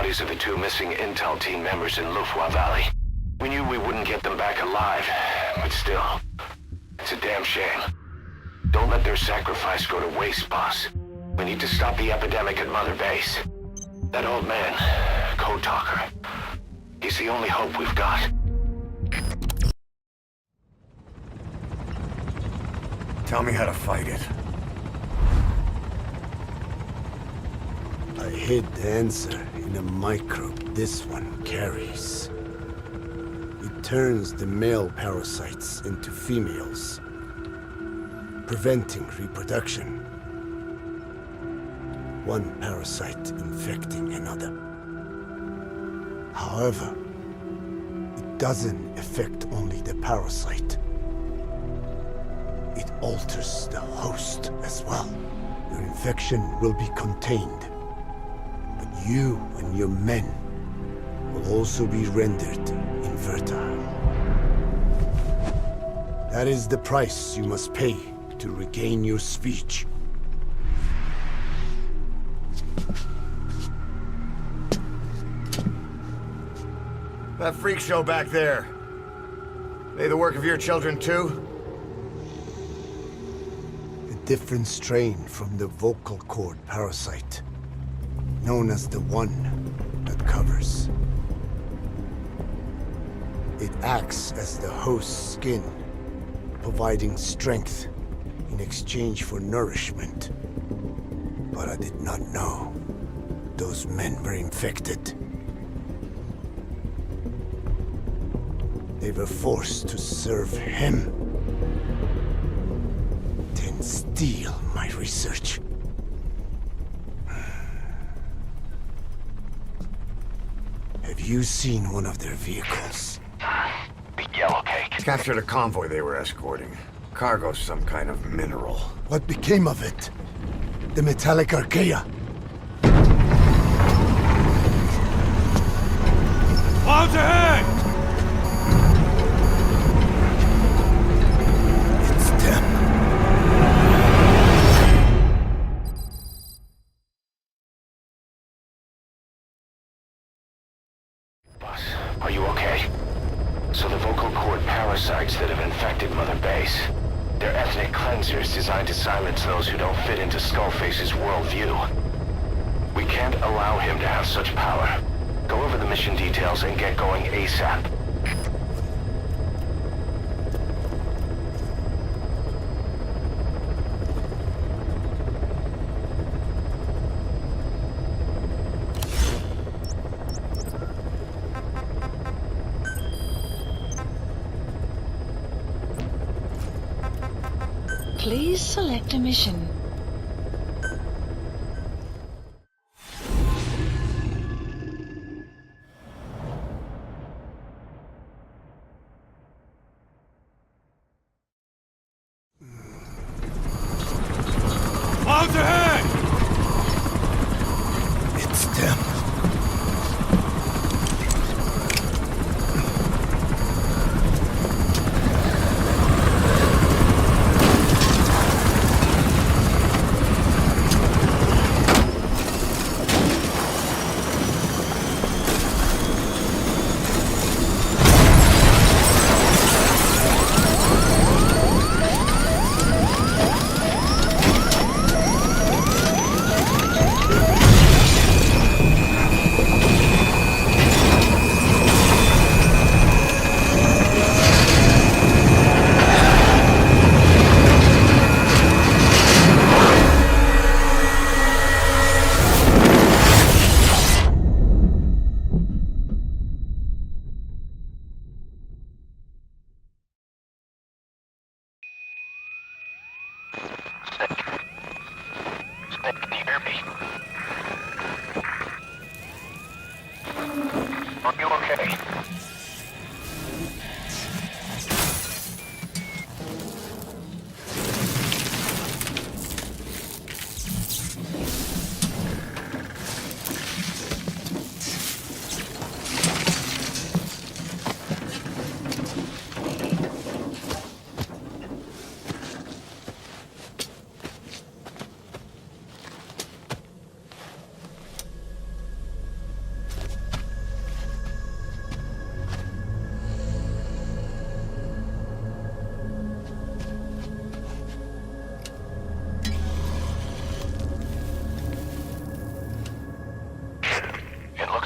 bodies of the two missing intel team members in Lufwa Valley. We knew we wouldn't get them back alive, but still, it's a damn shame. Don't let their sacrifice go to waste, boss. We need to stop the epidemic at Mother Base. That old man, Code Talker, he's the only hope we've got. Tell me how to fight it. I hid the answer in a microbe this one carries. It turns the male parasites into females, preventing reproduction. One parasite infecting another. However, it doesn't affect only the parasite. It alters the host as well. Your infection will be contained, but you and your men will also be rendered infertile. That is the price you must pay to regain your speech. That freak show back there. They the work of your children too? A different strain from the vocal cord parasite, known as the one that covers. It acts as the host's skin, providing strength in exchange for nourishment. But I did not know those men were infected. They were forced to serve him, then steal my research. Have you seen one of their vehicles? The yellow cake. Captured a convoy they were escorting. Cargo, some kind of mineral. What became of it? The metallic Archaea? Clouds ahead! It's them. Boss, are you okay? So the vocal cord parasites that have infected Mother Base, they're ethnic cleansers designed to silence those who don't fit into Skullface's worldview. We can't allow him to have such power. Go over the mission details and get going ASAP. Please select a mission. Clouds ahead! It's them. Can you hear me? Are you okay?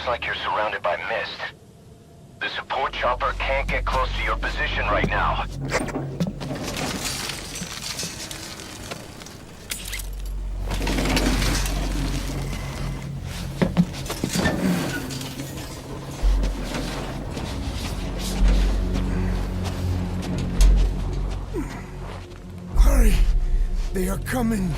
Looks like you're surrounded by mist. The support chopper can't get close to your position right now. Hurry! They are coming!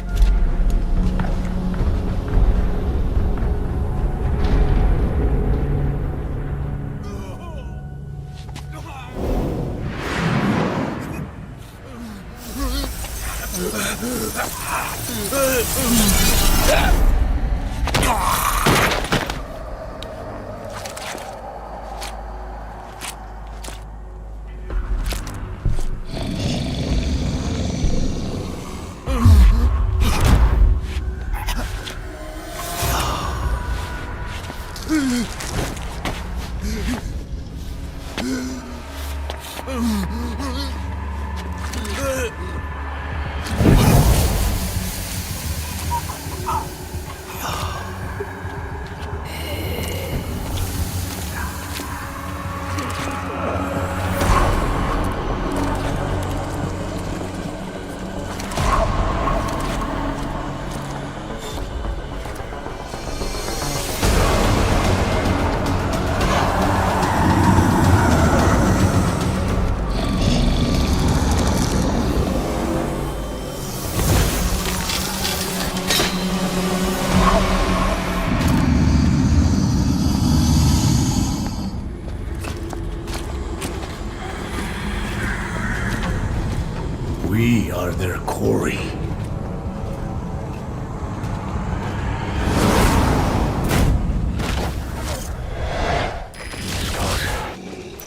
We are their quarry.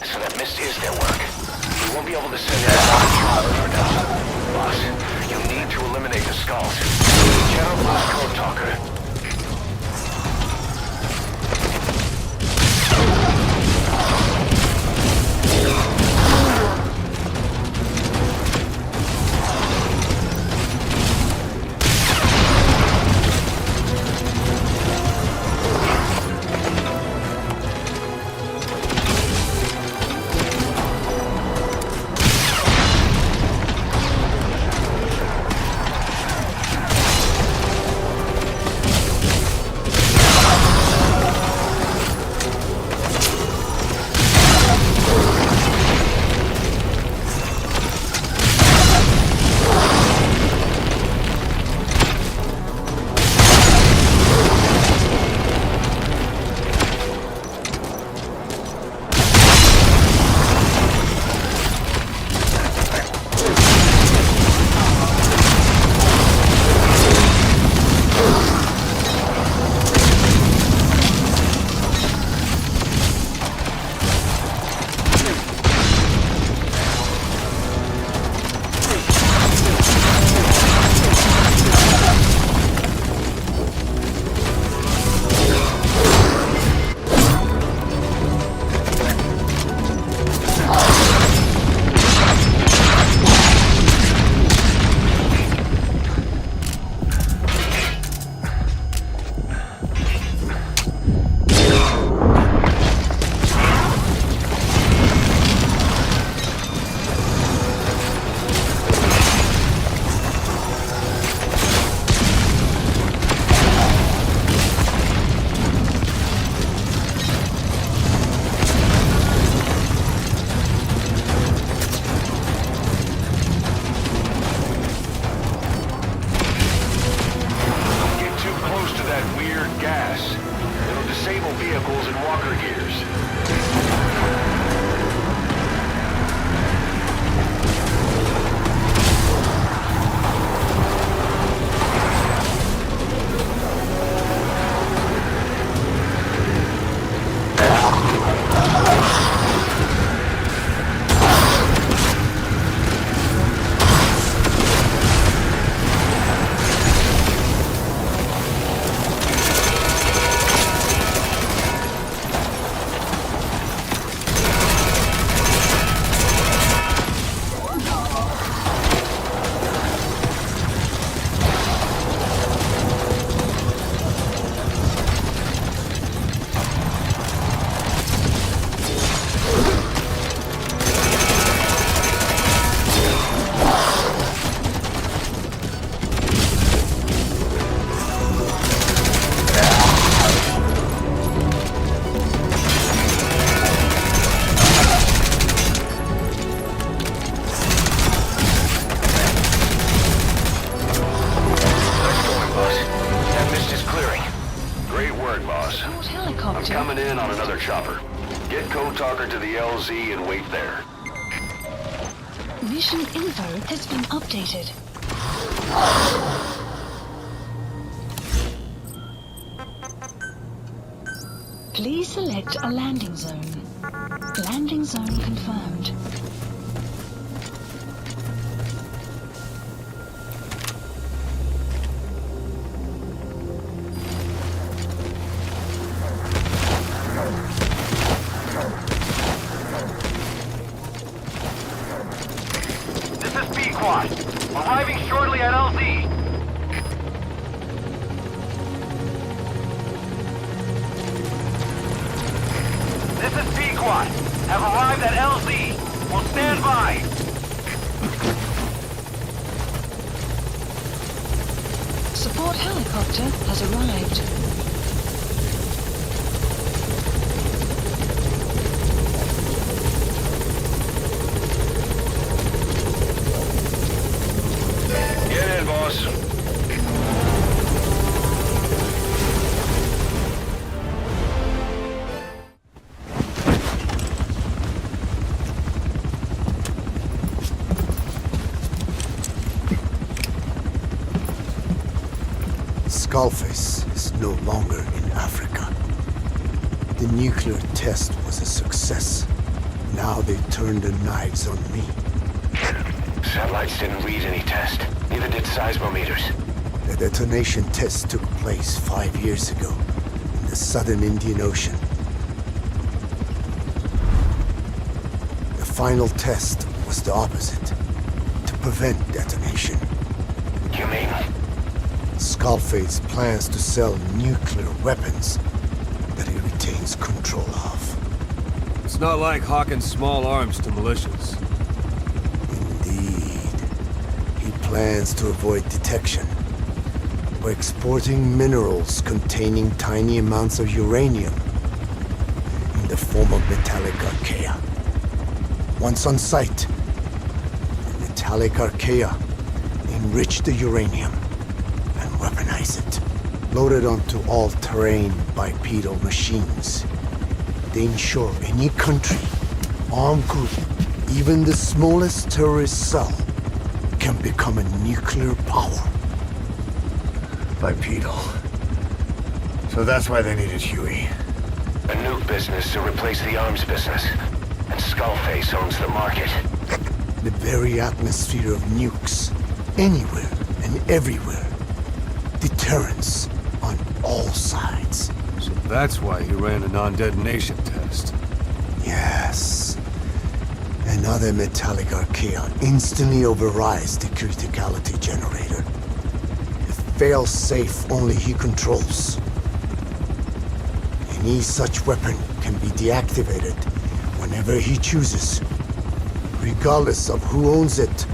So that mist is their work. We won't be able to send in another chopper for now. Boss, you'll need to eliminate the skulls. General Boss Code Talker. vehicles and walker gears. another chopper. Get Code Talker to the LZ and wait there. Mission info has been updated. Please select a landing zone. Landing zone confirmed. This is B-Quad. Arriving shortly at LZ. This is B-Quad. Have arrived at LZ. Will stand by. Support helicopter has arrived. Get in, boss. Skullface is no longer in Africa. The nuclear test was a success. Now they turned their knives on me. Satellites didn't read any test. Neither did seismometers. The detonation test took place 5 years ago in the southern Indian Ocean. The final test was the opposite, to prevent detonation. You mean? Skullface plans to sell nuclear weapons that he retains control of. It's not like hawking small arms to militias. Indeed. He plans to avoid detection by exporting minerals containing tiny amounts of uranium in the form of metallic Archaea. Once on site, the metallic Archaea enrich the uranium and weaponize it. Load it onto all-terrain bipedal machines. They ensure any country, armed group, even the smallest terrorist cell, can become a nuclear power. Bipedal. So that's why they needed Huey. A nuke business to replace the arms business. And Skullface owns the market. The very atmosphere of nukes, anywhere and everywhere. Deterrence on all sides. So that's why he ran a non-detonation test. Yes. Another metallic Archaea instantly overrides the criticality generator. It fails safe only he controls. Any such weapon can be deactivated whenever he chooses, regardless of who owns it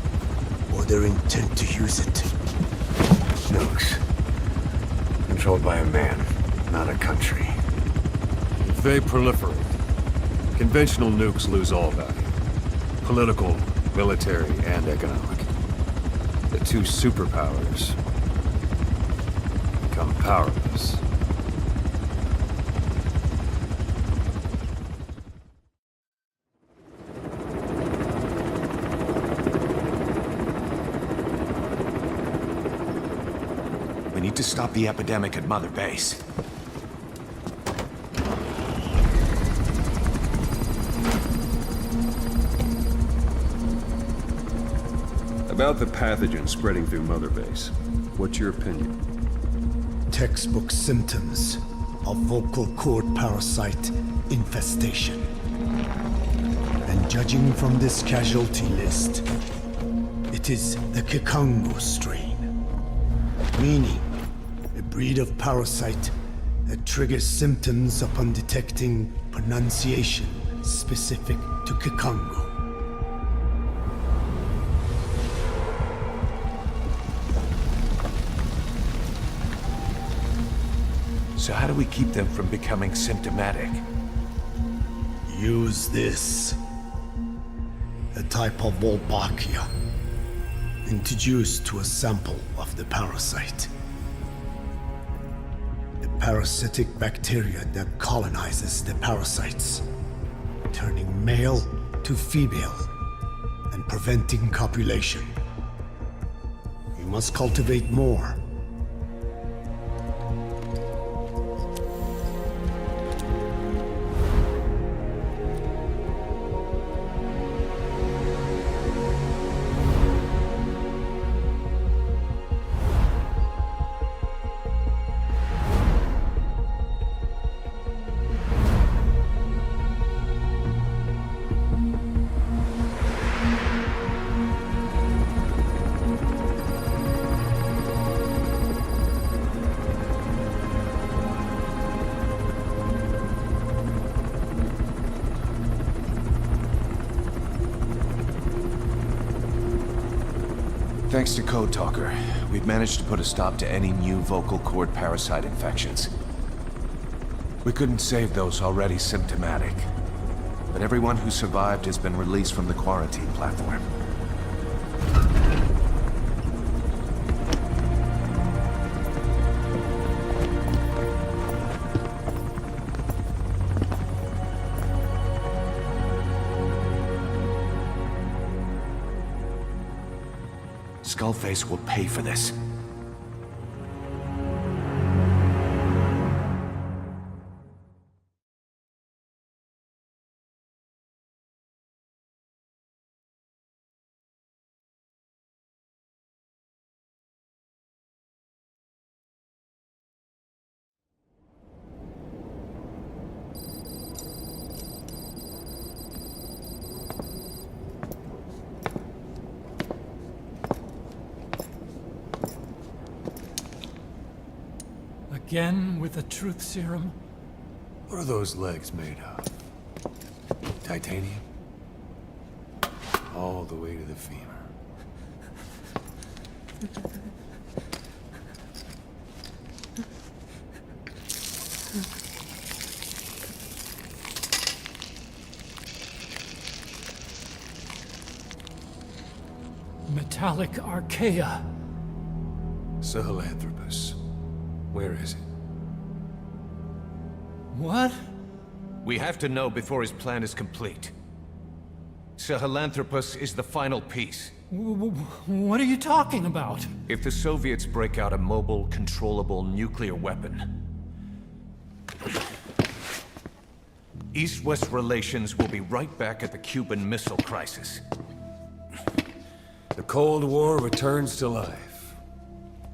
or their intent to use it. Nukes. Controlled by a man, not a country. If they proliferate, conventional nukes lose all value. Political, military, and economic. The two superpowers become powerless. We need to stop the epidemic at Mother Base. About the pathogen spreading through Mother Base, what's your opinion? Textbook symptoms of vocal cord parasite infestation. And judging from this casualty list, it is the Kikongo strain. Meaning, a breed of parasite that triggers symptoms upon detecting pronunciation specific to Kikongo. So how do we keep them from becoming symptomatic? Use this. A type of Wolbachia, introduced to a sample of the parasite. The parasitic bacteria that colonizes the parasites, turning male to female and preventing copulation. We must cultivate more. Thanks to Code Talker, we've managed to put a stop to any new vocal cord parasite infections. We couldn't save those already symptomatic, but everyone who survived has been released from the quarantine platform. Skullface will pay for this. Again with the truth serum? What are those legs made of? Titanium? All the way to the femur. Metallic Archaea. Sahelanthropus. Where is it? What? We have to know before his plan is complete. Sahelanthropus is the final piece. What are you talking about? If the Soviets break out a mobile, controllable nuclear weapon, East-West relations will be right back at the Cuban Missile Crisis. The Cold War returns to life,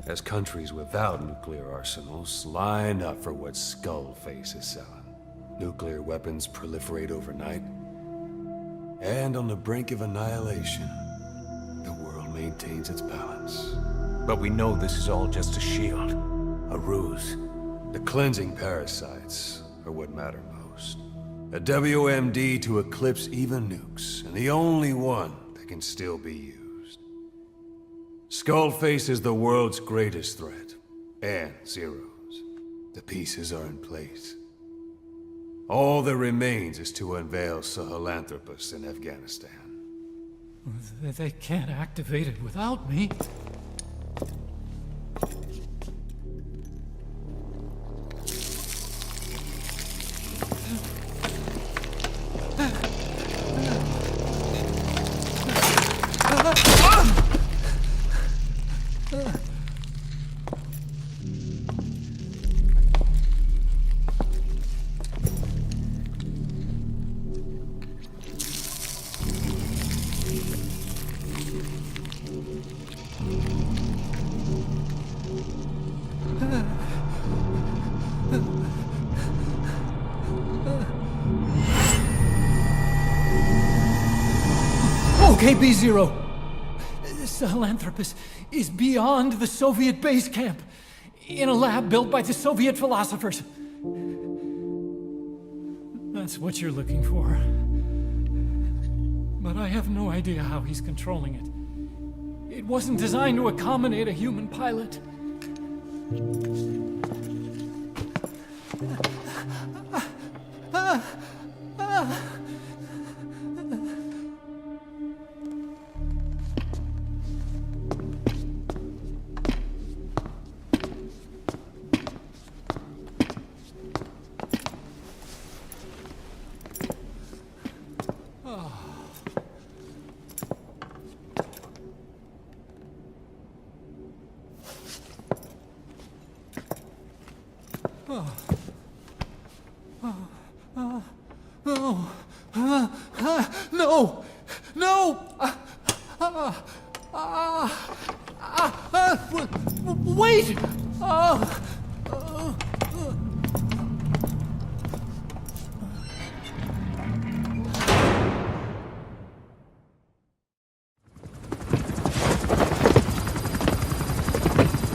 as countries without nuclear arsenals line up for what Skullface is selling. Nuclear weapons proliferate overnight, and on the brink of annihilation, the world maintains its balance. But we know this is all just a shield, a ruse. The cleansing parasites are what matter most. A WMD to eclipse even nukes, and the only one that can still be used. Skullface is the world's greatest threat, and Zero's. The pieces are in place. All that remains is to unveil Sahelanthropus in Afghanistan. They can't activate it without me. OKB Zero! Sahelanthropus is beyond the Soviet base camp, in a lab built by the Soviet philosophers. That's what you're looking for. But I have no idea how he's controlling it. It wasn't designed to accommodate a human pilot. No! No! Wait!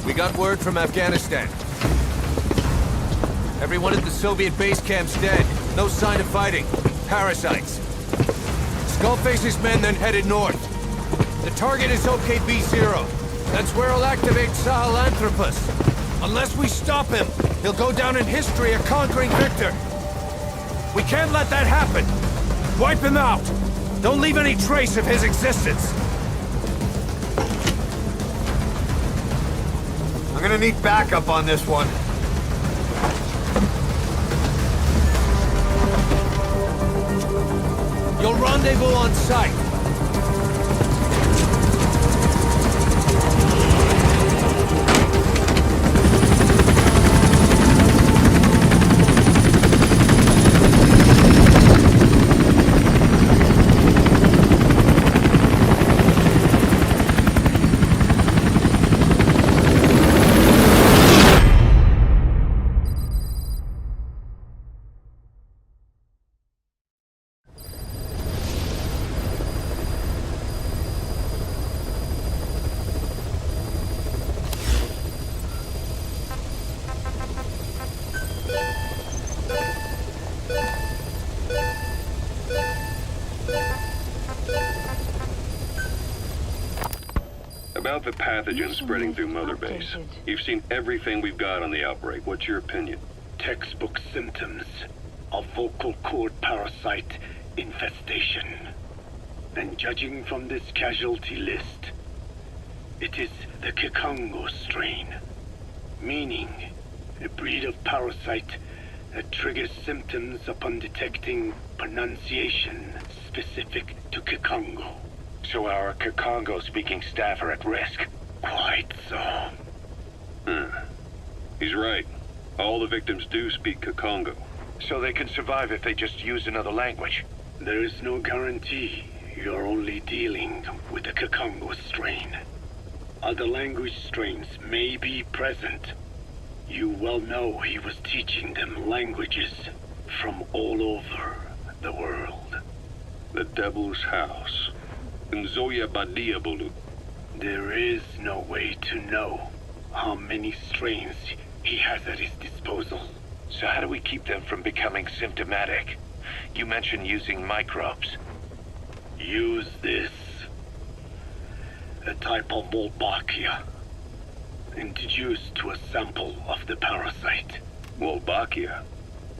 We got word from Afghanistan. Everyone at the Soviet base camp's dead. No sign of fighting. Parasites. Skullface's men then headed north. The target is OKB Zero. That's where he'll activate Sahelanthropus. Unless we stop him, he'll go down in history a conquering victor. We can't let that happen. Wipe him out. Don't leave any trace of his existence. I'm gonna need backup on this one. You'll rendezvous on site. About the pathogen spreading through Mother Base. You've seen everything we've got on the outbreak. What's your opinion? Textbook symptoms of vocal cord parasite infestation. And judging from this casualty list, it is the Kikongo strain, meaning a breed of parasite that triggers symptoms upon detecting pronunciation specific to Kikongo. So our Kikongo-speaking staff are at risk. Quite so. He's right. All the victims do speak Kikongo. So they can survive if they just use another language. There is no guarantee. You're only dealing with the Kikongo strain. Other language strains may be present. You well know he was teaching them languages from all over the world. The Devil's House. Nzoya Badia Bulu. There is no way to know how many strains he has at his disposal. So how do we keep them from becoming symptomatic? You mentioned using microbes. Use this. A type of Wolbachia. Introduced to a sample of the parasite. Wolbachia?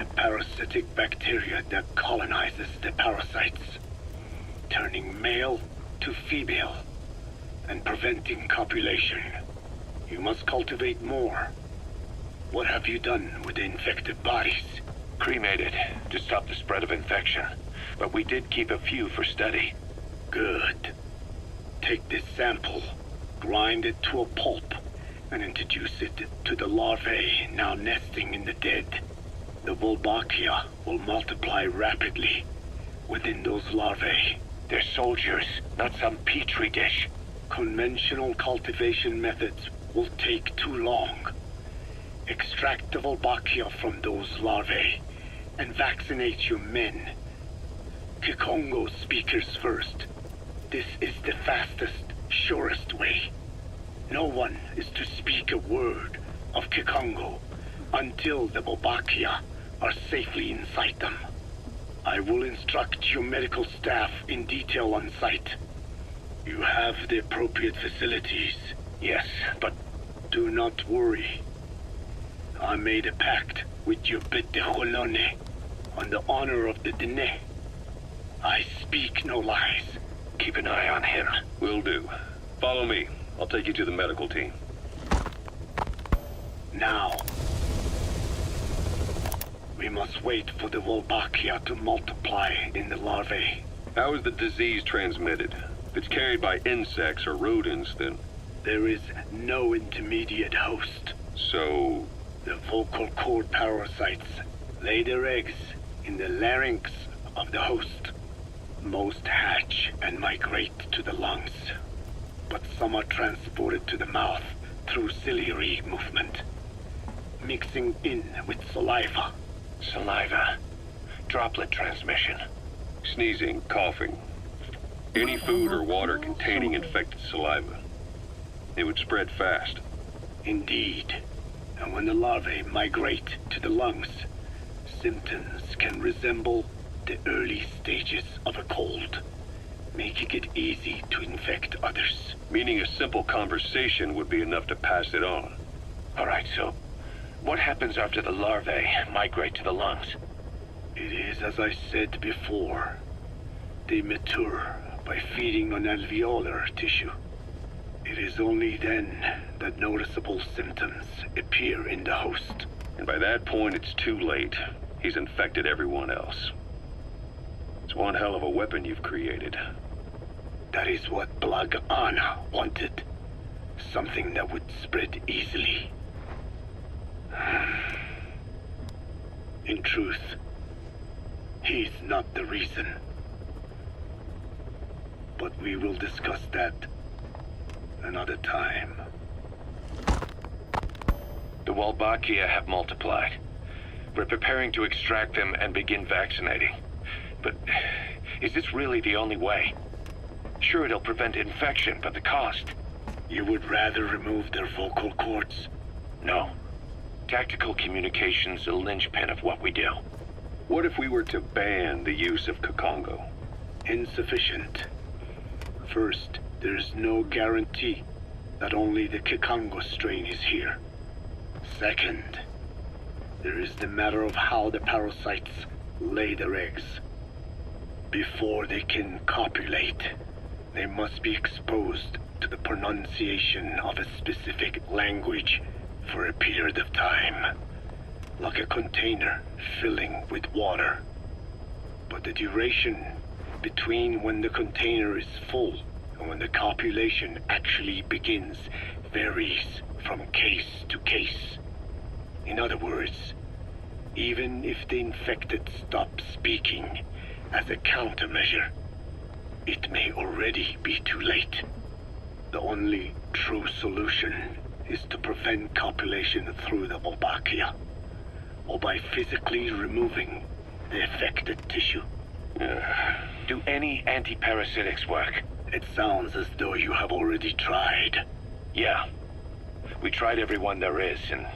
A parasitic bacteria that colonizes the parasites, turning male to female and preventing copulation. You must cultivate more. What have you done with the infected bodies? Cremated to stop the spread of infection. But we did keep a few for study. Good. Take this sample, grind it to a pulp, and introduce it to the larvae now nesting in the dead. The Wolbachia will multiply rapidly within those larvae. They're soldiers, not some petri dish. Conventional cultivation methods will take too long. Extract the Wolbachia from those larvae and vaccinate your men. Kikongo speakers first. This is the fastest, surest way. No one is to speak a word of Kikongo until the Wolbachia are safely inside them. I will instruct your medical staff in detail on site. You have the appropriate facilities. Yes, but do not worry. I made a pact with your Bete Holone on the honor of the Dene. I speak no lies. keep an eye on him. Will do. Follow me. I'll take you to the medical team. Now. We must wait for the Wolbachia to multiply in the larvae. How is the disease transmitted? If it's carried by insects or rodents, then... There is no intermediate host. So, The vocal cord parasites lay their eggs in the larynx of the host. Most hatch and migrate to the lungs, but some are transported to the mouth through ciliary movement, mixing in with saliva. Saliva. Droplet transmission. Sneezing, coughing. Any food or water containing infected saliva. It would spread fast. Indeed. And when the larvae migrate to the lungs, symptoms can resemble the early stages of a cold, making it easy to infect others. Meaning a simple conversation would be enough to pass it on. Alright, so what happens after the larvae migrate to the lungs? It is as I said before. They mature by feeding on alveolar tissue. It is only then that noticeable symptoms appear in the host. And by that point, it's too late. He's infected everyone else. It's one hell of a weapon you've created. That is what Blag Anna wanted. Something that would spread easily. In truth, he's not the reason. But we will discuss that another time. The Walbachia have multiplied. We're preparing to extract them and begin vaccinating. But is this really the only way? Sure, it'll prevent infection, but the cost... You would rather remove their vocal cords? No. Tactical communication's the linchpin of what we do. What if we were to ban the use of Kakongo? Insufficient. First, there's no guarantee that only the Kikongo strain is here. Second, there is the matter of how the parasites lay their eggs. Before they can copulate, they must be exposed to the pronunciation of a specific language for a period of time, like a container filling with water. But the duration between when the container is full and when the copulation actually begins varies from case to case. In other words, even if the infected stop speaking as a countermeasure, it may already be too late. The only true solution is to prevent copulation through the Walbachia, or by physically removing the affected tissue. Do any anti-parasitics work? It sounds as though you have already tried. Yeah. We tried every one there is, and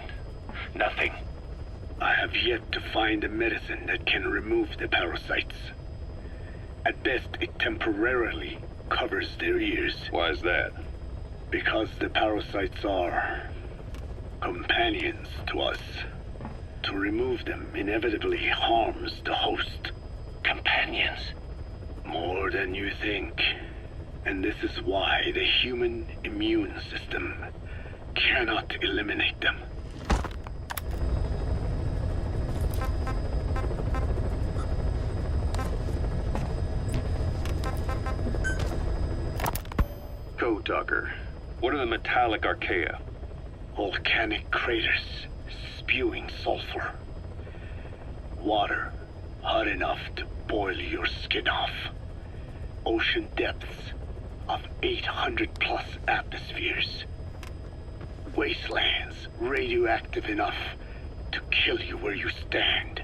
nothing. I have yet to find a medicine that can remove the parasites. At best, it temporarily covers their ears. Why is that? Because the parasites are companions to us. To remove them inevitably harms the host. Companions? More than you think. And this is why the human immune system cannot eliminate them. Code Talker, what are the metallic Archaea? Volcanic craters spewing sulfur. Water hot enough to boil your skin off. Ocean depths of 800 plus atmospheres. Wastelands radioactive enough to kill you where you stand.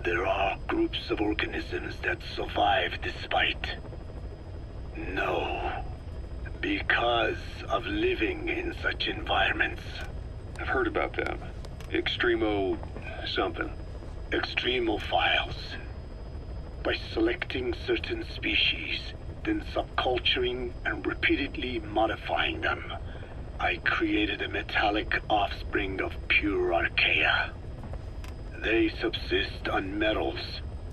There are groups of organisms that survive despite. No. Because of living in such environments. I've heard about them. Extremo... something. Extremophiles. By selecting certain species, then subculturing and repeatedly modifying them, I created a metallic offspring of pure Archaea. They subsist on metals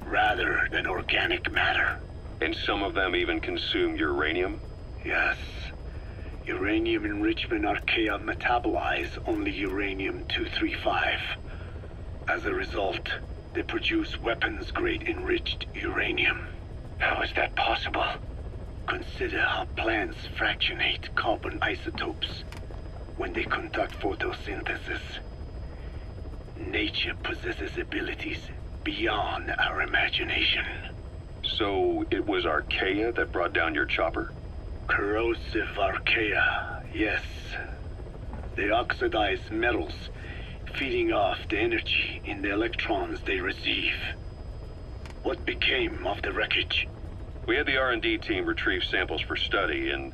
rather than organic matter. And some of them even consume uranium? Yes. Uranium enrichment Archaea metabolize only uranium-235. As a result, they produce weapons-grade enriched uranium. How is that possible? Consider how plants fractionate carbon isotopes. when they conduct photosynthesis. Nature possesses abilities beyond our imagination. So it was Archaea that brought down your chopper? Corrosive Archaea, yes. They oxidize metals, feeding off the energy in the electrons they receive. What became of the wreckage? We had the R&D team retrieve samples for study in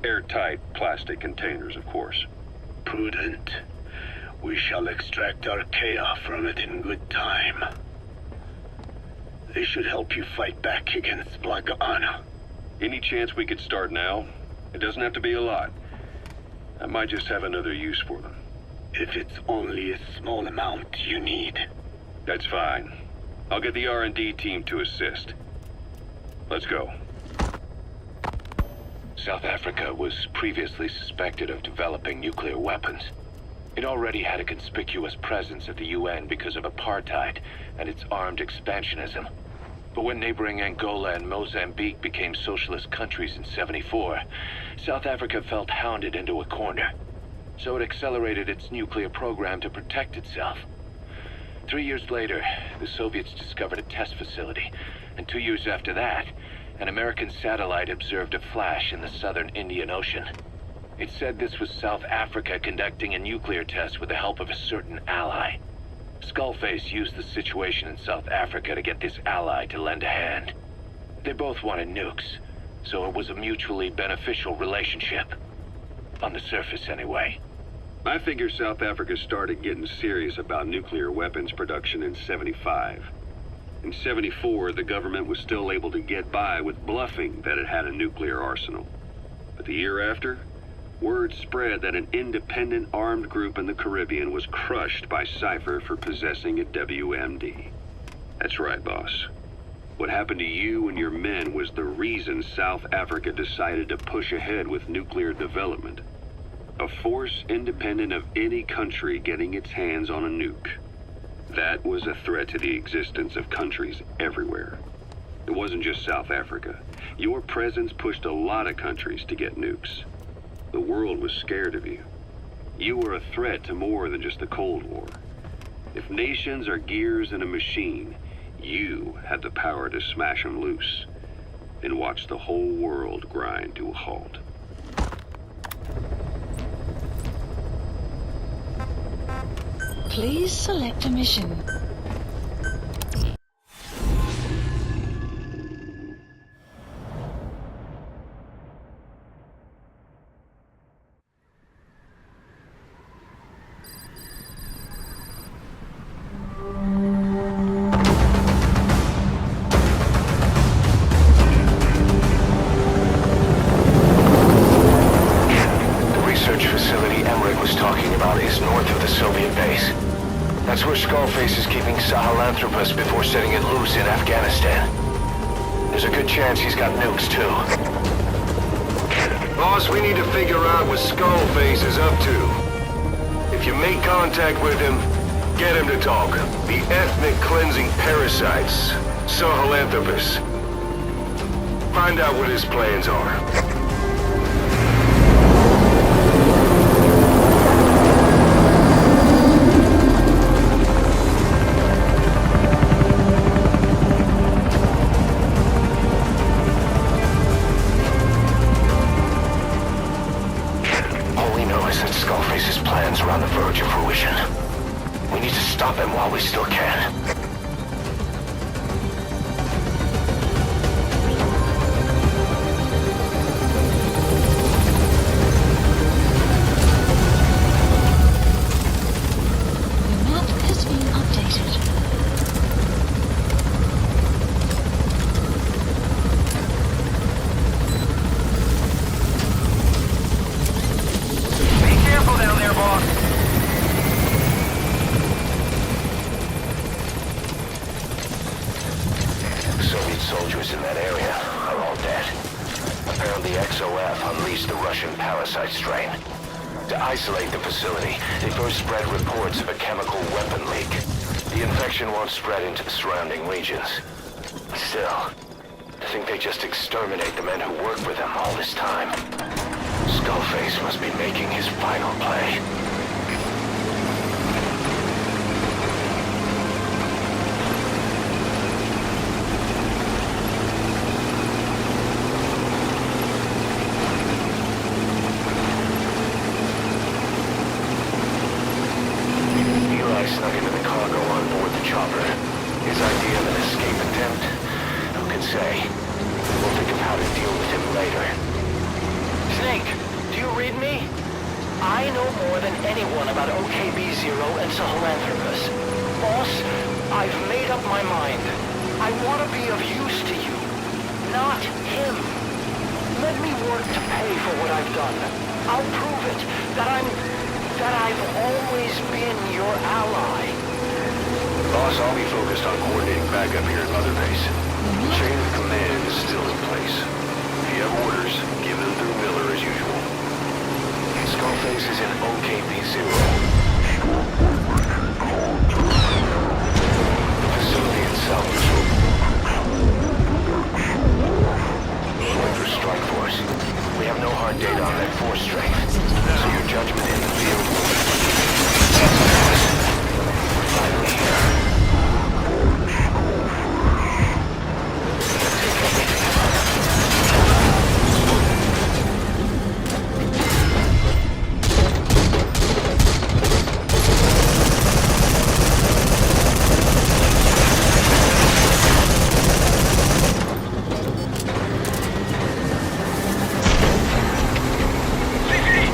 airtight plastic containers, of course. Prudent. We shall extract Archaea from it in good time. They should help you fight back against Blagana. Any chance we could start now? It doesn't have to be a lot. I might just have another use for them. If it's only a small amount you need. That's fine. I'll get the R&D team to assist. Let's go. South Africa was previously suspected of developing nuclear weapons. It already had a conspicuous presence at the UN because of apartheid and its armed expansionism. But when neighboring Angola and Mozambique became socialist countries in '74, South Africa felt hounded into a corner. So it accelerated its nuclear program to protect itself. 3 years later, the Soviets discovered a test facility, and 2 years after that, an American satellite observed a flash in the southern Indian Ocean. It said this was South Africa conducting a nuclear test with the help of a certain ally. Skullface used the situation in South Africa to get this ally to lend a hand. They both wanted nukes, so it was a mutually beneficial relationship. On the surface, anyway. I figure South Africa started getting serious about nuclear weapons production in '75. In '74, the government was still able to get by with bluffing that it had a nuclear arsenal. But the year after, word spread that an independent armed group in the Caribbean was crushed by Cipher for possessing a WMD. That's right, boss. What happened to you and your men was the reason South Africa decided to push ahead with nuclear development. A force independent of any country getting its hands on a nuke. That was a threat to the existence of countries everywhere. It wasn't just South Africa. Your presence pushed a lot of countries to get nukes. The world was scared of you. You were a threat to more than just the Cold War. If nations are gears in a machine, you had the power to smash them loose and watch the whole world grind to a halt. Please select a mission. That's where Skullface is keeping Sahelanthropus before setting it loose in Afghanistan. There's a good chance he's got nukes, too. Boss, we need to figure out what Skullface is up to. If you make contact with him, get him to talk. The ethnic cleansing parasites, Sahelanthropus. Find out what his plans are. Skullface's plans are on the verge of fruition. We need to stop him while we still can. The map has been updated. Soldiers in that area are all dead. Apparently XOF unleashed the Russian parasite strain. To isolate the facility, they first spread reports of a chemical weapon leak. The infection won't spread into the surrounding regions. Still, I think they just exterminate the men who worked with them all this time. Skullface must be making his final play. Eli snuck into the cargo on board the chopper. His idea of an escape attempt? Who can say? We'll think of how to deal with him later. Snake, do you read me? I know more than anyone about OKB Zero and Sahelanthropus. Boss, I've made up my mind. I want to be of use to you, not him. Let me work to pay for what I've done. I'll prove it, that I've always been your ally. Boss, I'll be focused on coordinating backup here at Mother Base. Chain of command is still in place. If you have orders, give them through Miller as usual. Skullface is in OKB Zero. The facility itself is going for strike force. We have no hard data on that force strength, so your judgment in the field will be finally here. CC!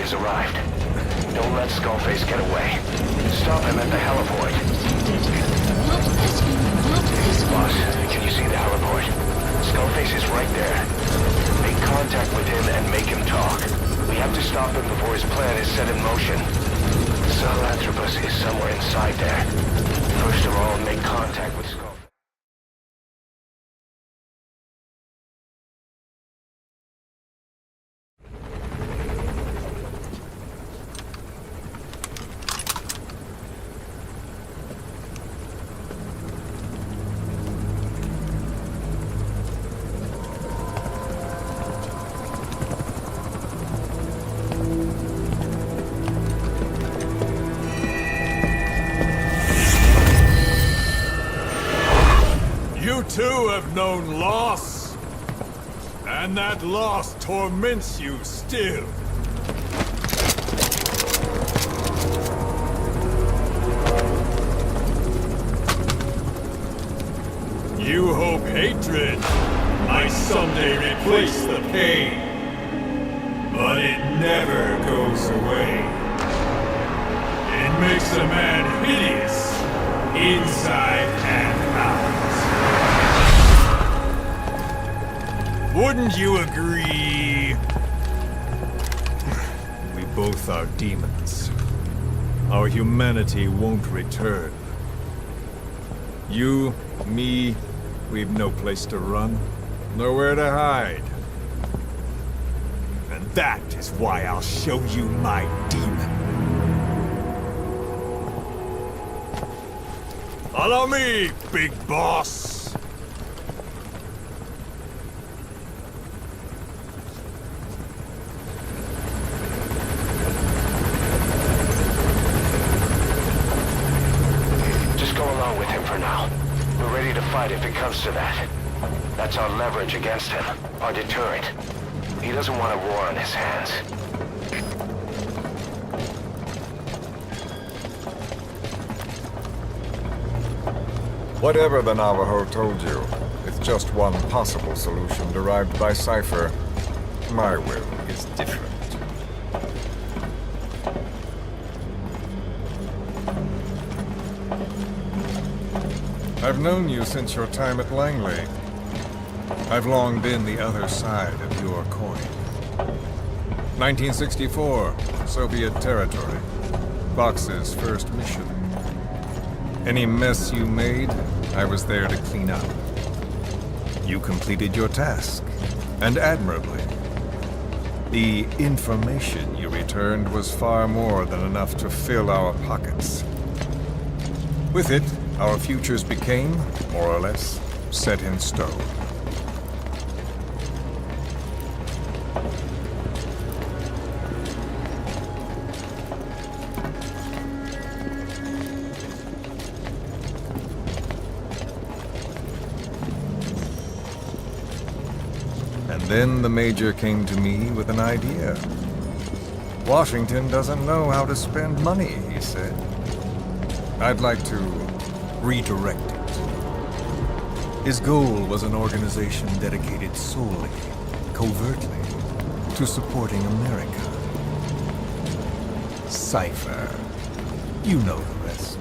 has arrived. Don't let Skullface get away. Stop him at the heliport. Boss, can you see the heliport? Skullface is right there. Make contact with him and make him talk. We have to stop him before his plan is set in motion. Sahelanthropus is somewhere inside there. First of all, make contact with Skullface. You too have known loss, and that loss torments you still. You hope hatred might someday replace the pain, but it never goes away. It makes a man hideous, inside and out. Wouldn't you agree? We both are demons. Our humanity won't return. You, me, we've no place to run, nowhere to hide. And that is why I'll show you my demon. Follow me, big boss! If it comes to that. That's our leverage against him, our deterrent. He doesn't want a war on his hands. Whatever the Navajo told you, it's just one possible solution derived by Cipher. My will is different. I've known you since your time at Langley. I've long been the other side of your coin. 1964, Soviet territory. Vox's first mission. Any mess you made, I was there to clean up. You completed your task, and admirably. The information you returned was far more than enough to fill our pockets. With it, our futures became, more or less, set in stone. And then the Major came to me with an idea. Washington doesn't know how to spend money, he said. I'd like to redirect it. His goal was an organization dedicated solely, covertly, to supporting America. Cipher. You know the rest.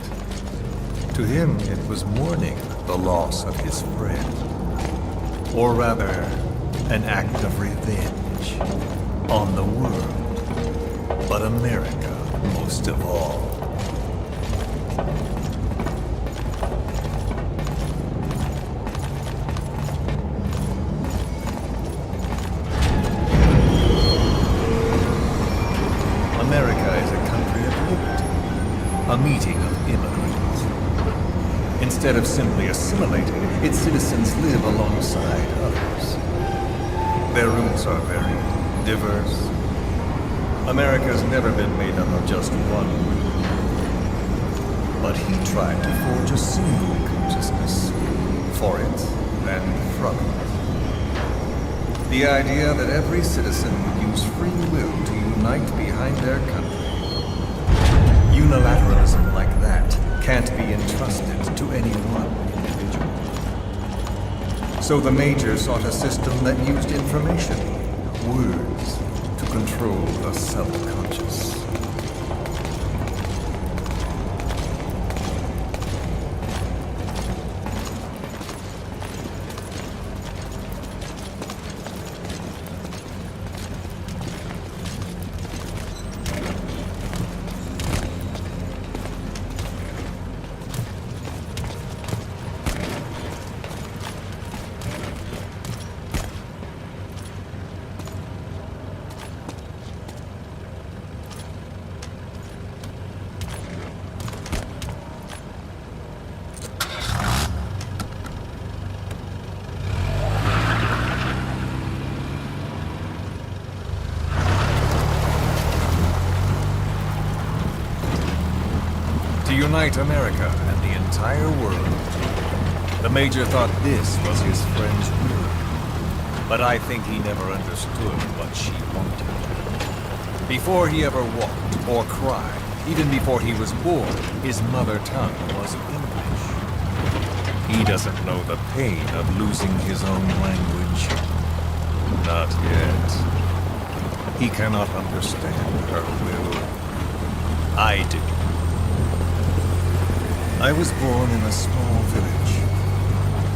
To him, it was mourning the loss of his friend. Or rather, an act of revenge on the world, but America most of all. A meeting of immigrants. Instead of simply assimilating, its citizens live alongside others. Their roots are varied, diverse. America's never been made up of just one group. But he tried to forge a single consciousness for it and from it. The idea that every citizen would use free will to unite behind their country. Unilateralism like that can't be entrusted to any one individual. So the Major sought a system that used information, words, to control the subconscious. unite America and the entire world. The Major thought this was his friend's will, but I think he never understood what she wanted. Before he ever walked or cried, even before he was born, his mother tongue was English. He doesn't know the pain of losing his own language. Not yet. He cannot understand her will. I do. I was born in a small village.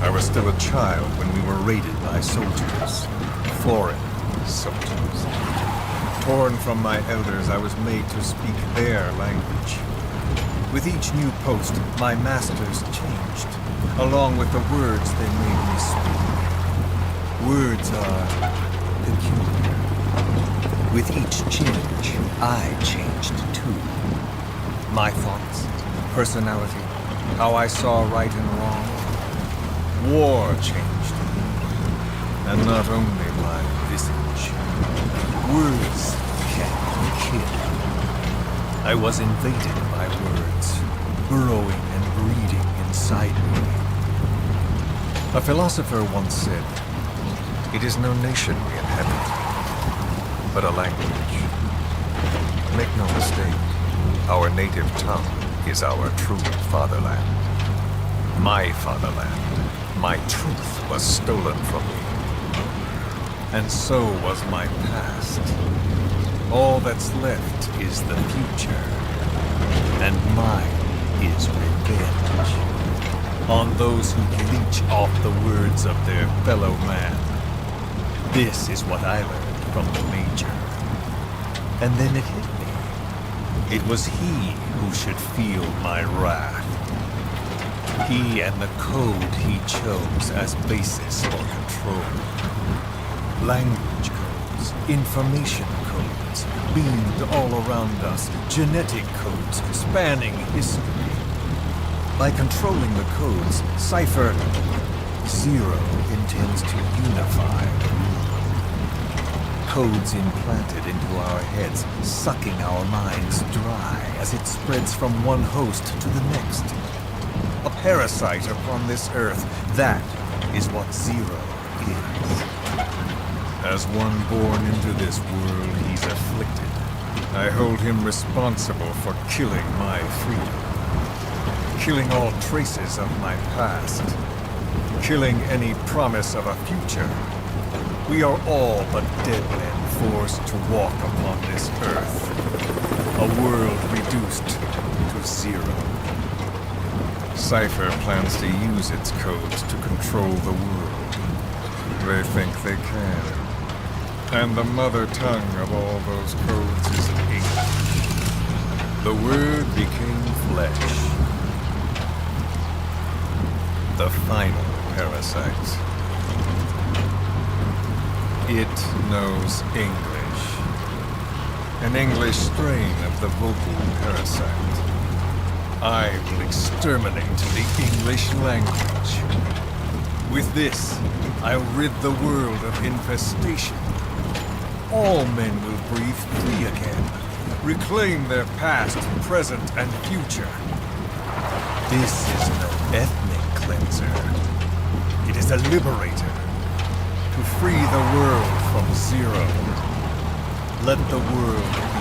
I was still a child when we were raided by soldiers. Foreign soldiers. Torn from my elders, I was made to speak their language. With each new post, my masters changed, along with the words they made me speak. Words are peculiar. With each change, I changed too. My thoughts, personality, how I saw right and wrong. War changed me. And not only my visage. Words can kill. I was invaded by words, burrowing and breeding inside me. A philosopher once said, "It is no nation we inhabit, but a language." Make no mistake, our native tongue is our true fatherland. My fatherland, my truth was stolen from me. And so was my past. All that's left is the future. And mine is revenge. On those who leech off the words of their fellow man. This is what I learned from the Major. And then it hit me. It was he who should feel my wrath. He and the code he chose as basis for control. Language codes, information codes, beamed all around us, genetic codes spanning history. By controlling the codes, Cipher Zero intends to unify. Codes implanted into our heads, sucking our minds dry as it spreads from one host to the next. A parasite upon this earth, that is what Zero is. As one born into this world, he's afflicted. I hold him responsible for killing my freedom. Killing all traces of my past. Killing any promise of a future. We are all but dead men forced to walk upon this earth. A world reduced to zero. Cipher plans to use its codes to control the world. They think they can. And the mother tongue of all those codes is English. The Word became flesh. The final parasite. It knows English. An English strain of the vocal parasite. I will exterminate the English language. With this, I'll rid the world of infestation. All men will breathe free again, reclaim their past, present, and future. This is no ethnic cleanser. It is a liberator. To free the world from Zero. Let the world be.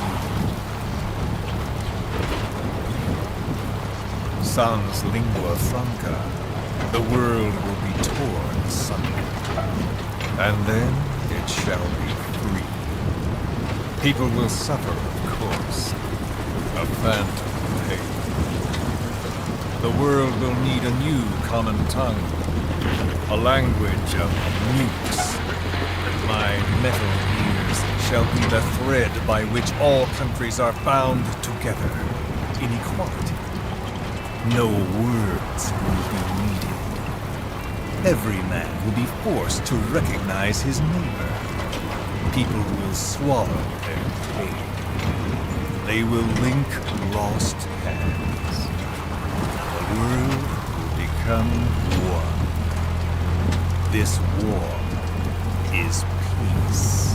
Sans lingua franca, the world will be torn asunder. And then it shall be free. People will suffer, of course. A phantom pain. The world will need a new common tongue. A language of nukes. My metal ears shall be the thread by which all countries are bound together in equality. No words will be needed. Every man will be forced to recognize his neighbor. People will swallow their pain. They will link lost hands. The world will become one. This war is peace.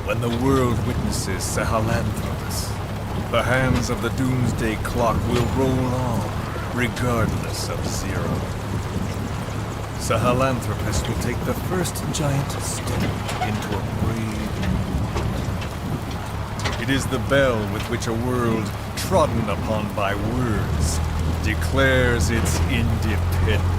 when the world witnesses Sahelanthropus, the hands of the Doomsday Clock will roll on, regardless of Zero. Sahelanthropus will take the first giant step into a brave new world. It is the bell with which a world trodden upon by words declares its independence.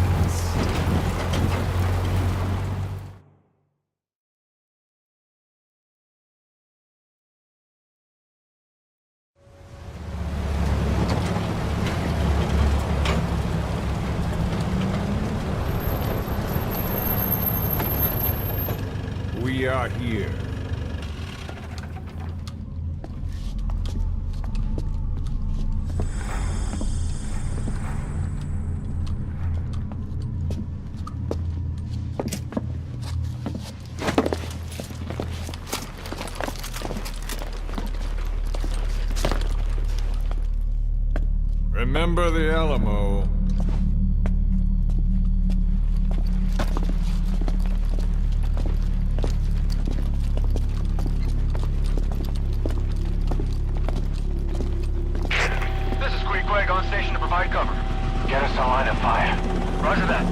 We are here. Remember the Alamo. On station to provide cover. Get us a line of fire. Roger that.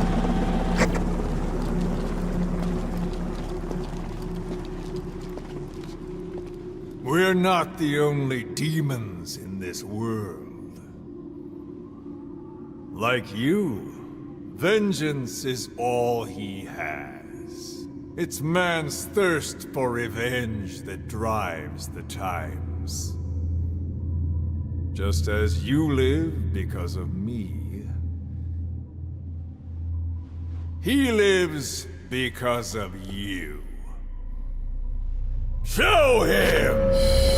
We're not the only demons in this world. Like you, vengeance is all he has. It's man's thirst for revenge that drives the times. Just as you live because of me, he lives because of you. Show him!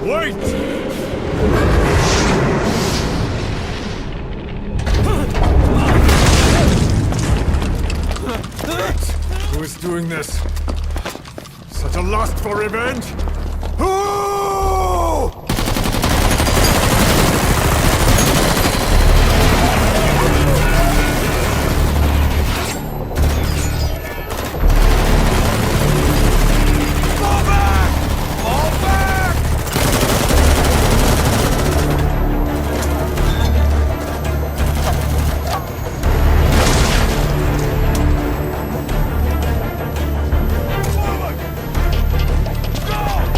Wait! Who is doing this? Such a lust for revenge? Who? Go!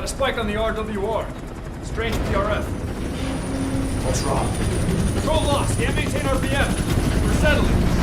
Got a spike on the RWR. Strange PRF. What's wrong? Control lost. Can't maintain RPM. We're settling.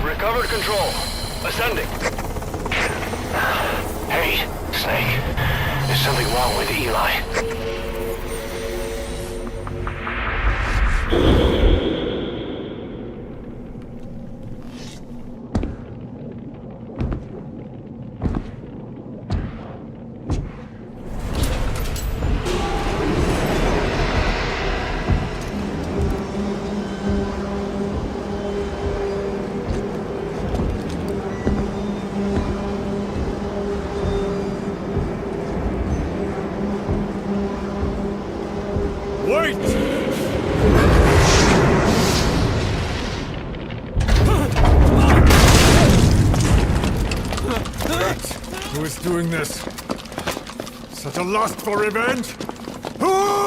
Recovered control. Ascending. Hey, Snake. There's something wrong with Eli. Who is doing this? Such a lust for revenge? Who?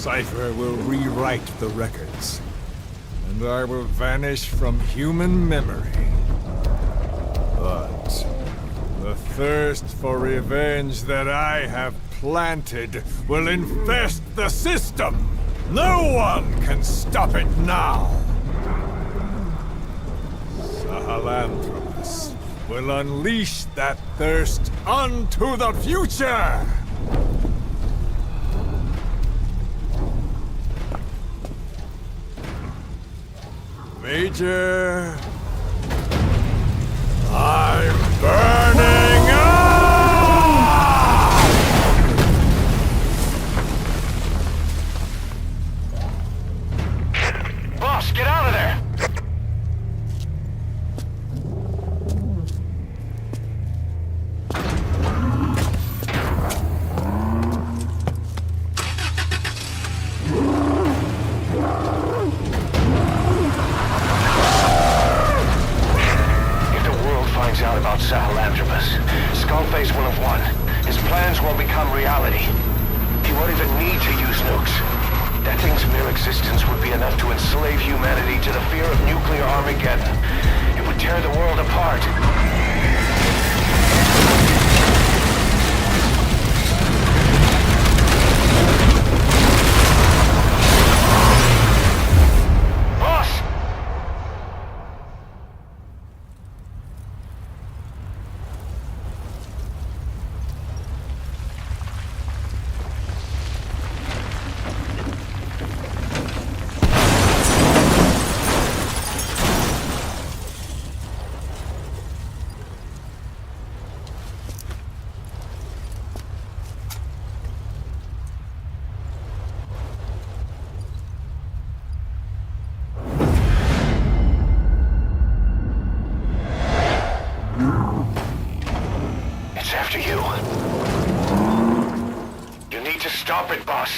Cipher will rewrite the records, and I will vanish from human memory. But the thirst for revenge that I have planted will infest the system. No one can stop it now. Sahelanthropus will unleash that thirst onto the future! Major... I'm burning up! Boss, get out of there! Out about Sahelanthropus. Skullface will have won. His plans will become reality. He won't even need to use nukes. That thing's mere existence would be enough to enslave humanity to the fear of nuclear Armageddon. It would tear the world apart. Stop it, boss.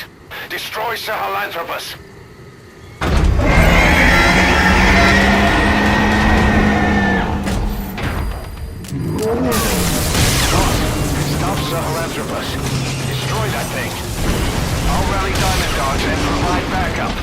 Destroy Sahelanthropus. Stop Sahelanthropus. Destroy that thing. I'll rally Diamond Dogs and provide backup.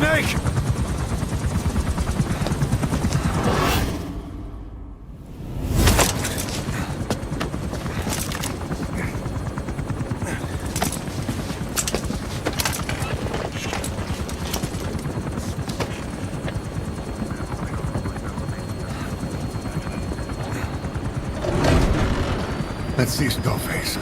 Snake! Let's see Skullface.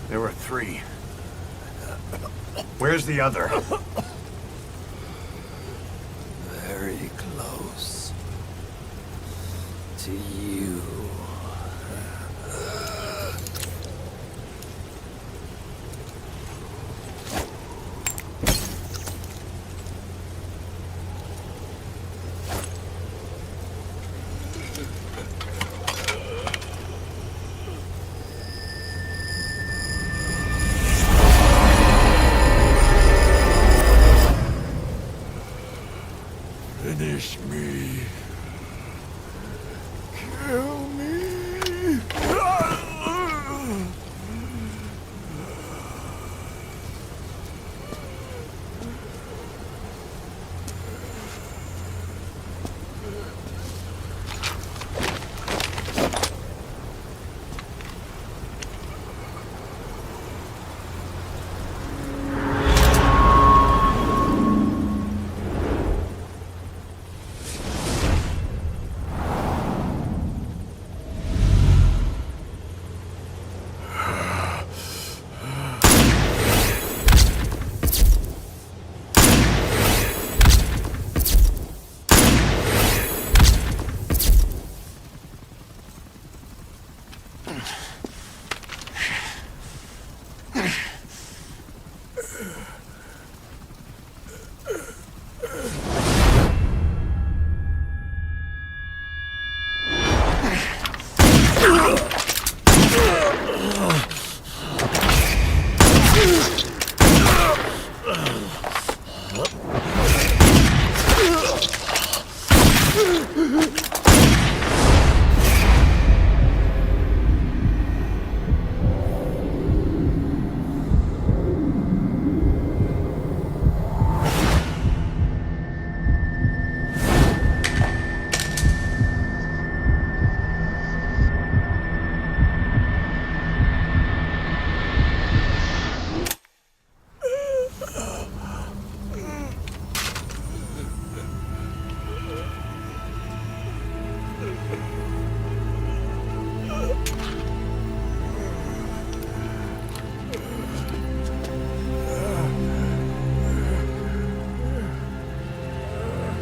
There were 3. Where's the other? Very close to you. Finish me. Kill me.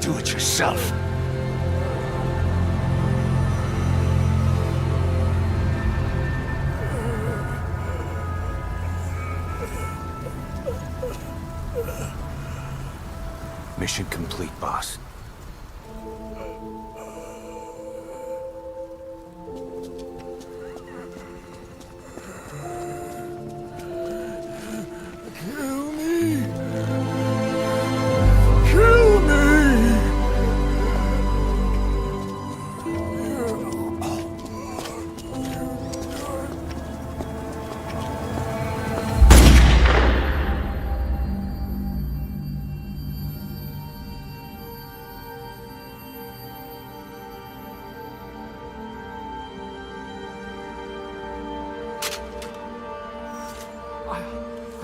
Do it yourself. Mission complete, boss. Kill me. Kill me.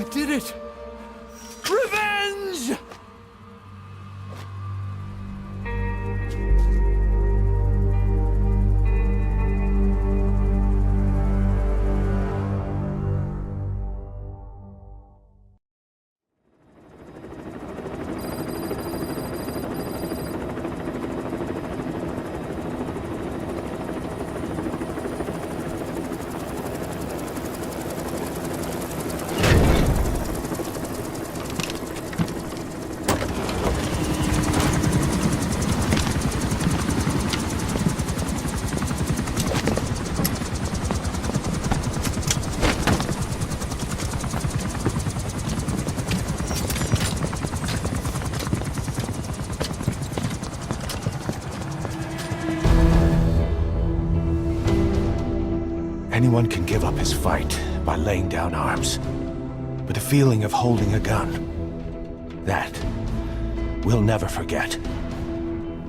I did it! Revenge! Anyone can give up his fight by laying down arms. But the feeling of holding a gun, that we'll never forget.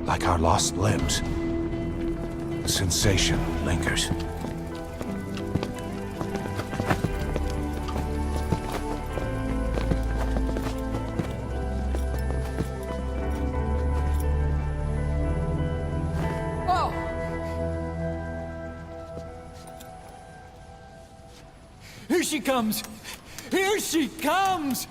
Like our lost limbs, the sensation lingers. Here she comes! Here she comes!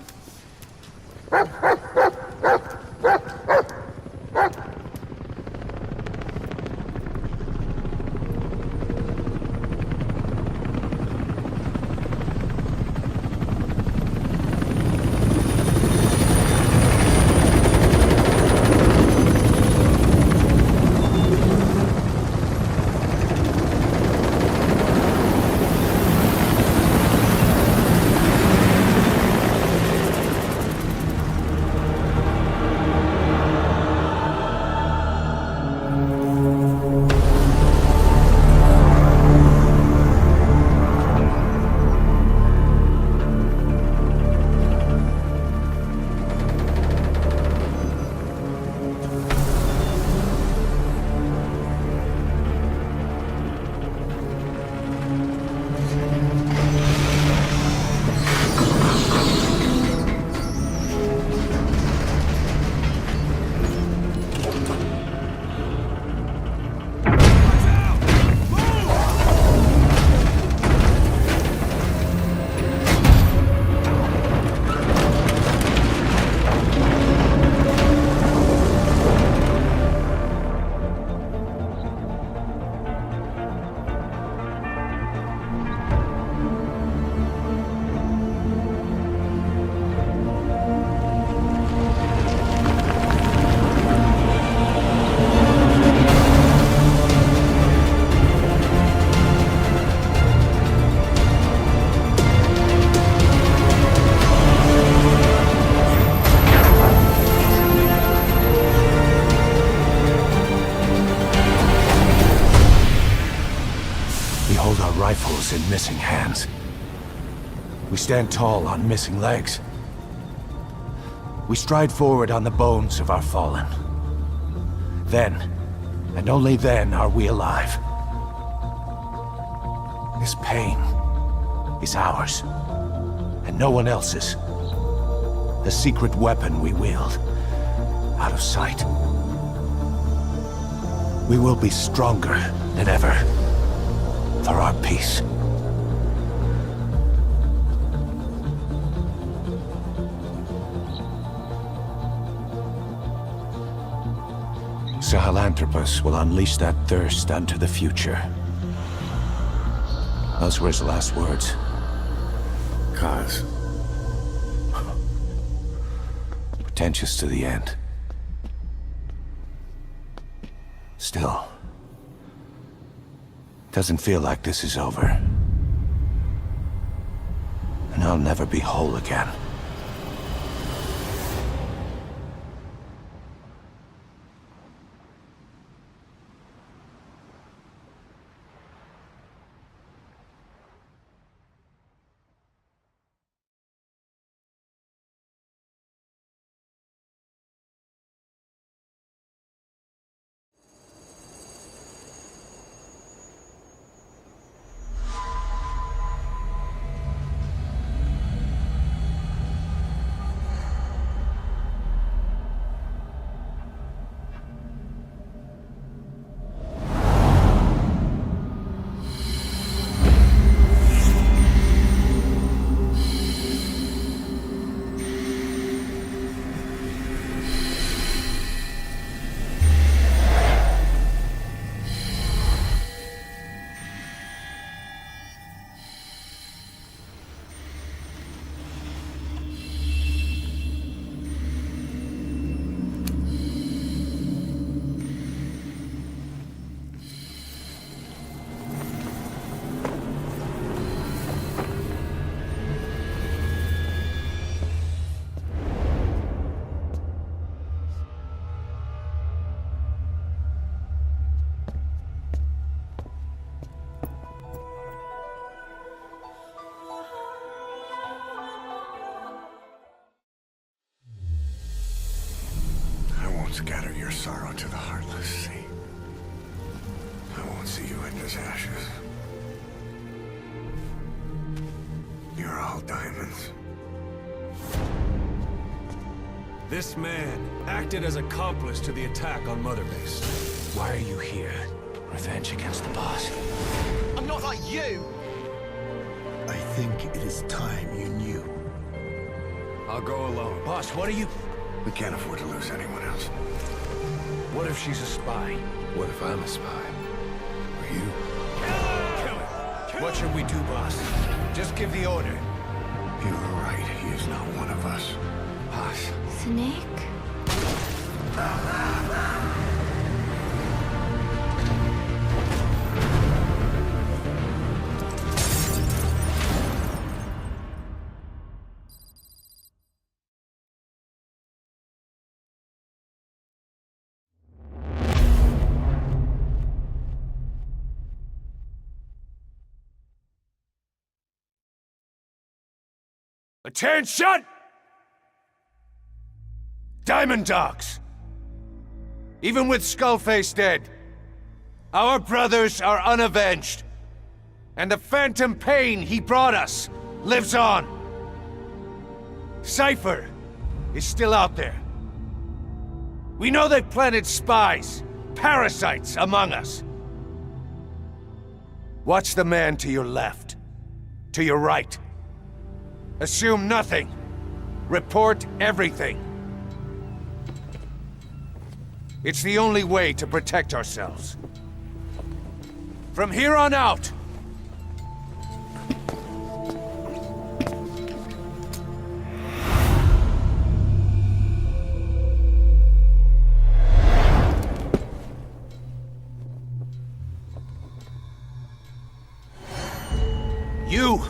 Rifles in missing hands. We stand tall on missing legs. We stride forward on the bones of our fallen. Then, and only then, are we alive. This pain is ours, and no one else's. The secret weapon we wield, out of sight. We will be stronger than ever. For our peace. Sahelanthropus will unleash that thirst unto the future. Those were his last words. Cause? Pretentious to the end. Still. Doesn't feel like this is over. And I'll never be whole again. sorrow to the heartless, see? I won't see you end as ashes. You're all diamonds. This man acted as accomplice to the attack on Mother Base. Why are you here? Revenge against the boss. I'm not like you! I think it is time you knew. I'll go alone. Boss, what are you... We can't afford to lose anyone else. What if she's a spy? What if I'm a spy? Or you? Kill her! What should we do, boss? Just give the order. You were right. He is not one of us. Boss. Snake? Attention! Diamond Dogs! Even with Skullface dead, our brothers are unavenged. And the phantom pain he brought us lives on. Cipher is still out there. We know they've planted spies, parasites among us. Watch the man to your left, to your right. Assume nothing. Report everything. It's the only way to protect ourselves. From here on out, you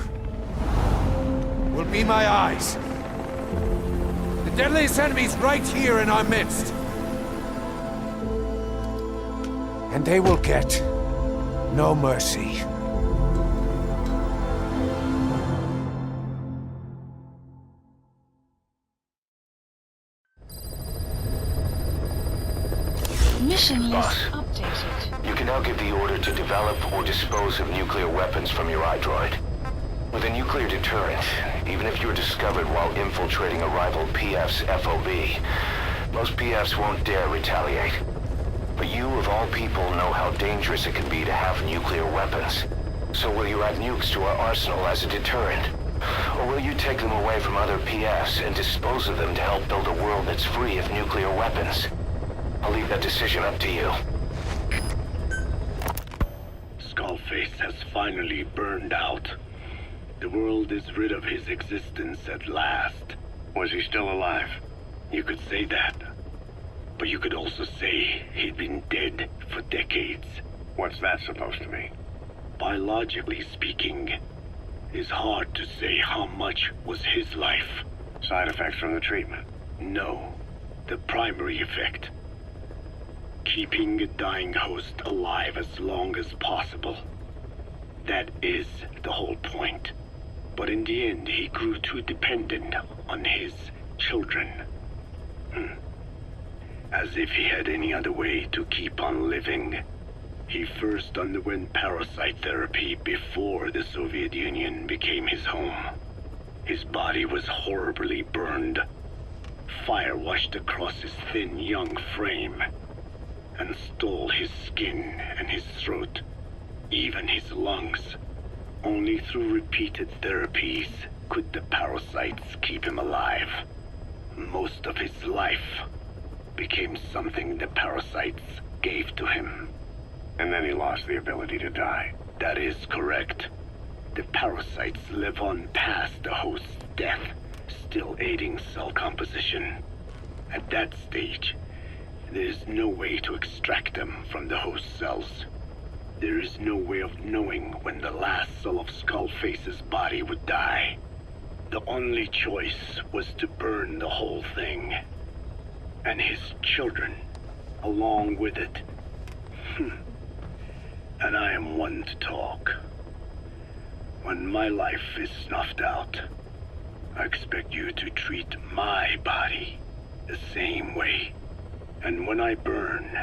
will be my eyes. The deadliest enemy's right here in our midst. And they will get no mercy. Mission list Boss. updated. You can now give the order to develop or dispose of nuclear weapons from your iDroid. With a nuclear deterrent, even if you're discovered while infiltrating a rival PF's FOB, most PFs won't dare retaliate. But you, of all people, know how dangerous it can be to have nuclear weapons. So will you add nukes to our arsenal as a deterrent? Or will you take them away from other PFs and dispose of them to help build a world that's free of nuclear weapons? I'll leave that decision up to you. Skullface has finally burned out. The world is rid of his existence at last. Was he still alive? You could say that. But you could also say he'd been dead for decades. What's that supposed to mean? Biologically speaking, it's hard to say how much was his life. Side effects from the treatment? No, the primary effect. Keeping a dying host alive as long as possible. That is the whole point. But in the end, he grew too dependent on his children. As if he had any other way to keep on living. He first underwent parasite therapy before the Soviet Union became his home. His body was horribly burned. Fire washed across his thin young frame and stole his skin and his throat, even his lungs. Only through repeated therapies could the parasites keep him alive. Most of his life became something the parasites gave to him. And then he lost the ability to die. That is correct. The parasites live on past the host's death, still aiding cell composition. At that stage, there is no way to extract them from the host cells. There is no way of knowing when the last cell of Skullface's body would die. The only choice was to burn the whole thing. And his children, along with it. And I am one to talk. When my life is snuffed out, I expect you to treat my body the same way And when I burn,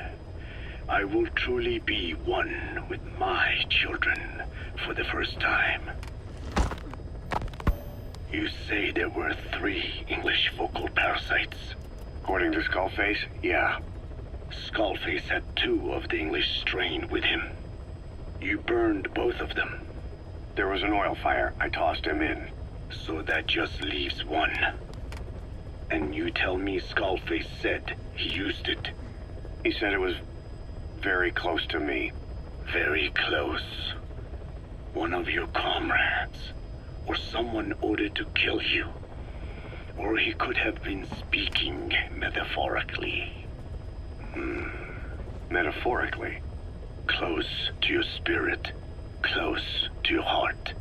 I will truly be one with my children for the first time. You say there were 3 English vocal parasites. According to Skullface, yeah. Skullface had 2 of the English strain with him. You burned both of them. There was an oil fire. I tossed him in. So that just leaves 1. And you tell me Skullface said he used it. He said it was very close to me. Very close. One of your comrades, or someone ordered to kill you. Or he could have been speaking metaphorically. Metaphorically? Close to your spirit, close to your heart.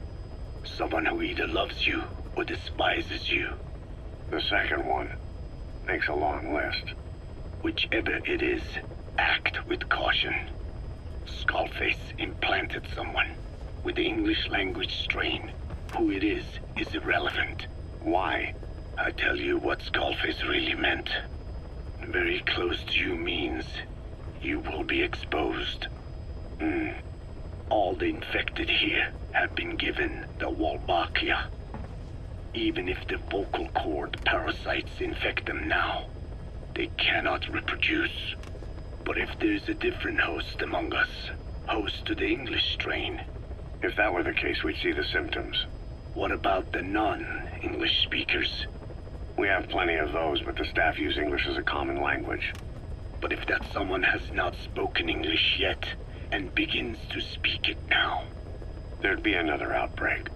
Someone who either loves you or despises you. The second one makes a long list. Whichever it is, act with caution. Skullface implanted someone with the English language strain. Who it is irrelevant. Why? I tell you what Skullface really meant. Very close to you means you will be exposed. All the infected here have been given the Wolbachia. Even if the vocal cord parasites infect them now, they cannot reproduce. But if there's a different host among us, host to the English strain. If that were the case, we'd see the symptoms. What about the non-English speakers? We have plenty of those, but the staff use English as a common language. But if that someone has not spoken English yet, and begins to speak it now, there'd be another outbreak.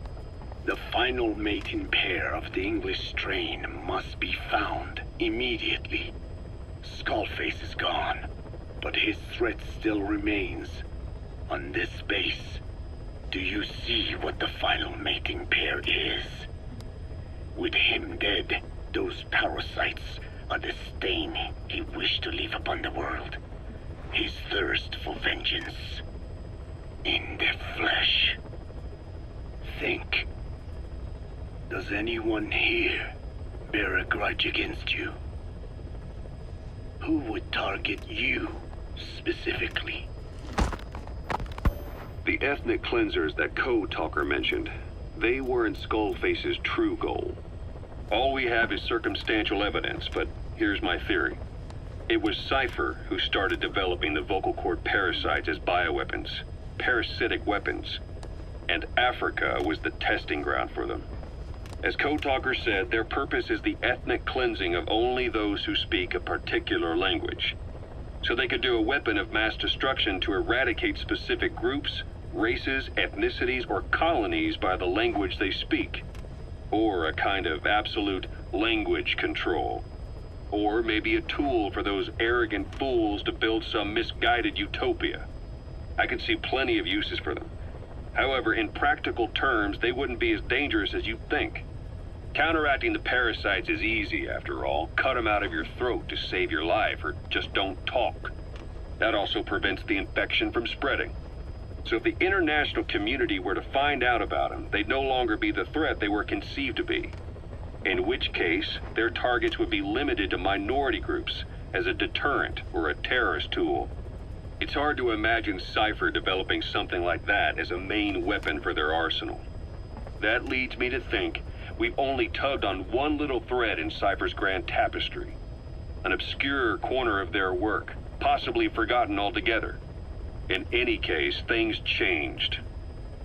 The final mating pair of the English strain must be found immediately. Skullface is gone, but his threat still remains. On this base, do you see what the final mating pair is? With him dead, those parasites are the stain he wished to leave upon the world. His thirst for vengeance. In the flesh. Think. Does anyone here bear a grudge against you? Who would target you, specifically? The ethnic cleansers that Code Talker mentioned, they weren't Skullface's true goal. All we have is circumstantial evidence, but here's my theory. It was Cipher who started developing the vocal cord parasites as bioweapons, parasitic weapons, and Africa was the testing ground for them. As Code Talker said, their purpose is the ethnic cleansing of only those who speak a particular language. So they could do a weapon of mass destruction to eradicate specific groups, races, ethnicities, or colonies by the language they speak. Or a kind of absolute language control. Or maybe a tool for those arrogant fools to build some misguided utopia. I could see plenty of uses for them. However, in practical terms, they wouldn't be as dangerous as you'd think. Counteracting the parasites is easy, after all. Cut them out of your throat to save your life, or just don't talk. That also prevents the infection from spreading. So if the international community were to find out about them, they'd no longer be the threat they were conceived to be. In which case, their targets would be limited to minority groups as a deterrent or a terrorist tool. It's hard to imagine Cipher developing something like that as a main weapon for their arsenal. That leads me to think we've only tugged on one little thread in Cipher's grand tapestry. An obscure corner of their work, possibly forgotten altogether. In any case, things changed.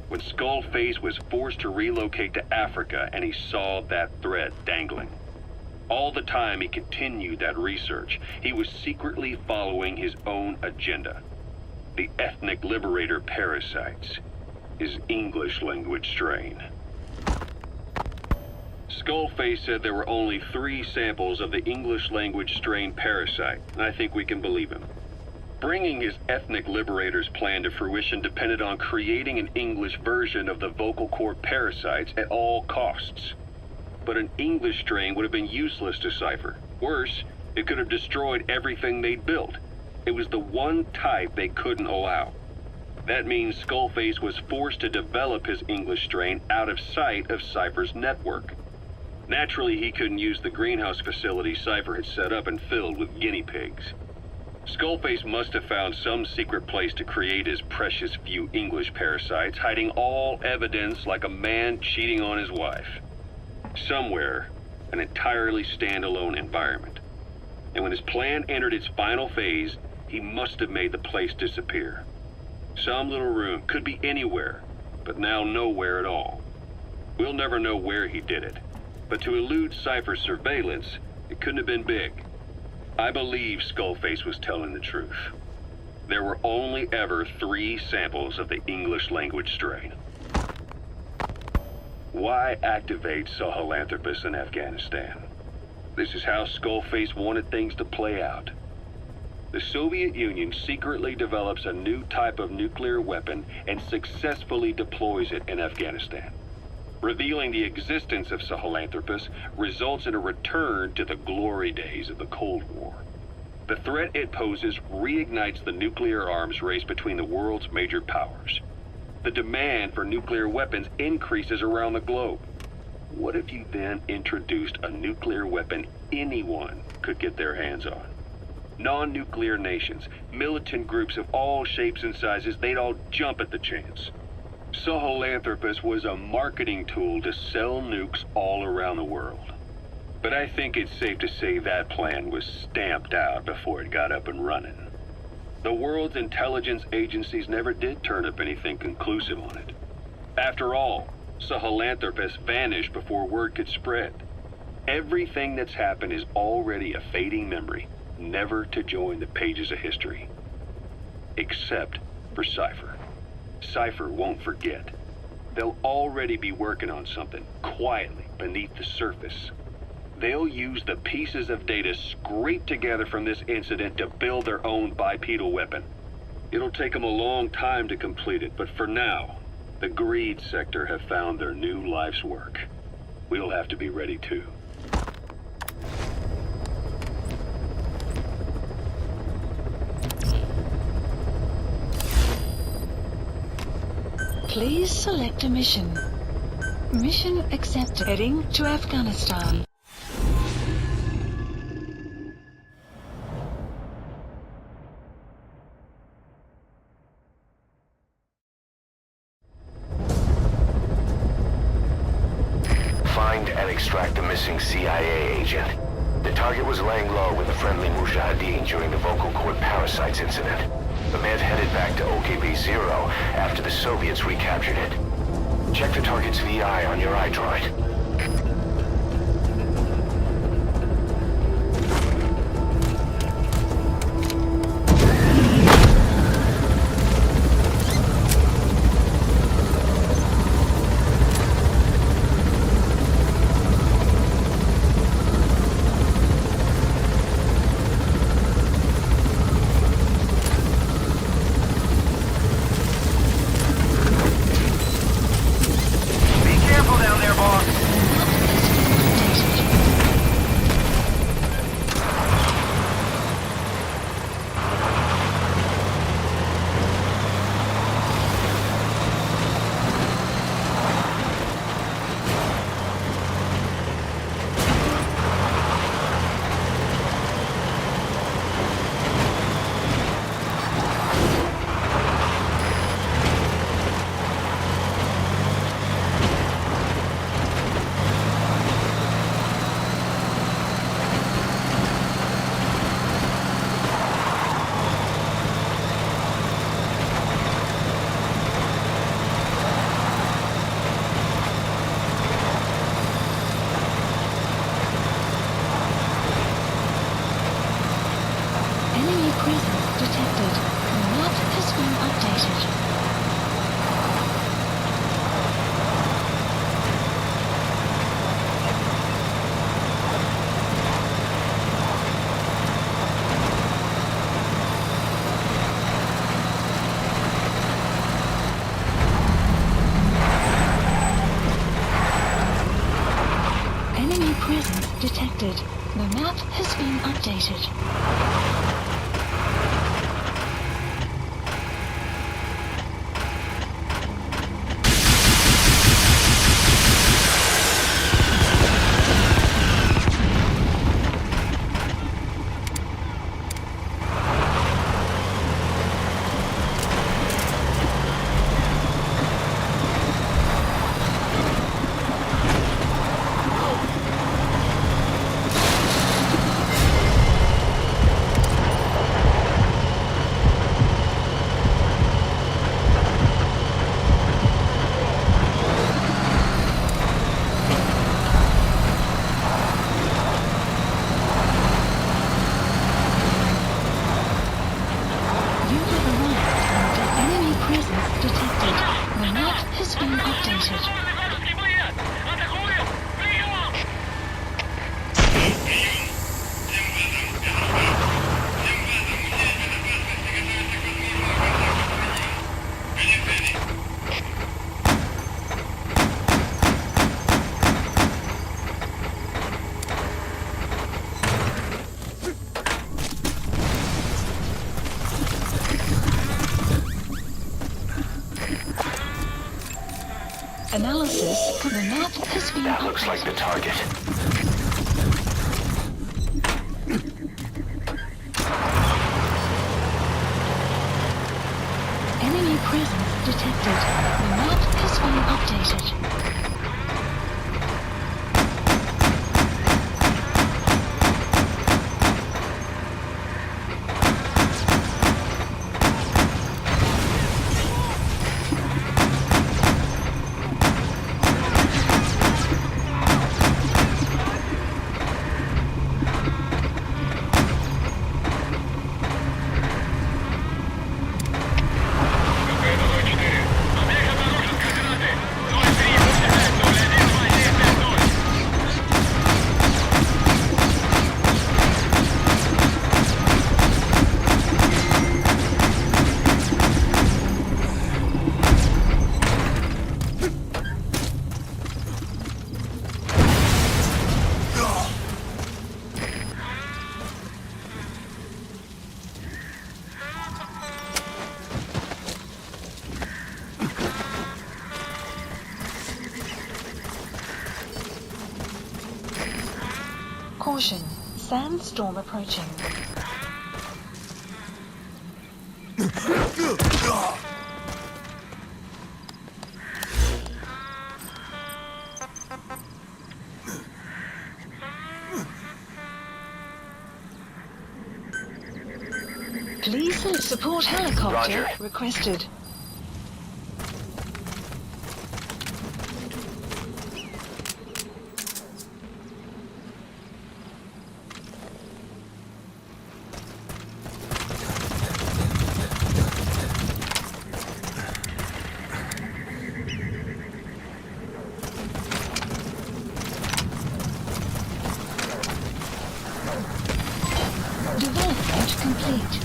When Skullface was forced to relocate to Africa and he saw that thread dangling. All the time he continued that research, he was secretly following his own agenda. The ethnic liberator parasites. His English language strain. Skullface said there were only 3 samples of the English language strain parasite, and I think we can believe him. Bringing his ethnic liberator's plan to fruition depended on creating an English version of the vocal cord parasites at all costs. But an English strain would have been useless to Cipher. Worse, it could have destroyed everything they'd built. It was the one type they couldn't allow. That means Skullface was forced to develop his English strain out of sight of Cipher's network. Naturally, he couldn't use the greenhouse facility Cipher had set up and filled with guinea pigs. Skullface must have found some secret place to create his precious few English parasites, hiding all evidence like a man cheating on his wife. Somewhere, an entirely standalone environment. And when his plan entered its final phase, he must have made the place disappear. Some little room, could be anywhere, but now nowhere at all. We'll never know where he did it, but to elude Cipher's surveillance, it couldn't have been big. I believe Skullface was telling the truth. There were only ever 3 samples of the English language strain. Why activate Sahelanthropus in Afghanistan? This is how Skullface wanted things to play out. The Soviet Union secretly develops a new type of nuclear weapon and successfully deploys it in Afghanistan. Revealing the existence of Sahelanthropus results in a return to the glory days of the Cold War. The threat it poses reignites the nuclear arms race between the world's major powers. The demand for nuclear weapons increases around the globe. What if you then introduced a nuclear weapon anyone could get their hands on? Non-nuclear nations, militant groups of all shapes and sizes, they'd all jump at the chance. Sahelanthropus was a marketing tool to sell nukes all around the world. But I think it's safe to say that plan was stamped out before it got up and running. The world's intelligence agencies never did turn up anything conclusive on it. After all, Sahelanthropus vanished before word could spread. Everything that's happened is already a fading memory, never to join the pages of history. Except for Cipher. Cipher won't forget. They'll already be working on something, quietly, beneath the surface. They'll use the pieces of data scraped together from this incident to build their own bipedal weapon. It'll take them a long time to complete it, but for now, the greed sector have found their new life's work. We'll have to be ready too. Please select a mission. Mission accepted. Heading to Afghanistan. Find and extract the missing CIA agent. The target was laying low with the friendly Mujahideen during the vocal cord parasites incident. The man headed back to OKB Zero after the Soviets recaptured it. Check the target's VI on your iDroid. detected. The map has been updated. Analysis. The map has been That looks like the target. Enemy presence detected. The map has been updated. Caution. Sandstorm approaching. Please support helicopter Roger. requested. Development complete.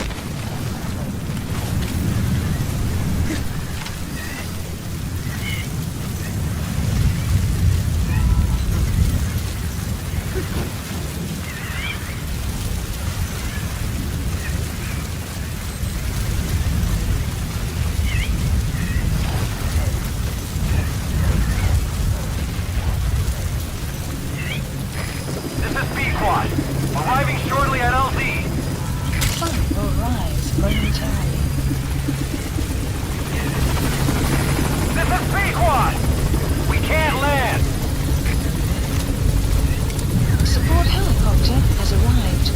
This is B-Quad. Arriving shortly at LZ. Sun will rise momentarily. This is B-Quad. We can't land. Support helicopter has arrived.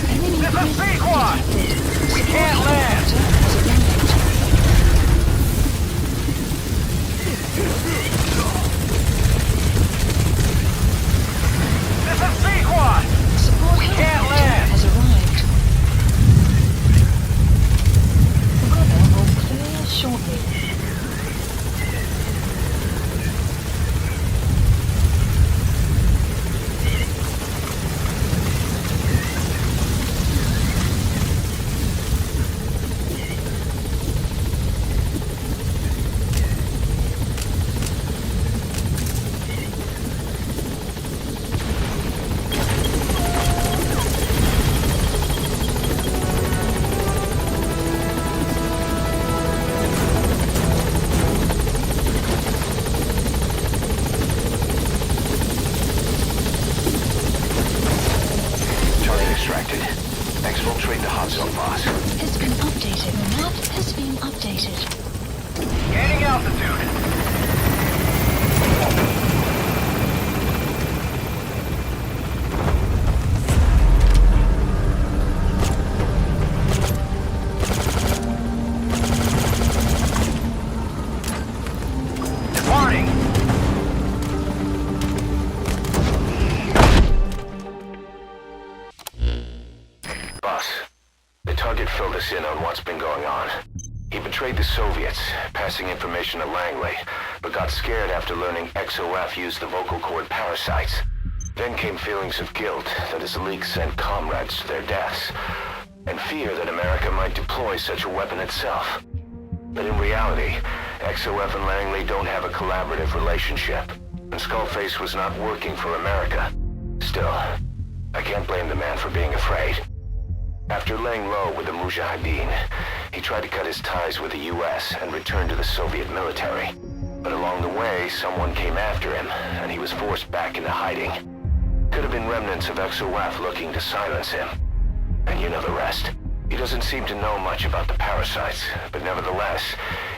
Enemy This is presence B-Quad. detected. We Support can't land. helicopter has arrived. This is B-Quad. Support Can't helicopter land. has arrived. The weather will clear shortly. Target extracted. Exfiltrate the hot zone, boss. Has been updated. The map has been updated. Gaining altitude. Departing. Boss, the target filled us in on what's been going on. He betrayed the Soviets, passing information to Langley, but got scared after learning XOF used the vocal cord parasites. Then came feelings of guilt that his leak sent comrades to their deaths, and fear that America might deploy such a weapon itself. But in reality, XOF and Langley don't have a collaborative relationship, and Skullface was not working for America. Still, I can't blame the man for being afraid. After laying low with the Mujahideen, he tried to cut his ties with the US and return to the Soviet military. But along the way, someone came after him, and he was forced back into hiding. Could have been remnants of XOF looking to silence him. And you know the rest. He doesn't seem to know much about the parasites, but nevertheless,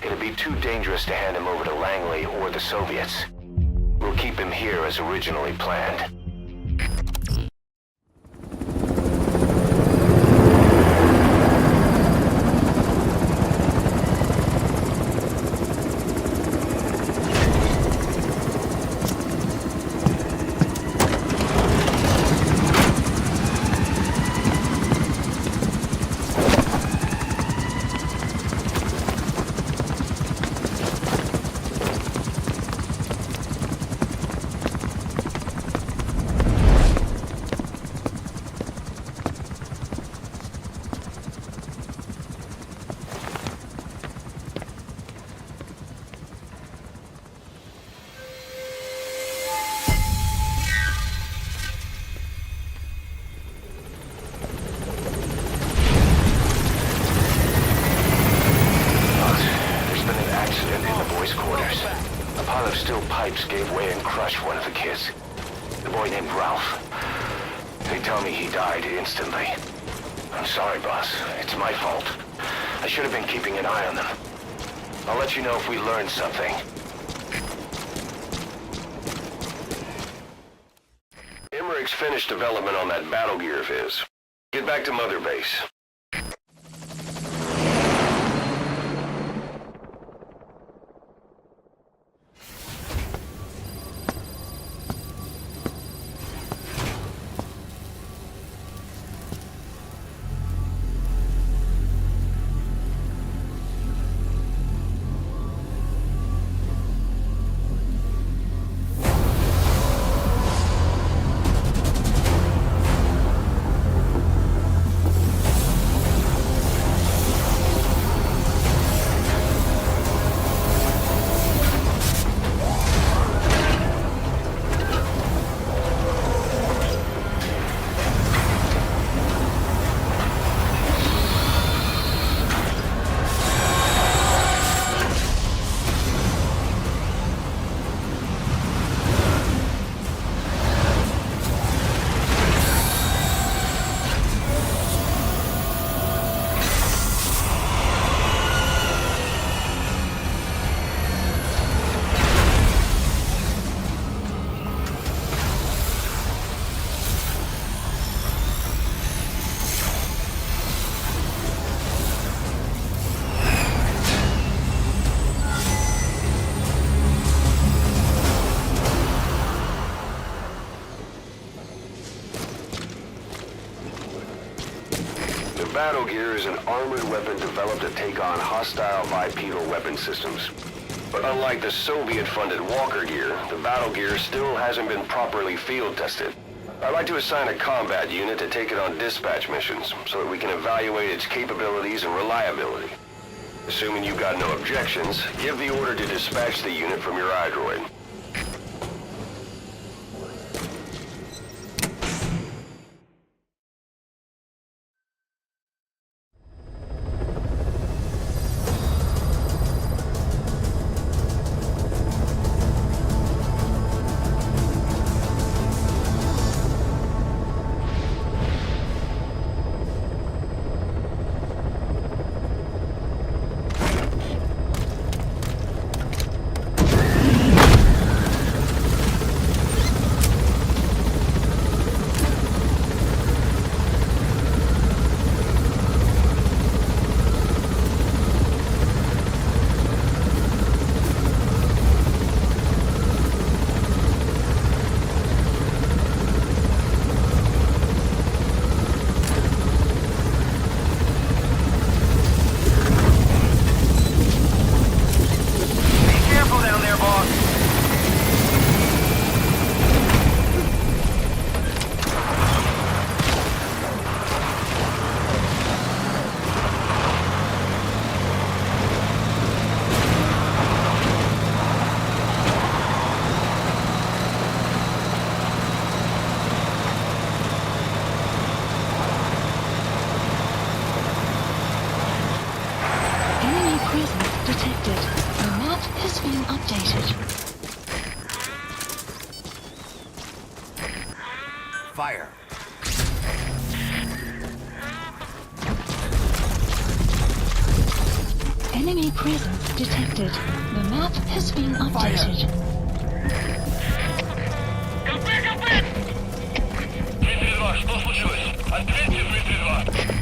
it'd be too dangerous to hand him over to Langley or the Soviets. We'll keep him here as originally planned. Gave way and crushed one of the kids. The boy named Ralph. They tell me he died instantly. I'm sorry, boss. It's my fault. I should have been keeping an eye on them. I'll let you know if we learn something. Emmerich's finished development on that battle gear of his. Get back to Mother Base. Battle gear is an armored weapon developed to take on hostile bipedal weapon systems. But unlike the Soviet-funded Walker gear, the battle gear still hasn't been properly field tested. I'd like to assign a combat unit to take it on dispatch missions, so that we can evaluate its capabilities and reliability. Assuming you've got no objections, give the order to dispatch the unit from your iDroid. presence detected. The map has been updated. Fire. Enemy presence detected. The map has been updated. Что случилось? Ответьте, Дмитрий-2!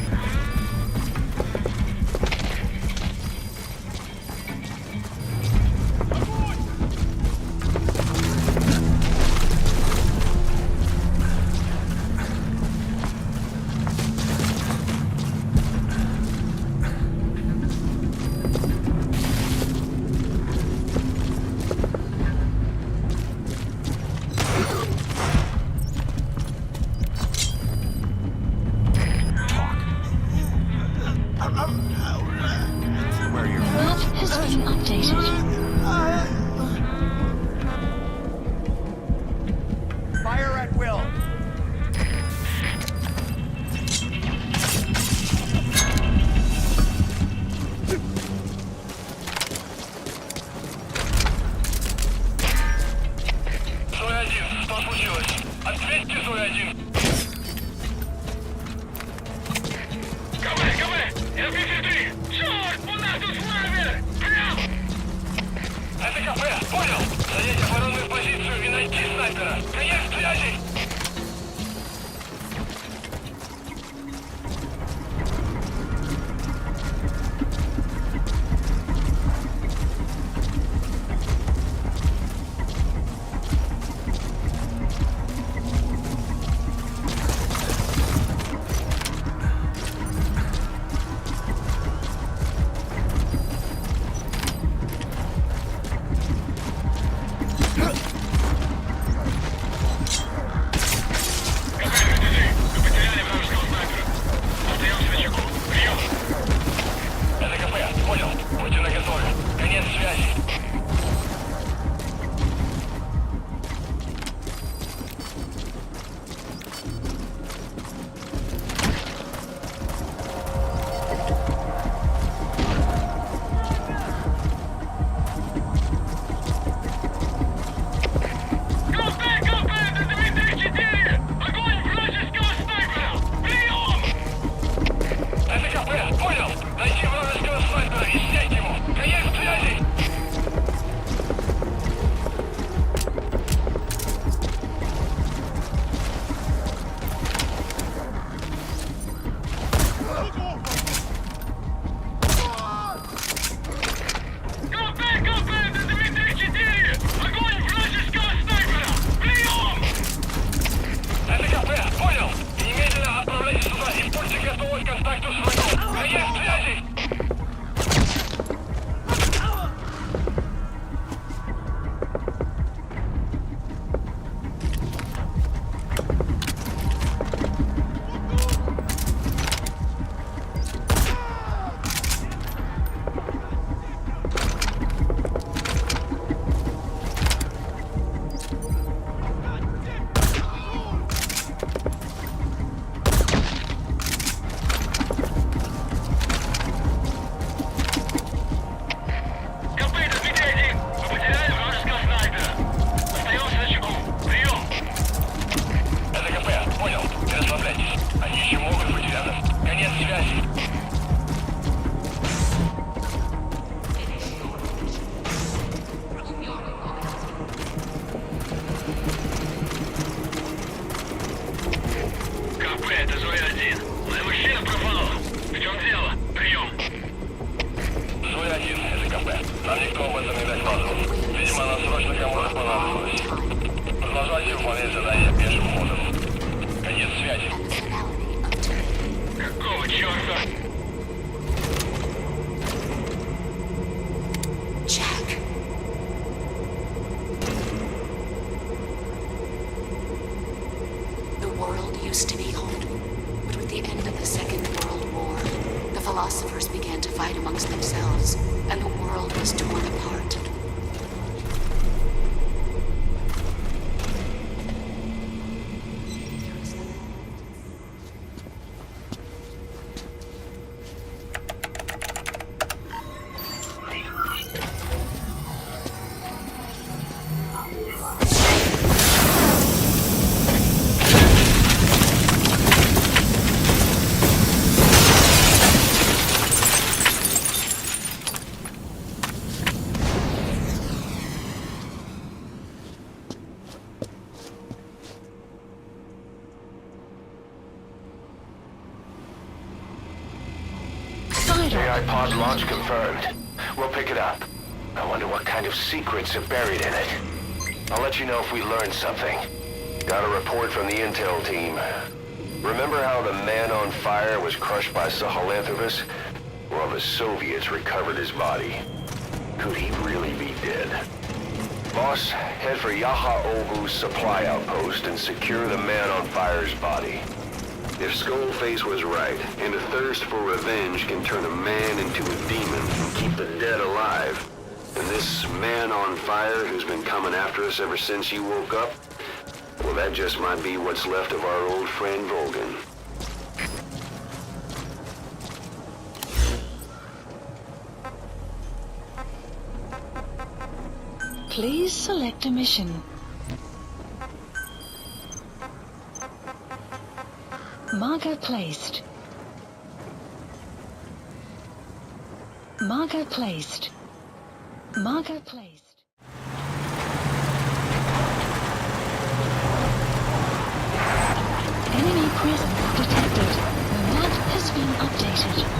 parasite pod launch confirmed. We'll pick it up. I wonder what kind of secrets are buried in it. I'll let you know if we learn something. Got a report from the intel team. Remember how the man on fire was crushed by Sahelanthropus? Well, the Soviets recovered his body. Could he really be dead? Boss, head for Yaha Obu's supply outpost and secure the man on fire's body. If Skullface was right, and a thirst for revenge can turn a man into a demon and keep the dead alive, and this man on fire who's been coming after us ever since you woke up, well, that just might be what's left of our old friend Volgin. Please select a mission. Marker placed. Marker placed. Marker placed. Enemy presence detected. The map has been updated.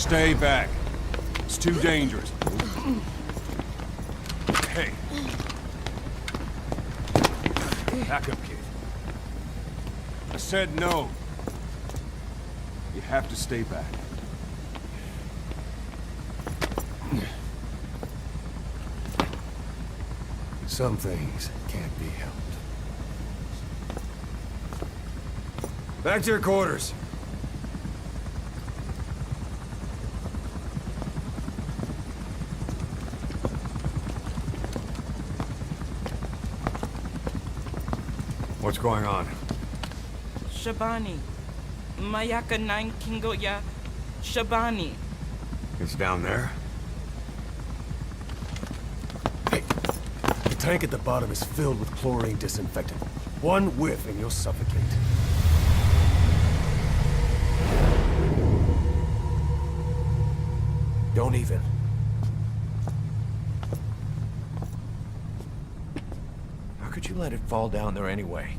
Stay back. It's too dangerous. Hey. Back up, kid. I said no. You have to stay back. Some things can't be helped. Back to your quarters. What's going on? Shabani. Mayaka 9 Kingoya. Shabani. It's down there. Hey, the tank at the bottom is filled with chlorine disinfectant. One whiff and you'll suffocate. Don't even. How could you let it fall down there anyway?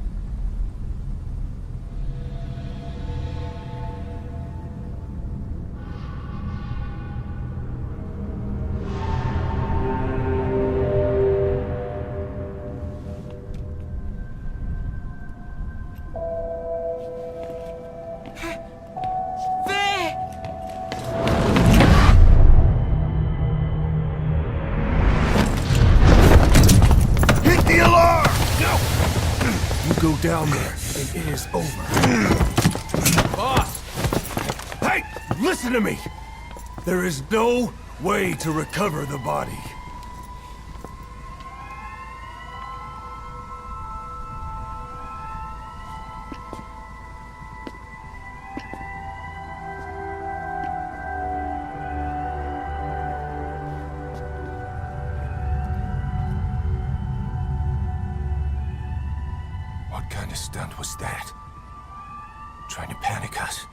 Go down there, and it is over. Boss! Hey! Listen to me! There is no way to recover the body. What kind of stunt was that? Trying to panic us?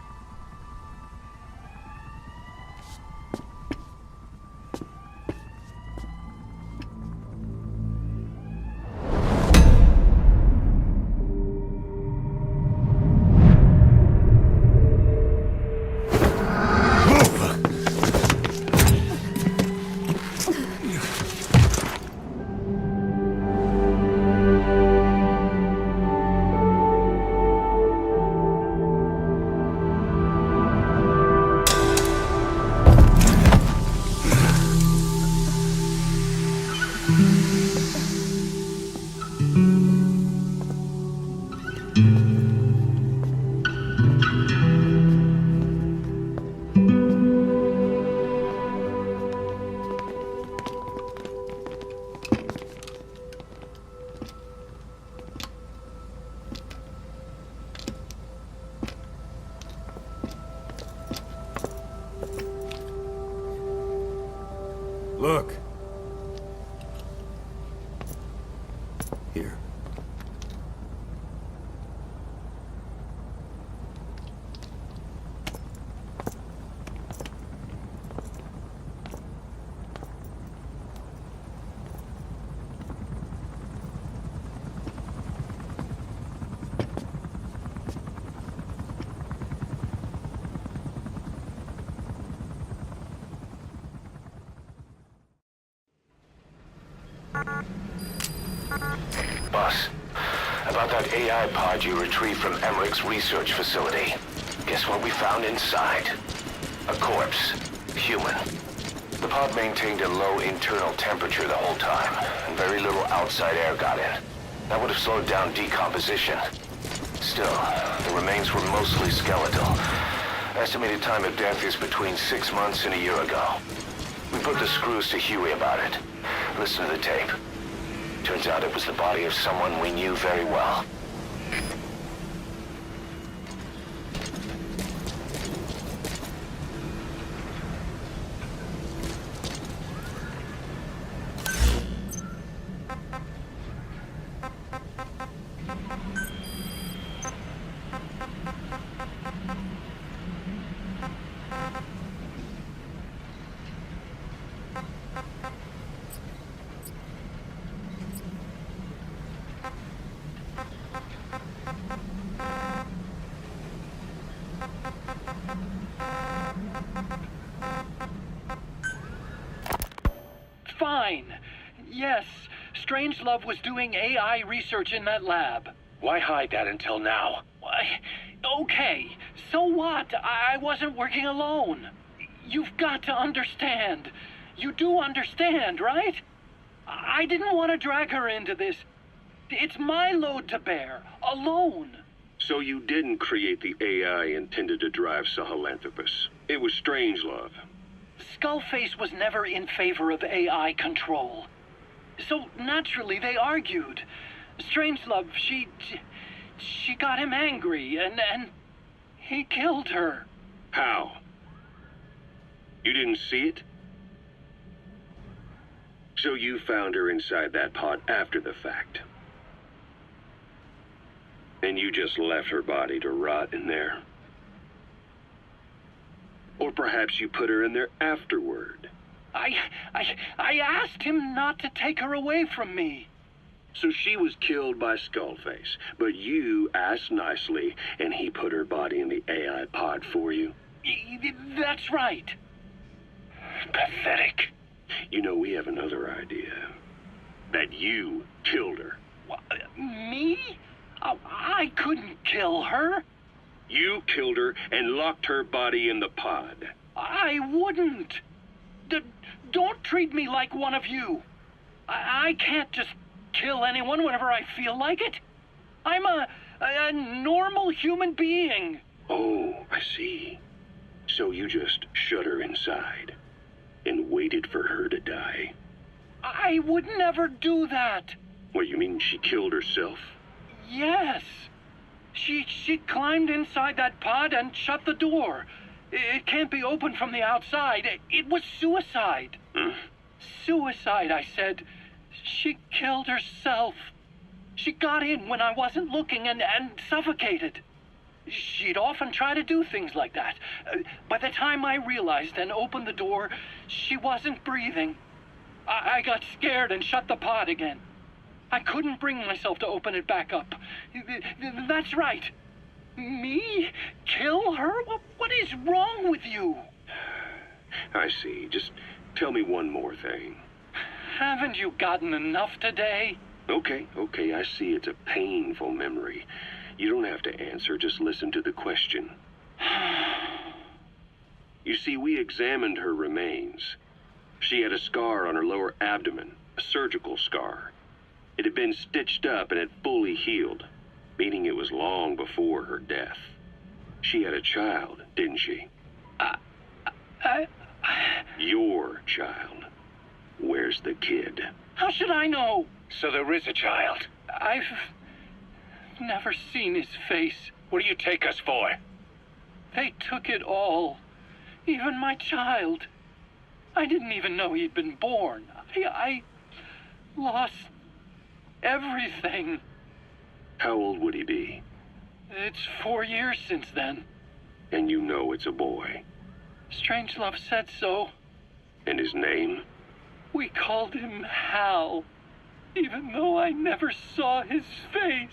Look. Here. Boss, about that AI pod you retrieved from Emmerich's research facility. Guess what we found inside? A corpse. Human. The pod maintained a low internal temperature the whole time, and very little outside air got in. That would have slowed down decomposition. Still, the remains were mostly skeletal. Estimated time of death is between 6 months and a year ago. We put the screws to Huey about it. Listen to the tape. Turns out it was the body of someone we knew very well. fine. Yes, Strangelove was doing AI research in that lab. Why hide that until now? Why? Okay, so what? I wasn't working alone. You've got to understand. You do understand, right? I didn't want to drag her into this. It's my load to bear, alone. So you didn't create the AI intended to drive Sahelanthropus. It was Strangelove. Skullface was never in favor of AI control. So naturally they argued. Strangelove, she got him angry and he killed her. How? You didn't see it? So you found her inside that pod after the fact. And you just left her body to rot in there. Or perhaps you put her in there afterward. I asked him not to take her away from me. So she was killed by Skullface, but you asked nicely, and he put her body in the AI pod for you? That's right. Pathetic. You know, we have another idea. That you killed her. Me? I couldn't kill her. You killed her and locked her body in the pod. I wouldn't. Don't treat me like one of you. I can't just kill anyone whenever I feel like it. I'm a normal human being. Oh, I see. So you just shut her inside and waited for her to die. I would never do that. What, you mean she killed herself? Yes. She climbed inside that pod and shut the door. It can't be opened from the outside. It was suicide. Suicide, I said. She killed herself. She got in when I wasn't looking and suffocated. She'd often try to do things like that. By the time I realized and opened the door, she wasn't breathing. I got scared and shut the pod again. I couldn't bring myself to open it back up. That's right. Me? Kill her? What is wrong with you? I see. Just tell me one more thing. Haven't you gotten enough today? Okay, I see it's a painful memory. You don't have to answer, just listen to the question. You see, we examined her remains. She had a scar on her lower abdomen, a surgical scar. It had been stitched up and had fully healed, meaning it was long before her death. She had a child, didn't she? Your child. Where's the kid? How should I know? So there is a child. I've never seen his face. What do you take us for? They took it all. Even my child. I didn't even know he'd been born. I lost everything. How old would he be? It's 4 years since then. And you know it's a boy. Strangelove said so. And his name? We called him Hal, even though I never saw his face.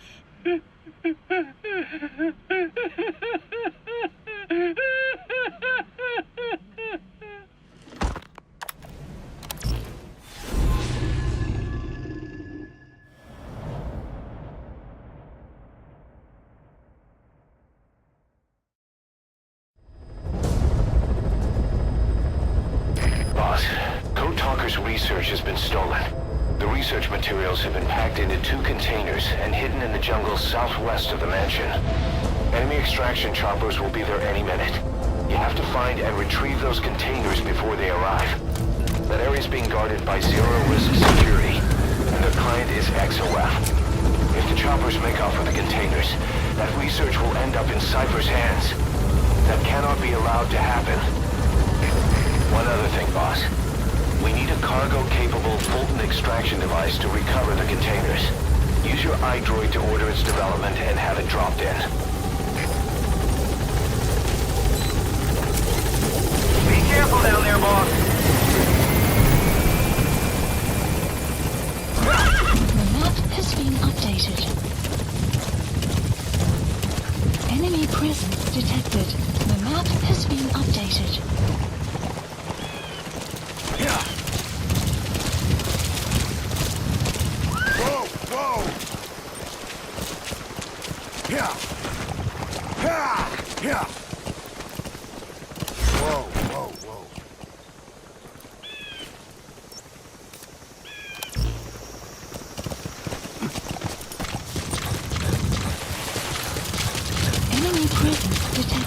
Boss, Code Talker's research has been stolen. The research materials have been packed into 2 containers and hidden in the jungle southwest of the mansion. Enemy extraction choppers will be there any minute. You have to find and retrieve those containers before they arrive. That area is being guarded by zero-risk security, and their client is XOF. If the choppers make off with the containers, that research will end up in Cipher's hands. That cannot be allowed to happen. One other thing, boss. We need a cargo-capable Fulton extraction device to recover the containers. Use your iDroid to order its development and have it dropped in. Be careful down there, boss. The map has been updated. Enemy presence detected. The map has been updated.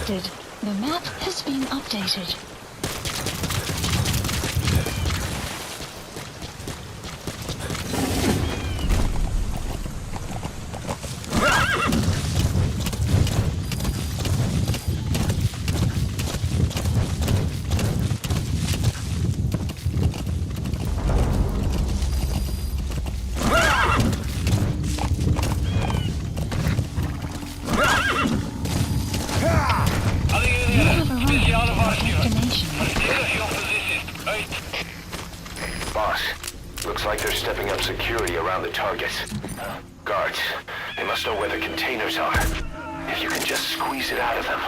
detected. The map has been updated. Boss, looks like they're stepping up security around the targets. Guards, they must know where the containers are. If you can just squeeze it out of them.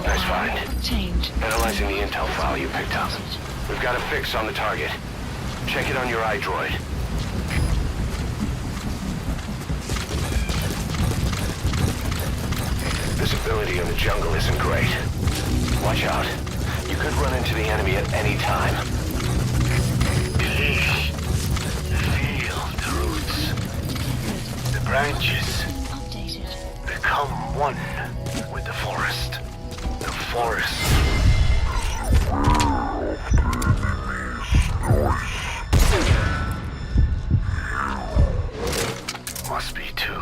Nice find. Change. Analyzing the intel file you picked up. We've got a fix on the target. Check it on your iDroid. Visibility in the jungle isn't great. Watch out. You could run into the enemy at any time. Feel the roots. The branches. Become one with the forest. The forest. Must be two.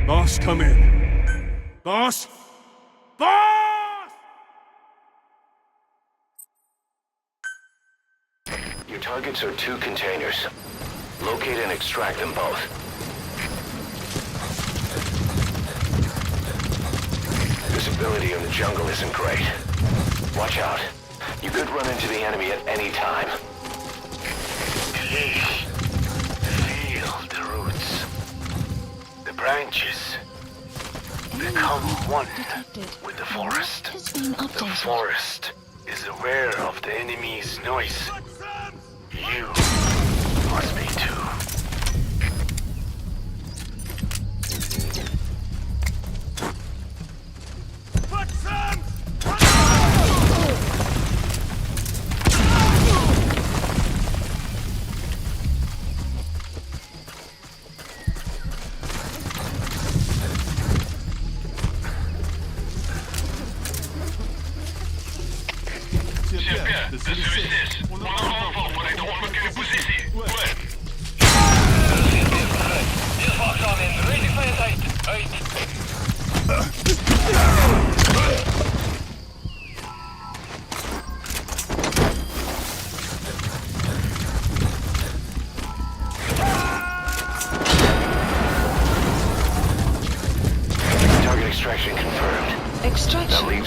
Boss, come in. Boss? Boss! Your targets are two containers. Locate and extract them both. Visibility in the jungle isn't great. Watch out. You could run into the enemy at any time. Feel the roots. The branches. Become one with the forest. The forest is aware of the enemy's noise. You must be too. Cipher,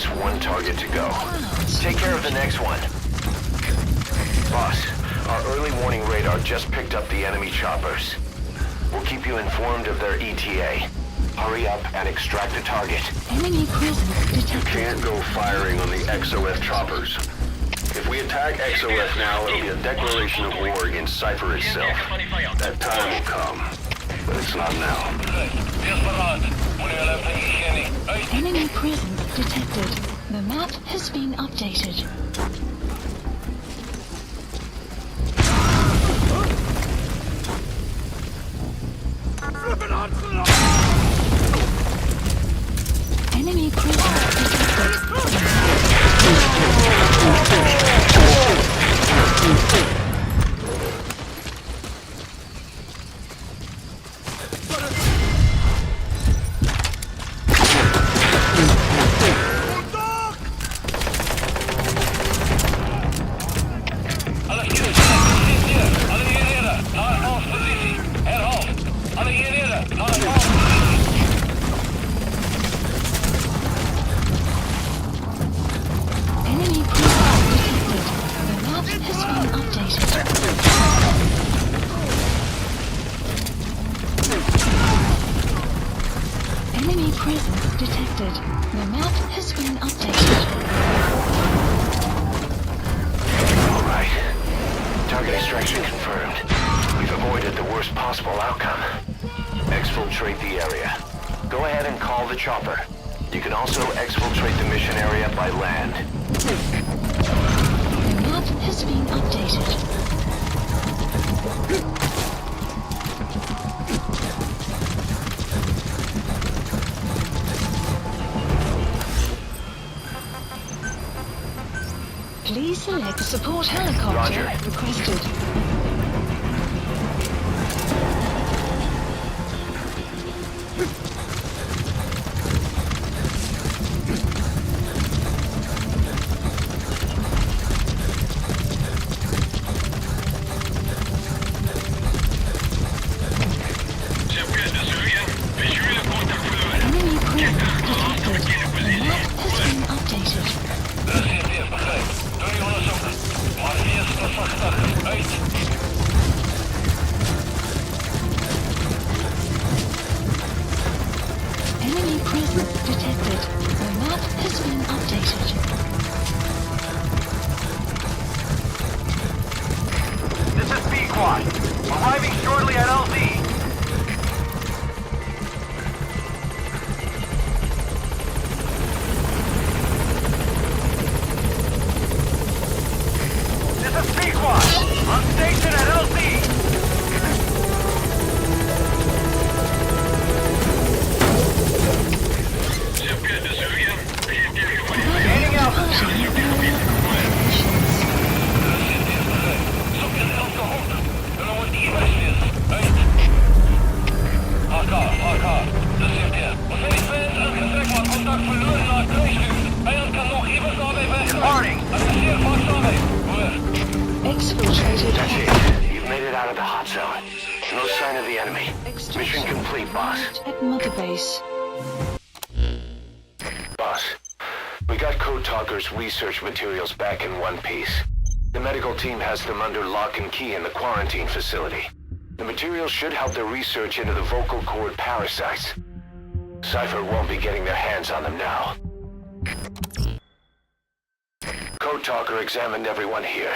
leaves one target to go. Take care of the next one. Boss, our early warning radar just picked up the enemy choppers. We'll keep you informed of their ETA. Hurry up and extract the target. Enemy presence detected. You can't go firing on the XOF choppers. If we attack XOF now, it'll be a declaration of war against Cipher itself. That time will come, but it's not now. Enemy presence detected. The map has been updated. Enemy presence detected. Enemy presence detected. The map has been updated. Alright. Target extraction confirmed. We've avoided the worst possible outcome. Exfiltrate the area. Go ahead and call the chopper. You can also exfiltrate the mission area by land. The map has been updated. Please select the support helicopter requested. Arriving shortly at LZ. This is B-Quad. On station at LZ. Standing out. Archaea, dat zegt hij. Wat zijn die fans? Ook zeg maar contact verloren naar Kreesvuur. Vijand kan nog immers daarmee weggaan. Warning! Adresseer vast daarmee. Exfiltrated. That's it. You've made it out of the hot zone. No sign of the enemy. Mission complete, boss. At Mother Base. Boss, we got Code Talker's research materials back in one piece. The medical team has them under lock and key in the quarantine facility. The materials should help their research into the vocal cord parasites. Cipher won't be getting their hands on them now. Code Talker examined everyone here,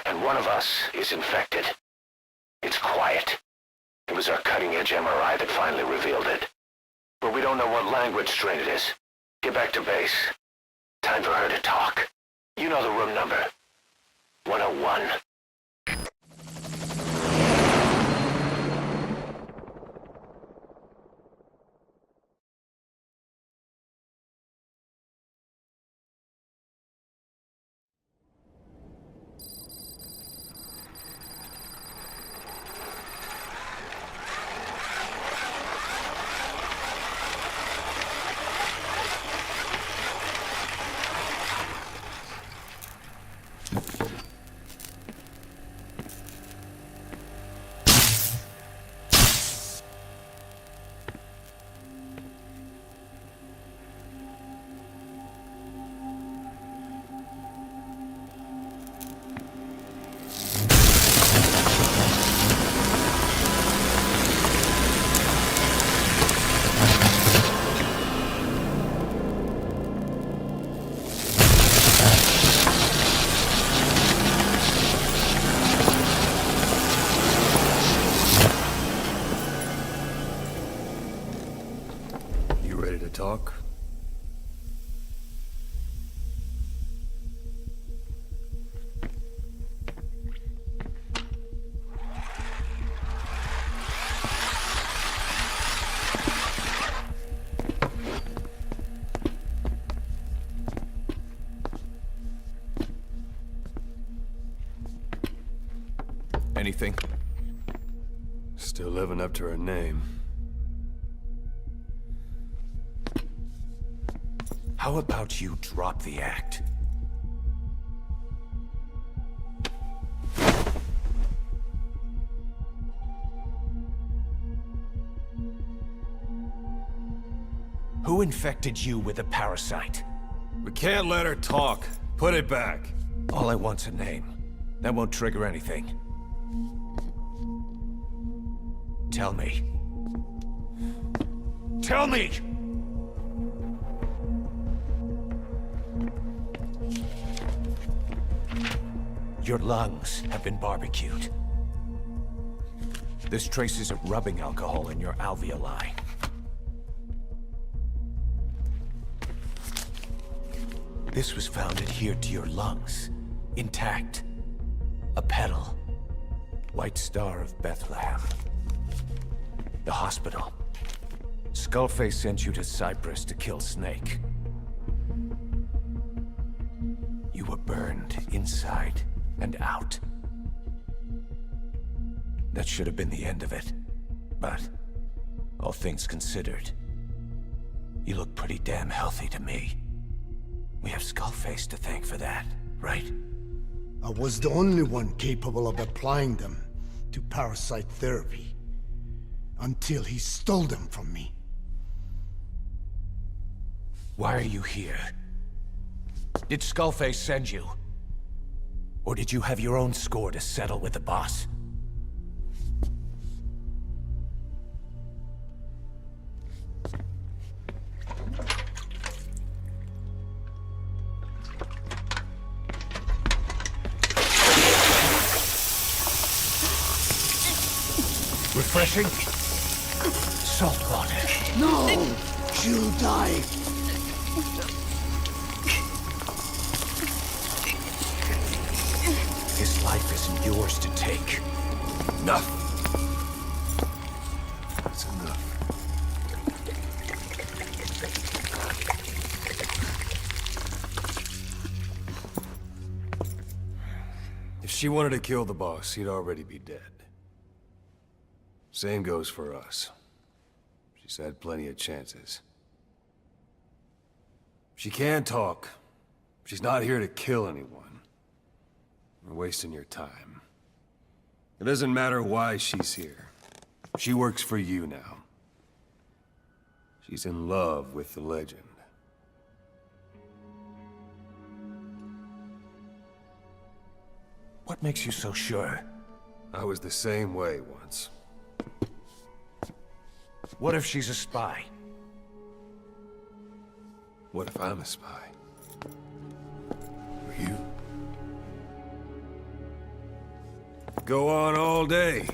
and one of us is infected. It's quiet. It was our cutting-edge MRI that finally revealed it. But we don't know what language strain it is. Get back to base. Time for her to talk. You know the room number. 101. talk? Anything? Still living up to her name. How about you drop the act? Who infected you with a parasite? We can't let her talk. Put it back. All I want's a name. That won't trigger anything. Tell me. Tell me! Your lungs have been barbecued. There's traces of rubbing alcohol in your alveoli. This was found adhered to your lungs, intact. A petal. White Star of Bethlehem. The hospital. Skullface sent you to Cyprus to kill Snake. You were burned inside and out. That should have been the end of it. But, all things considered, you look pretty damn healthy to me. We have Skullface to thank for that, right? I was the only one capable of applying them to parasite therapy. Until he stole them from me. Why are you here? Did Skullface send you? Or did you have your own score to settle with the boss? Refreshing? Salt water. No! She'll die! His life isn't yours to take. Enough. That's enough. If she wanted to kill the boss, he'd already be dead. Same goes for us. She's had plenty of chances. She can't talk. She's not here to kill anyone. We're wasting your time. It doesn't matter why she's here. She works for you now. She's in love with the legend. What makes you so sure? I was the same way once. What if she's a spy? What if I'm a spy? Or you? Go on all day.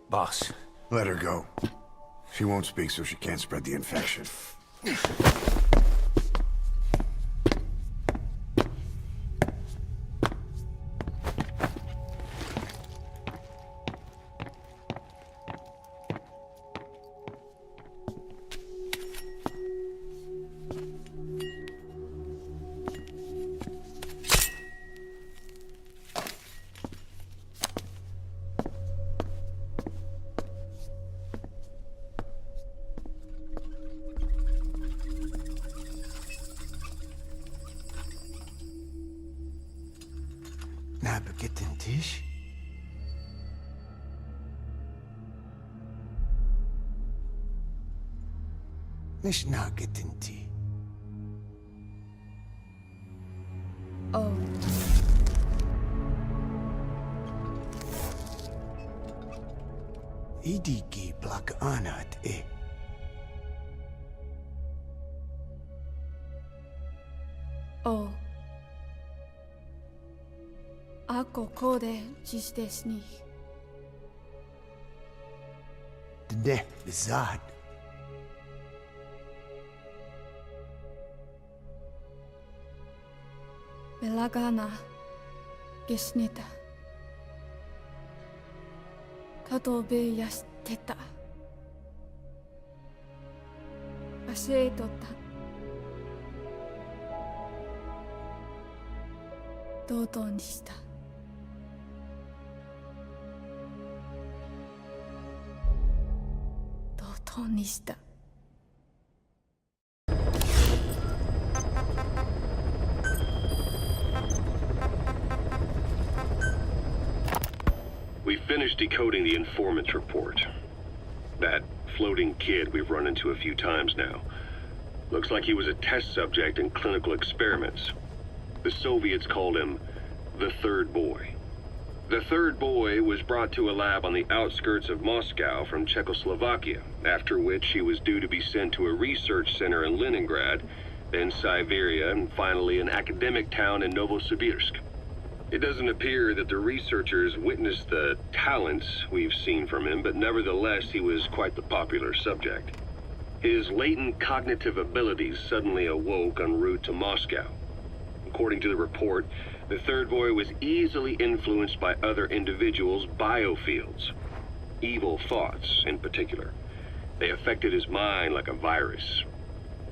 Boss. Let her go. She won't speak, so she can't spread the infection. Nabegetten Tisch? Nicht nagetten Tee. Oh. Idiki plak anat e. Oh. Ako kode dziś des nicht. Dne bizad. Belagana gesnita. Tadobe yasteta. Aseitota. Dodoにした。ドドにした。We finished decoding the informant's report. That floating kid we've run into a few times now. Looks like he was a test subject in clinical experiments. The Soviets called him the Third Boy. The Third Boy was brought to a lab on the outskirts of Moscow from Czechoslovakia, after which he was due to be sent to a research center in Leningrad, then Siberia, and finally an academic town in Novosibirsk. It doesn't appear that the researchers witnessed the talents we've seen from him, but nevertheless he was quite the popular subject. His latent cognitive abilities suddenly awoke en route to Moscow. According to the report, the Third Boy was easily influenced by other individuals' biofields. Evil thoughts, in particular. They affected his mind like a virus.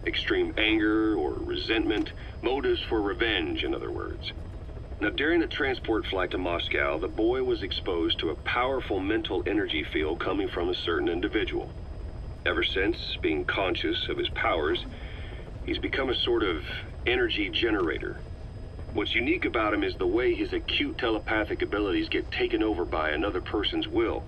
Extreme anger or resentment, motives for revenge, in other words. Now, during the transport flight to Moscow, the boy was exposed to a powerful mental energy field coming from a certain individual. Ever since, being conscious of his powers, he's become a sort of energy generator. What's unique about him is the way his acute telepathic abilities get taken over by another person's will.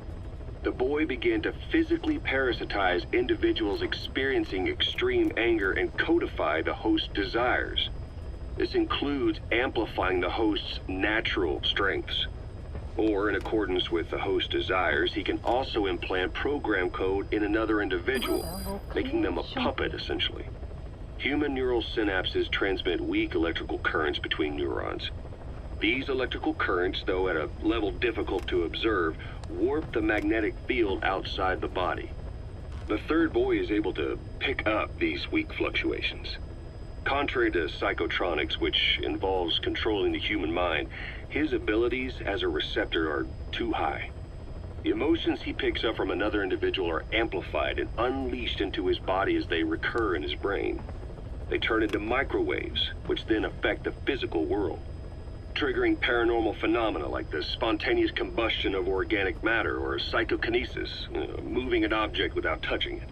The boy began to physically parasitize individuals experiencing extreme anger and codify the host's desires. This includes amplifying the host's natural strengths. Or, in accordance with the host's desires, he can also implant program code in another individual, making them a puppet, essentially. Human neural synapses transmit weak electrical currents between neurons. These electrical currents, though at a level difficult to observe, warp the magnetic field outside the body. The Third Boy is able to pick up these weak fluctuations. Contrary to psychotronics, which involves controlling the human mind, his abilities as a receptor are too high. The emotions he picks up from another individual are amplified and unleashed into his body as they recur in his brain. They turn into microwaves, which then affect the physical world, triggering paranormal phenomena like the spontaneous combustion of organic matter or psychokinesis, moving an object without touching it.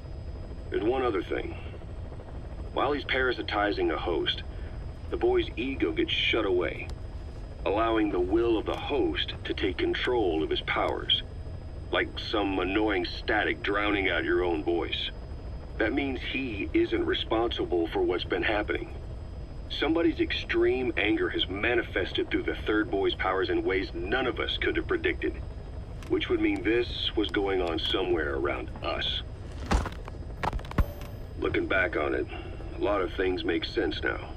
There's one other thing. While he's parasitizing a host, the boy's ego gets shut away, allowing the will of the host to take control of his powers, like some annoying static drowning out your own voice. That means he isn't responsible for what's been happening. Somebody's extreme anger has manifested through the Third Boy's powers in ways none of us could have predicted, which would mean this was going on somewhere around us. Looking back on it, a lot of things make sense now.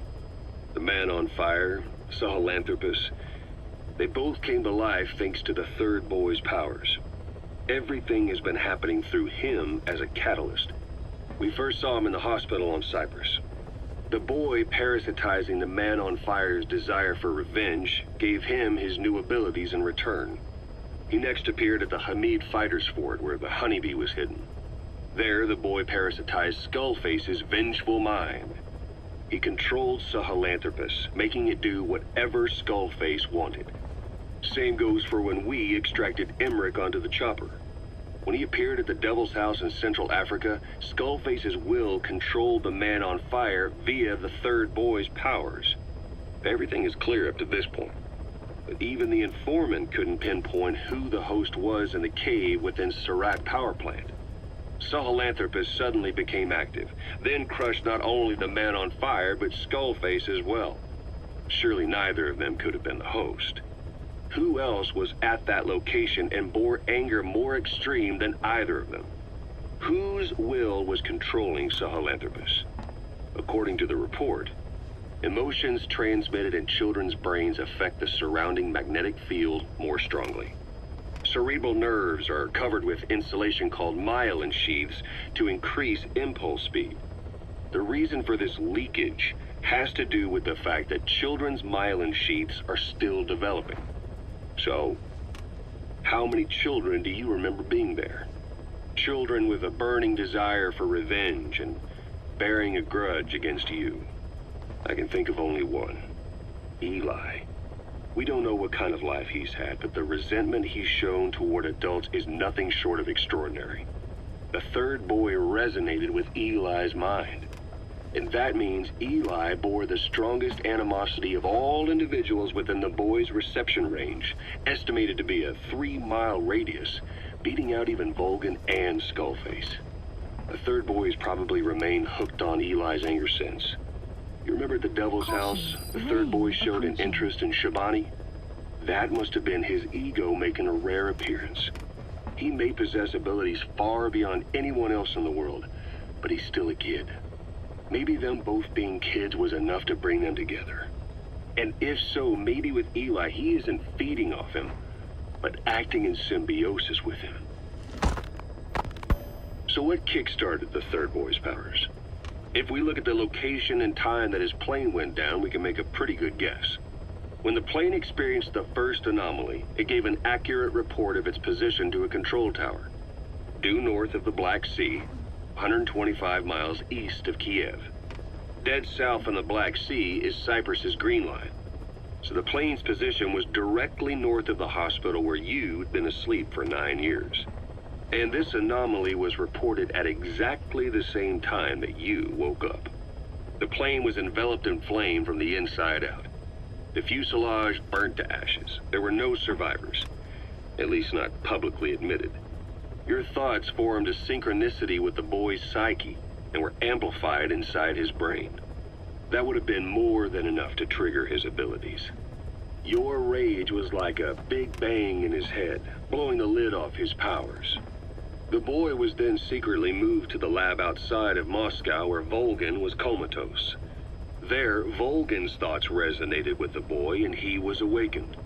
The man on fire, Sahelanthropus, they both came to life thanks to the Third Boy's powers. Everything has been happening through him as a catalyst. We first saw him in the hospital on Cyprus. The boy parasitizing the man on fire's desire for revenge gave him his new abilities in return. He next appeared at the Hamid Fighters Fort where the honeybee was hidden. There, the boy parasitized Skullface's vengeful mind. He controlled Sahelanthropus, making it do whatever Skullface wanted. Same goes for when we extracted Emmerich onto the chopper. When he appeared at the Devil's House in Central Africa, Skullface's will controlled the man on fire via the Third Boy's powers. Everything is clear up to this point. But even the informant couldn't pinpoint who the host was in the cave within Surat power plant. Sahelanthropus suddenly became active, then crushed not only the man on fire, but Skullface as well. Surely neither of them could have been the host. Who else was at that location and bore anger more extreme than either of them? Whose will was controlling Sahelanthropus? According to the report, Emotions transmitted in children's brains affect the surrounding magnetic field more strongly. Cerebral nerves are covered with insulation called myelin sheaths to increase impulse speed. The reason for this leakage has to do with the fact that children's myelin sheaths are still developing. So, how many children do you remember being there? Children with a burning desire for revenge and bearing a grudge against you. I can think of only one. Eli. We don't know what kind of life he's had, but the resentment he's shown toward adults is nothing short of extraordinary. The third boy resonated with Eli's mind. And that means Eli bore the strongest animosity of all individuals within the boy's reception range, estimated to be a 3-mile radius, beating out even Volgan and Skullface. The third boy's probably remained hooked on Eli's anger since. You remember at the Devil's House, the third boy showed an interest in Shabani? That must have been his ego making a rare appearance. He may possess abilities far beyond anyone else in the world, but he's still a kid. Maybe them both being kids was enough to bring them together. And if so, maybe with Eli, he isn't feeding off him, but acting in symbiosis with him. So what kick-started the third boy's powers? If we look at the location and time that his plane went down, we can make a pretty good guess. When the plane experienced the first anomaly, it gave an accurate report of its position to a control tower, due north of the Black Sea, 125 miles east of Kiev. Dead south on the Black Sea is Cyprus's Green Line. So the plane's position was directly north of the hospital where you'd been asleep for 9 years. And this anomaly was reported at exactly the same time that you woke up. The plane was enveloped in flame from the inside out. The fuselage burnt to ashes. There were no survivors, at least not publicly admitted. Your thoughts formed a synchronicity with the boy's psyche and were amplified inside his brain. That would have been more than enough to trigger his abilities. Your rage was like a big bang in his head, blowing the lid off his powers. The boy was then secretly moved to the lab outside of Moscow where Volgan was comatose. There, Volgan's thoughts resonated with the boy and he was awakened.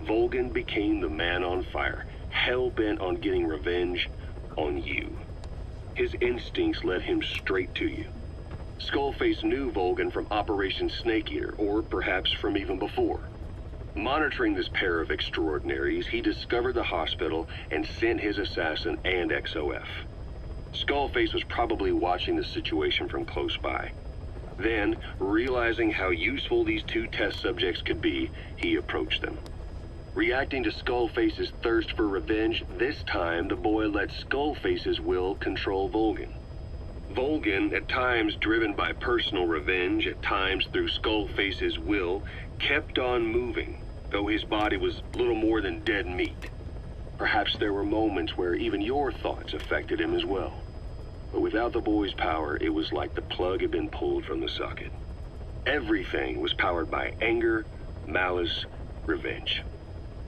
Volgan became the man on fire, hell-bent on getting revenge on you. His instincts led him straight to you. Skullface knew Volgan from Operation Snake Eater, or perhaps from even before. Monitoring this pair of extraordinaries, he discovered the hospital and sent his assassin and XOF. Skullface was probably watching the situation from close by. Then, realizing how useful these two test subjects could be, he approached them. Reacting to Skullface's thirst for revenge, this time the boy let Skullface's will control Volgan. Volgan, at times driven by personal revenge, at times through Skullface's will, kept on moving, though his body was little more than dead meat. Perhaps there were moments where even your thoughts affected him as well. But without the boy's power, it was like the plug had been pulled from the socket. Everything was powered by anger, malice, revenge.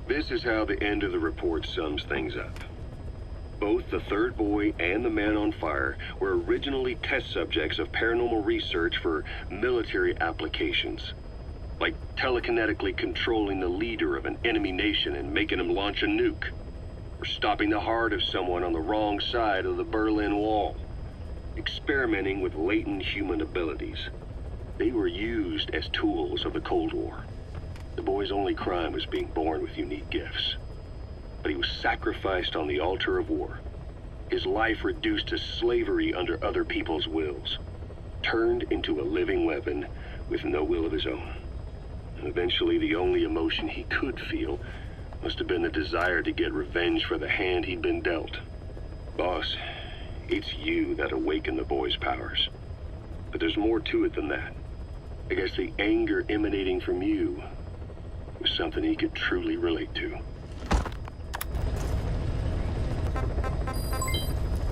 This is how the end of the report sums things up. Both the third boy and the man on fire were originally test subjects of paranormal research for military applications, like telekinetically controlling the leader of an enemy nation and making him launch a nuke, or stopping the heart of someone on the wrong side of the Berlin Wall, experimenting with latent human abilities. They were used as tools of the Cold War. The boy's only crime was being born with unique gifts. But he was sacrificed on the altar of war. His life reduced to slavery under other people's wills. Turned into a living weapon with no will of his own. And eventually the only emotion he could feel must have been the desire to get revenge for the hand he'd been dealt. Boss, it's you that awakened the boy's powers. But there's more to it than that. I guess the anger emanating from you was something he could truly relate to.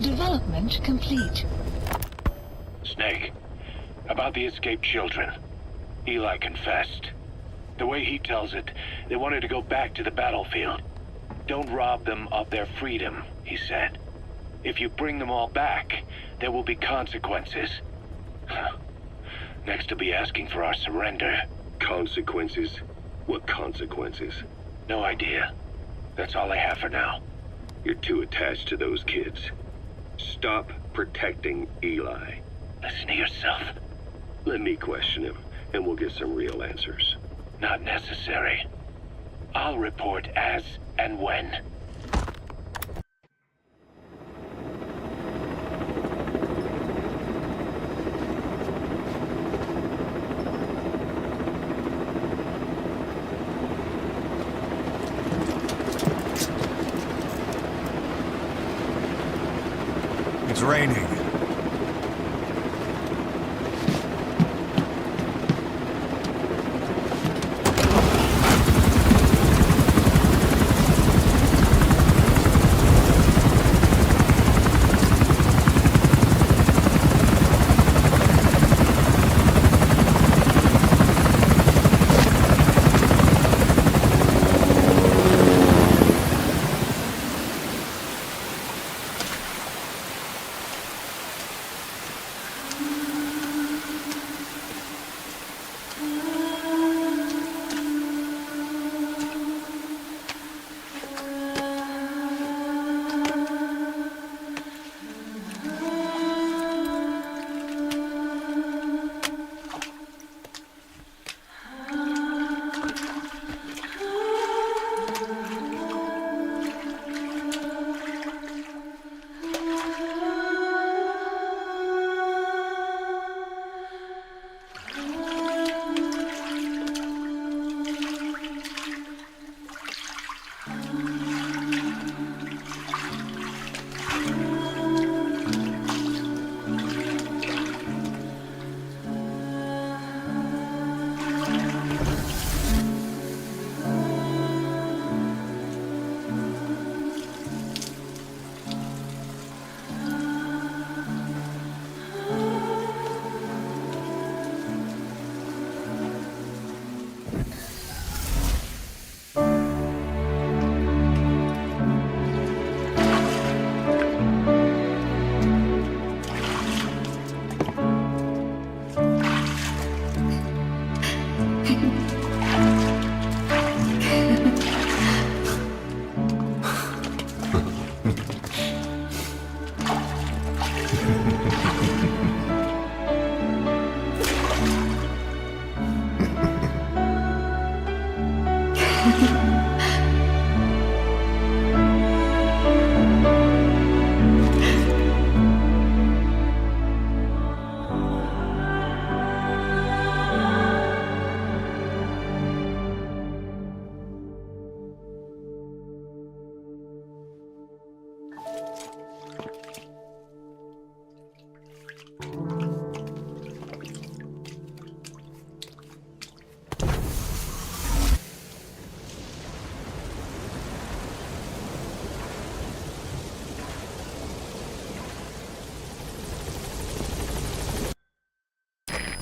Development complete. Snake, about the escaped children. Eli confessed. The way he tells it, they wanted to go back to the battlefield. Don't rob them of their freedom, he said. If you bring them all back, there will be consequences. Next to be asking for our surrender. Consequences? What consequences? No idea. That's all I have for now. You're too attached to those kids. Stop protecting Eli. Listen to yourself. Let me question him, and we'll get some real answers. Not necessary. I'll report as and when. It's raining.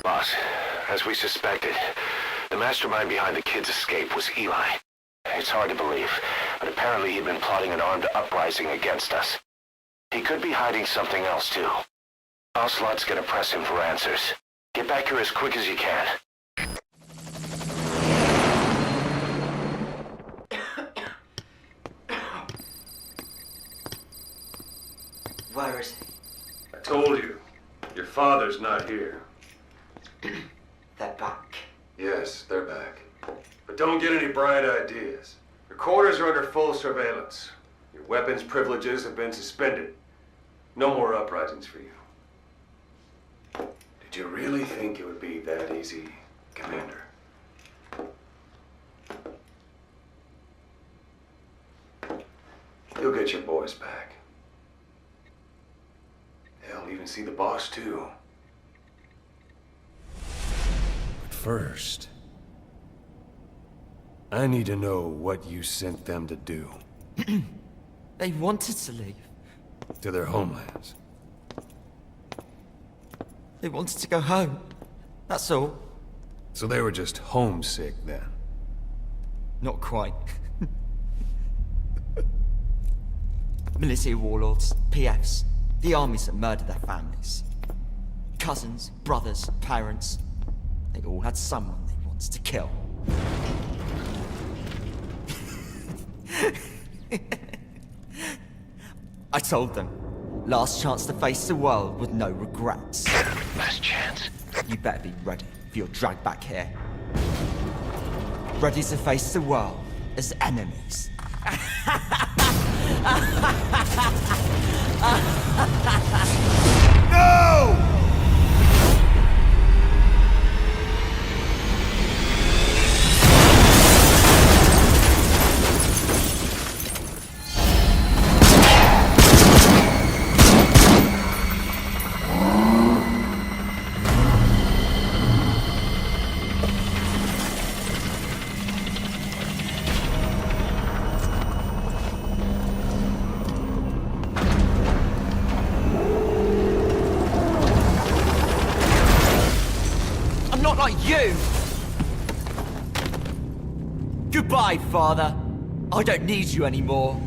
Boss, as we suspected, the mastermind behind the kid's escape was Eli. It's hard to believe, but apparently he'd been plotting an armed uprising against us. He could be hiding something else, too. Ocelot's gonna press him for answers. Get back here as quick as you can. Where is he? I told you. Your father's not here. They're back. Yes, they're back. But don't get any bright ideas. Your quarters are under full surveillance. Your weapons privileges have been suspended. No more uprisings for you. Did you really think it would be that easy, Commander? You'll get your boys back. They'll even see the boss, too. But first, I need to know what you sent them to do. They wanted to leave. To their homelands. They wanted to go home. That's all. So they were just homesick then? Not quite. Military warlords, PFs, the armies that murdered their families. Cousins, brothers, parents, They all had someone they wanted to kill. I told them, last chance to face the world with no regrets. Last chance? You better be ready for your drag back here. Ready to face the world as enemies. No! Not like you! Goodbye, Father. I don't need you anymore.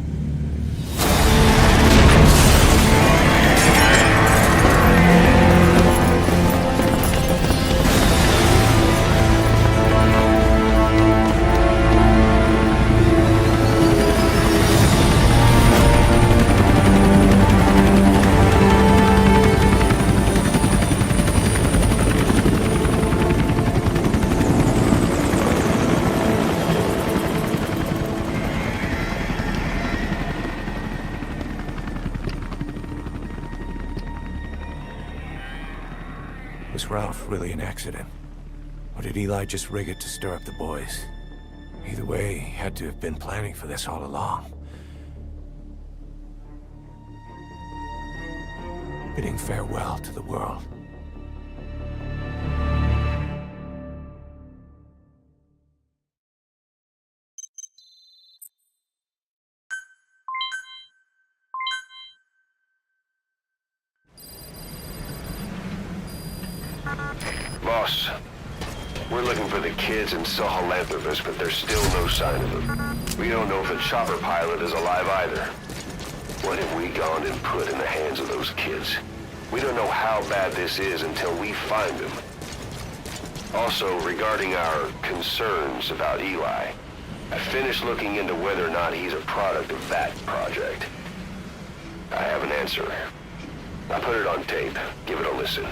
Was Ralph really an accident? Or did Eli just rig it to stir up the boys? Either way, he had to have been planning for this all along. Bidding farewell to the world. Boss, we're looking for the kids in Sahelanthropus, but there's still no sign of them. We don't know if the chopper pilot is alive either. What have we gone and put in the hands of those kids? We don't know how bad this is until we find them. Also, regarding our concerns about Eli, I finished looking into whether or not he's a product of that project. I have an answer. I put it on tape. Give it a listen.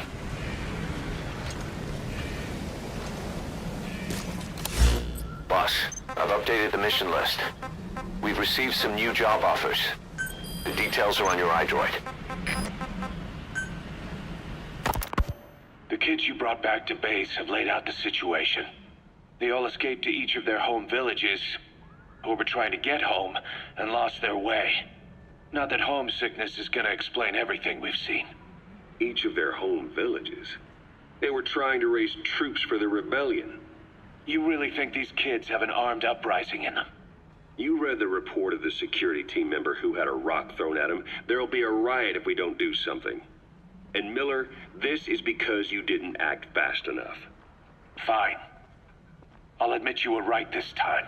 Boss, I've updated the mission list. We've received some new job offers. The details are on your iDroid. The kids you brought back to base have laid out the situation. They all escaped to each of their home villages, or were trying to get home, and lost their way. Not that homesickness is gonna explain everything we've seen. Each of their home villages? They were trying to raise troops for the rebellion. You really think these kids have an armed uprising in them? You read the report of the security team member who had a rock thrown at him. There'll be a riot if we don't do something. And Miller, this is because you didn't act fast enough. Fine. I'll admit you were right this time.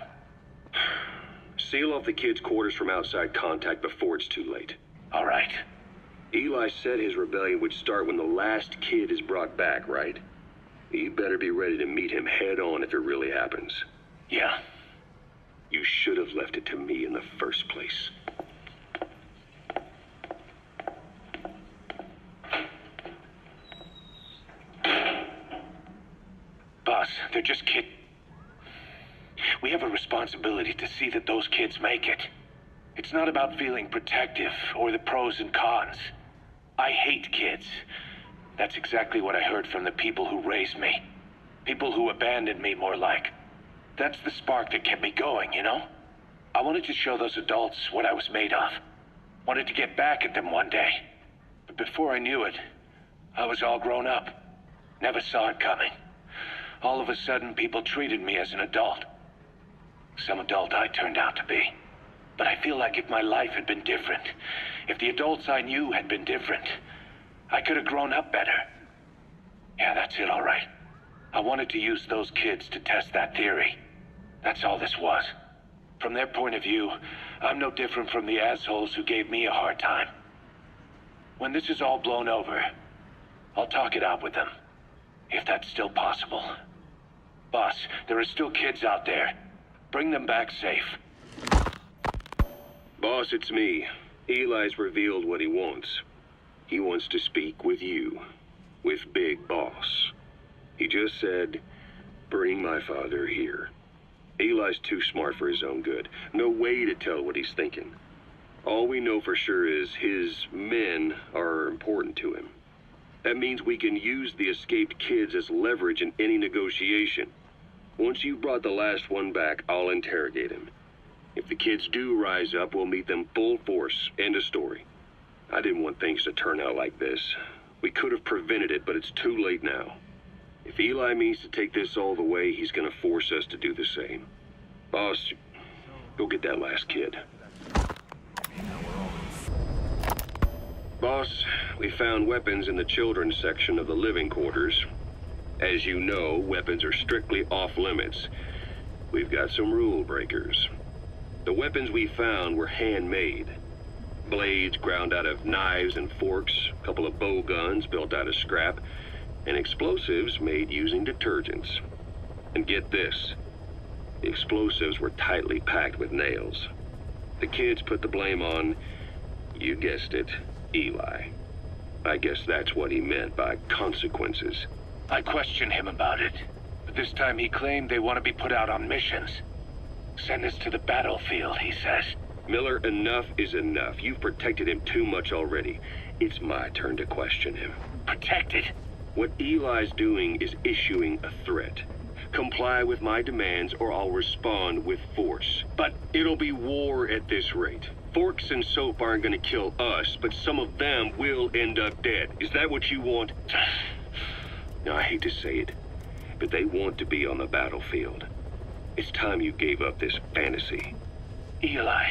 Seal off the kids' quarters from outside contact before it's too late. All right. Eli said his rebellion would start when the last kid is brought back, right? You better be ready to meet him head on if it really happens. Yeah. You should have left it to me in the first place. Boss, they're just We have a responsibility to see that those kids make it. It's not about feeling protective or the pros and cons. I hate kids. That's exactly what I heard from the people who raised me. People who abandoned me, more like. That's the spark that kept me going, you know? I wanted to show those adults what I was made of. Wanted to get back at them one day. But before I knew it, I was all grown up. Never saw it coming. All of a sudden, people treated me as an adult. Some adult I turned out to be. But I feel like if my life had been different, if the adults I knew had been different, I could have grown up better. Yeah, that's it, all right. I wanted to use those kids to test that theory. That's all this was. From their point of view, I'm no different from the assholes who gave me a hard time. When this is all blown over, I'll talk it out with them. If that's still possible. Boss, there are still kids out there. Bring them back safe. Boss, it's me. Eli's revealed what he wants. He wants to speak with you. With Big Boss. He just said, bring my father here. Eli's too smart for his own good. No way to tell what he's thinking. All we know for sure is his men are important to him. That means we can use the escaped kids as leverage in any negotiation. Once you've brought the last one back, I'll interrogate him. If the kids do rise up, we'll meet them full force. End of story. I didn't want things to turn out like this. We could have prevented it, but it's too late now. If Eli means to take this all the way, he's gonna force us to do the same. Boss, go get that last kid. Boss, we found weapons in the children's section of the living quarters. As you know, weapons are strictly off limits. We've got some rule breakers. The weapons we found were handmade. Blades ground out of knives and forks, a couple of bow guns built out of scrap, and explosives made using detergents. And get this, the explosives were tightly packed with nails. The kids put the blame on, you guessed it, Eli. I guess that's what he meant by consequences. I questioned him about it, but this time he claimed they want to be put out on missions. Send us to the battlefield, he says. Miller, enough is enough. You've protected him too much already. It's my turn to question him. Protected? What Eli's doing is issuing a threat. Comply with my demands or I'll respond with force. But it'll be war at this rate. Forks and soap aren't gonna kill us, but some of them will end up dead. Is that what you want? Now, I hate to say it, but they want to be on the battlefield. It's time you gave up this fantasy. Eli,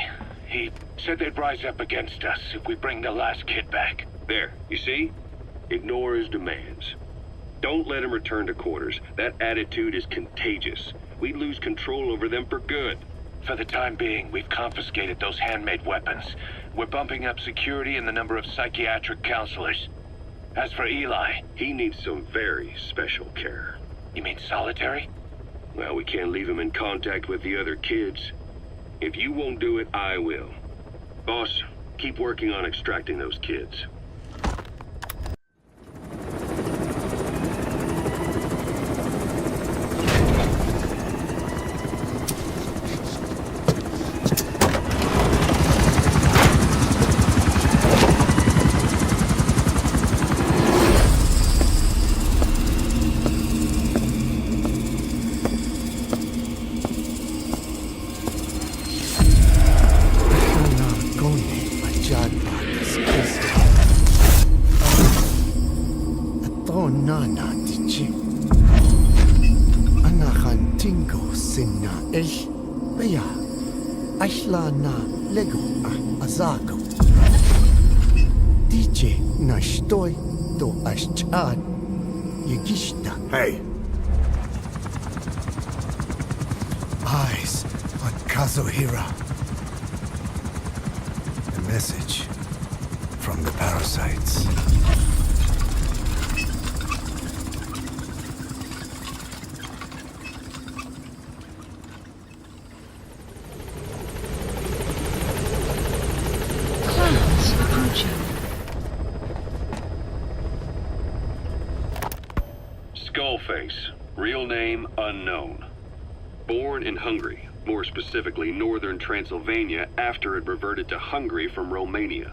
he said they'd rise up against us if we bring the last kid back. There, you see? Ignore his demands. Don't let him return to quarters. That attitude is contagious. We'd lose control over them for good. For the time being, we've confiscated those handmade weapons. We're bumping up security and the number of psychiatric counselors. As for Eli, he needs some very special care. You mean solitary? Well, we can't leave him in contact with the other kids. If you won't do it, I will. Boss, keep working on extracting those kids. Hey. Eyes on Kazuhira. A message from the parasites. Clouds approaching. Skullface, real name unknown. Born in Hungary, more specifically northern Transylvania after it reverted to Hungary from Romania.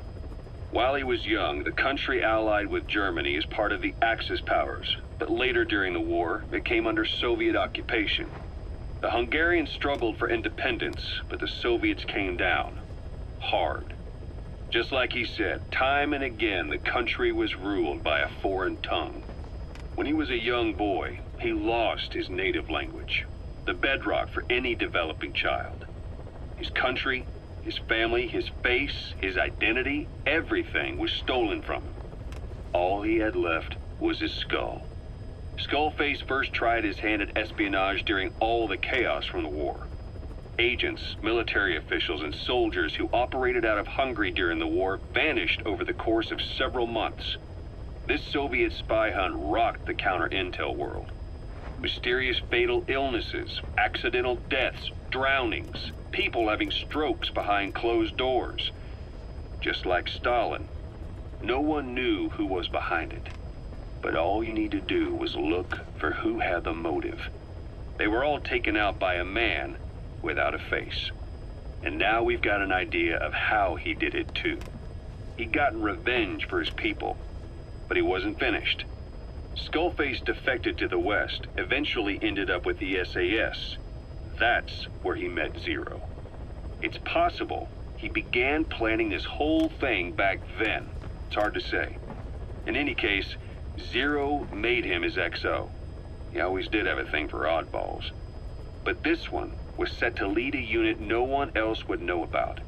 While he was young, the country allied with Germany as part of the Axis powers, but later during the war, it came under Soviet occupation. The Hungarians struggled for independence, but the Soviets came down. Hard. Just like he said, time and again the country was ruled by a foreign tongue. When he was a young boy, he lost his native language, the bedrock for any developing child. His country, his family, his face, his identity, everything was stolen from him. All he had left was his skull. Skullface first tried his hand at espionage during all the chaos from the war. Agents, military officials, and soldiers who operated out of Hungary during the war vanished over the course of several months. This Soviet spy hunt rocked the counter-intel world. Mysterious fatal illnesses, accidental deaths, drownings, people having strokes behind closed doors. Just like Stalin, no one knew who was behind it. But all you need to do was look for who had the motive. They were all taken out by a man without a face. And now we've got an idea of how he did it too. He'd gotten revenge for his people, but he wasn't finished. Skullface defected to the West, eventually ended up with the SAS. That's where he met Zero. It's possible he began planning this whole thing back then. It's hard to say. In any case, Zero made him his XO. He always did have a thing for oddballs. But this one was set to lead a unit no one else would know about.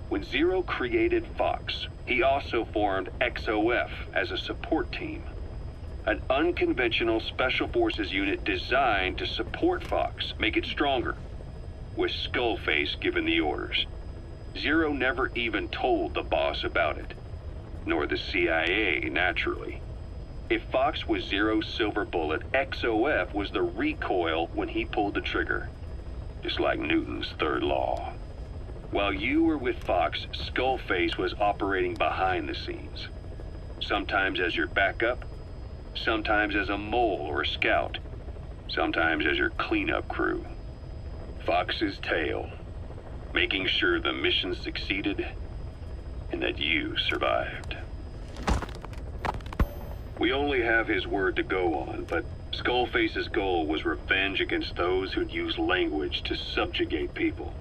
When Zero created Fox, he also formed XOF as a support team. An unconventional special forces unit designed to support Fox, make it stronger, with Skullface given the orders. Zero never even told the boss about it, nor the CIA, naturally. If Fox was Zero's silver bullet, XOF was the recoil when he pulled the trigger, just like Newton's third law. While you were with Fox, Skullface was operating behind the scenes, sometimes as your backup, sometimes as a mole or a scout, sometimes as your cleanup crew. Fox's tail, making sure the mission succeeded and that you survived. We only have his word to go on, but Skullface's goal was revenge against those who'd use language to subjugate people.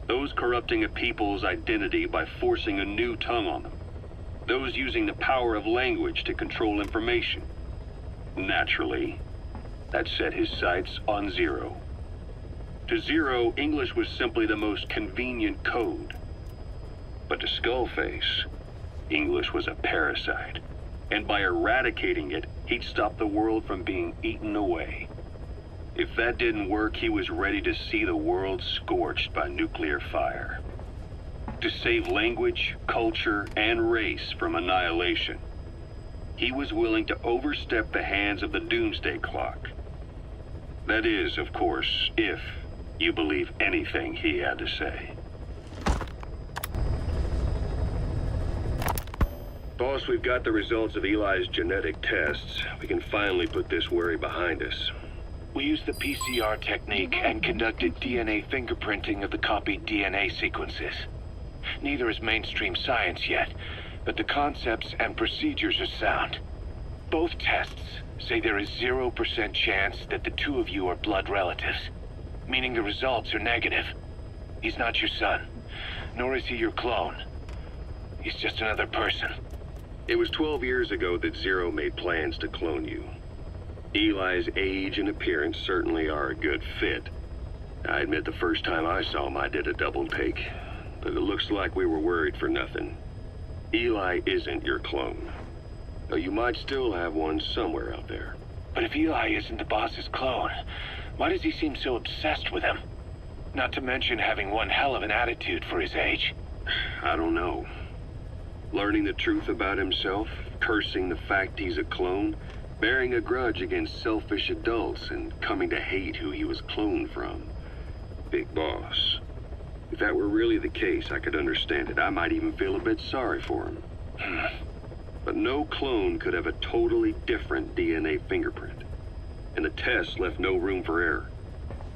Those corrupting a people's identity by forcing a new tongue on them. Those using the power of language to control information. Naturally, that set his sights on Zero. To Zero, English was simply the most convenient code. But to Skullface, English was a parasite. And by eradicating it, he'd stop the world from being eaten away. If that didn't work, he was ready to see the world scorched by nuclear fire. To save language, culture, and race from annihilation, he was willing to overstep the hands of the doomsday clock. That is, of course, if you believe anything he had to say. Boss, we've got the results of Eli's genetic tests. We can finally put this worry behind us. We used the PCR technique and conducted DNA fingerprinting of the copied DNA sequences. Neither is mainstream science yet, but the concepts and procedures are sound. Both tests say there is 0% chance that the two of you are blood relatives, meaning the results are negative. He's not your son, nor is he your clone. He's just another person. It was 12 years ago that Zero made plans to clone you. Eli's age and appearance certainly are a good fit. I admit the first time I saw him, I did a double take. But it looks like we were worried for nothing. Eli isn't your clone. Though you might still have one somewhere out there. But if Eli isn't the boss's clone, why does he seem so obsessed with him? Not to mention having one hell of an attitude for his age. I don't know. Learning the truth about himself, cursing the fact he's a clone, bearing a grudge against selfish adults, and coming to hate who he was cloned from. Big boss. If that were really the case, I could understand it. I might even feel a bit sorry for him. But no clone could have a totally different DNA fingerprint. And the tests left no room for error.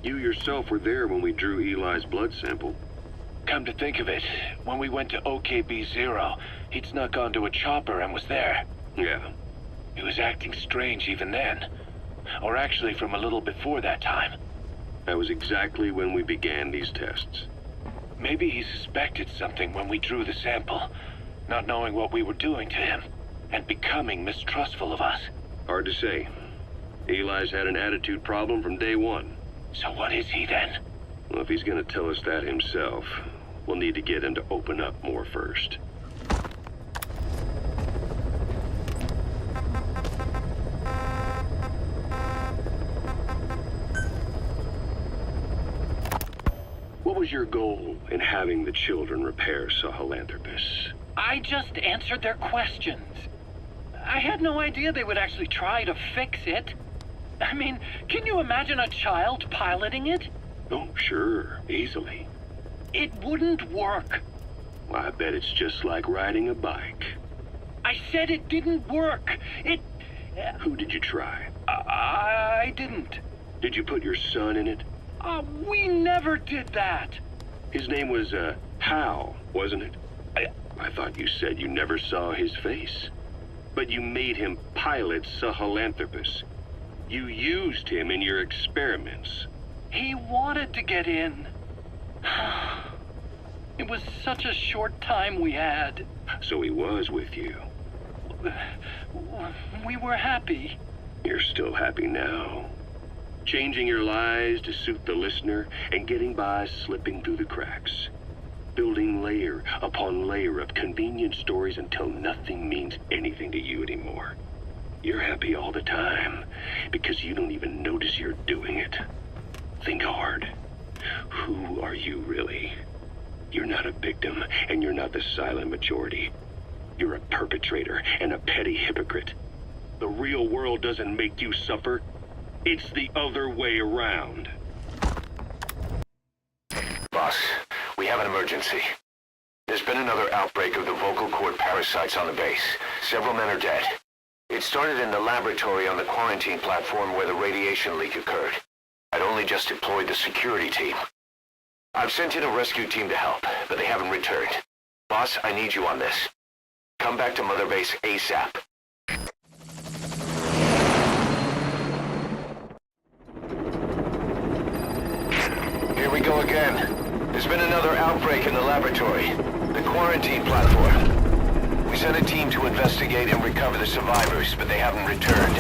You yourself were there when we drew Eli's blood sample. Come to think of it, when we went to OKB Zero, he'd snuck onto a chopper and was there. Yeah. He was acting strange even then. Or actually from a little before that time. That was exactly when we began these tests. Maybe he suspected something when we drew the sample, not knowing what we were doing to him, and becoming mistrustful of us. Hard to say. Eli's had an attitude problem from day one. So what is he then? Well, if he's gonna tell us that himself, we'll need to get him to open up more first. What was your goal in having the children repair Sahelanthropus? I just answered their questions. I had no idea they would actually try to fix it. I mean, can you imagine a child piloting it? Oh, sure. Easily. It wouldn't work. Well, I bet it's just like riding a bike. I said it didn't work. Who did you try? I didn't. Did you put your son in it? We never did that. His name was, Hal, wasn't it? I thought you said you never saw his face. But you made him pilot Sahelanthropus. You used him in your experiments. He wanted to get in. It was such a short time we had. So he was with you. We were happy. You're still happy now. Changing your lies to suit the listener and getting by slipping through the cracks. Building layer upon layer of convenient stories until nothing means anything to you anymore. You're happy all the time because you don't even notice you're doing it. Think hard. Who are you really? You're not a victim, and you're not the silent majority. You're a perpetrator and a petty hypocrite. The real world doesn't make you suffer. It's the other way around. Boss, we have an emergency. There's been another outbreak of the vocal cord parasites on the base. Several men are dead. It started in the laboratory on the quarantine platform where the radiation leak occurred. I'd only just deployed the security team. I've sent in a rescue team to help, but they haven't returned. Boss, I need you on this. Come back to Mother Base ASAP. Here we go again. There's been another outbreak in the laboratory. The quarantine platform. We sent a team to investigate and recover the survivors, but they haven't returned.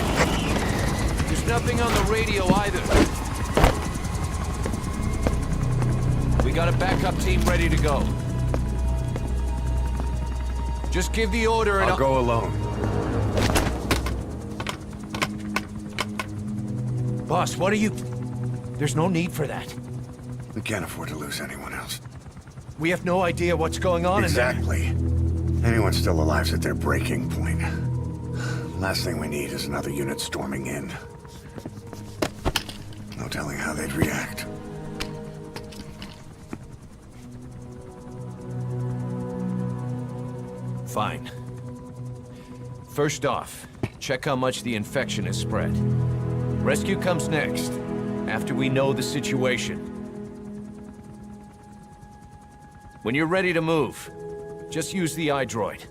There's nothing on the radio either. We got a backup team ready to go. Just give the order and I'll go alone. Boss, what are you... There's no need for that. We can't afford to lose anyone else. We have no idea what's going on Exactly. Anyone still alive's at their breaking point. Last thing we need is another unit storming in. No telling how they'd react. Fine. First off, check how much the infection has spread. Rescue comes next, after we know the situation. When you're ready to move, just use the iDroid.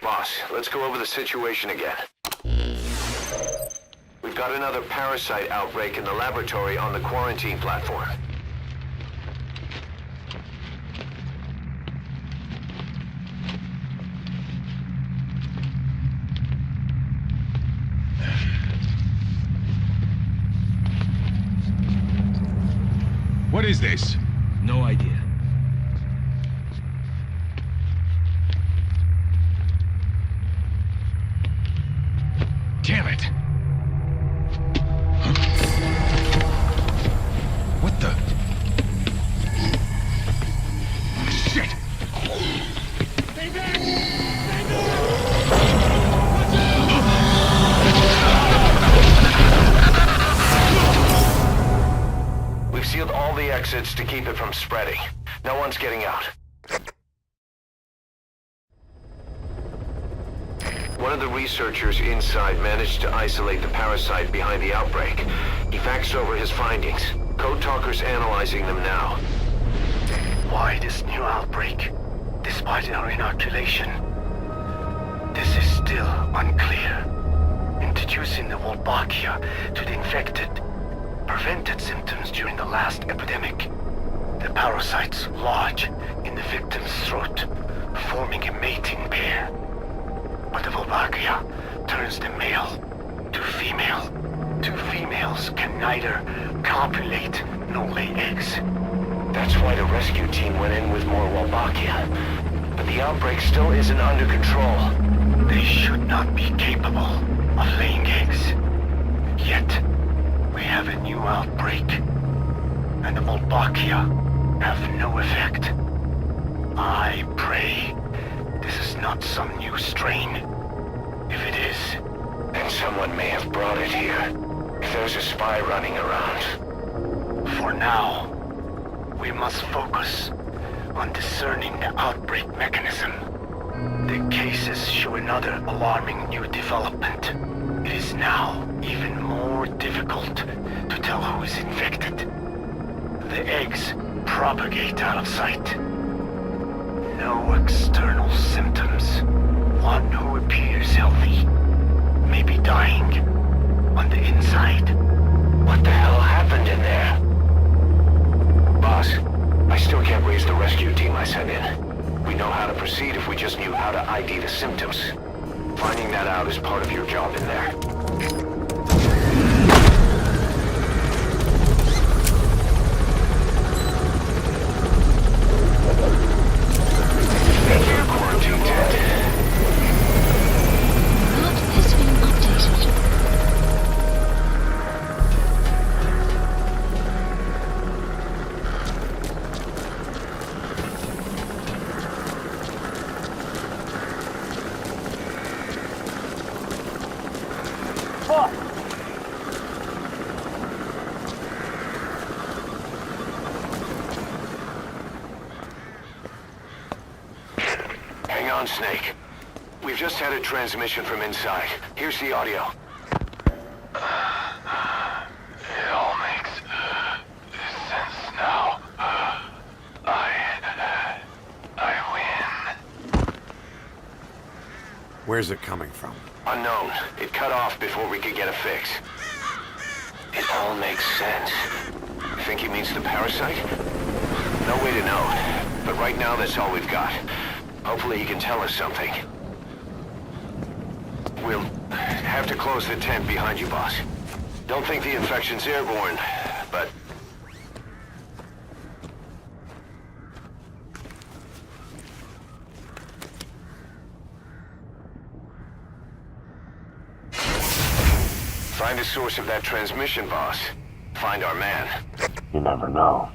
Boss, let's go over the situation again. We've got another parasite outbreak in the laboratory on the quarantine platform. What is this? No idea. Damn it! Huh? What the? Shit! Stay back! Stay back! We've sealed all the exits to keep it from spreading. No one's getting out. One of the researchers inside managed to isolate the parasite behind the outbreak. He faxed over his findings. Code Talker's analyzing them now. Why this new outbreak, despite our inoculation? This is still unclear. Introducing the Wolbachia to the infected prevented symptoms during the last epidemic. The parasites lodge in the victim's throat, forming a mating pair. But the Wolbachia turns the male to female females can neither copulate nor lay eggs. That's why the rescue team went in with more Wolbachia. But the outbreak still isn't under control. They should not be capable of laying eggs. Yet, we have a new outbreak. And the Wolbachia have no effect. I pray this is not some new strain. If it is, then someone may have brought it here. If there's a spy running around. For now, we must focus on discerning the outbreak mechanism. The cases show another alarming new development. It is now even more difficult to tell who is infected. The eggs propagate out of sight. No external symptoms. One who appears healthy may be dying on the inside. What the hell happened in there? Boss, I still can't raise the rescue team I sent in. We know how to proceed if we just knew how to ID the symptoms. Finding that out is part of your job in there. Quarantine tent. Map has been updated. Hang on, Snake. We've just had a transmission from inside. Here's the audio. It all makes sense now. I win. Where's it coming from? Unknown. It cut off before we could get a fix. It all makes sense. Think he means the parasite? No way to know. But right now, that's all we've got. Hopefully he can tell us something. We'll have to close the tent behind you, boss. Don't think the infection's airborne, but... Find the source of that transmission, boss. Find our man. You never know.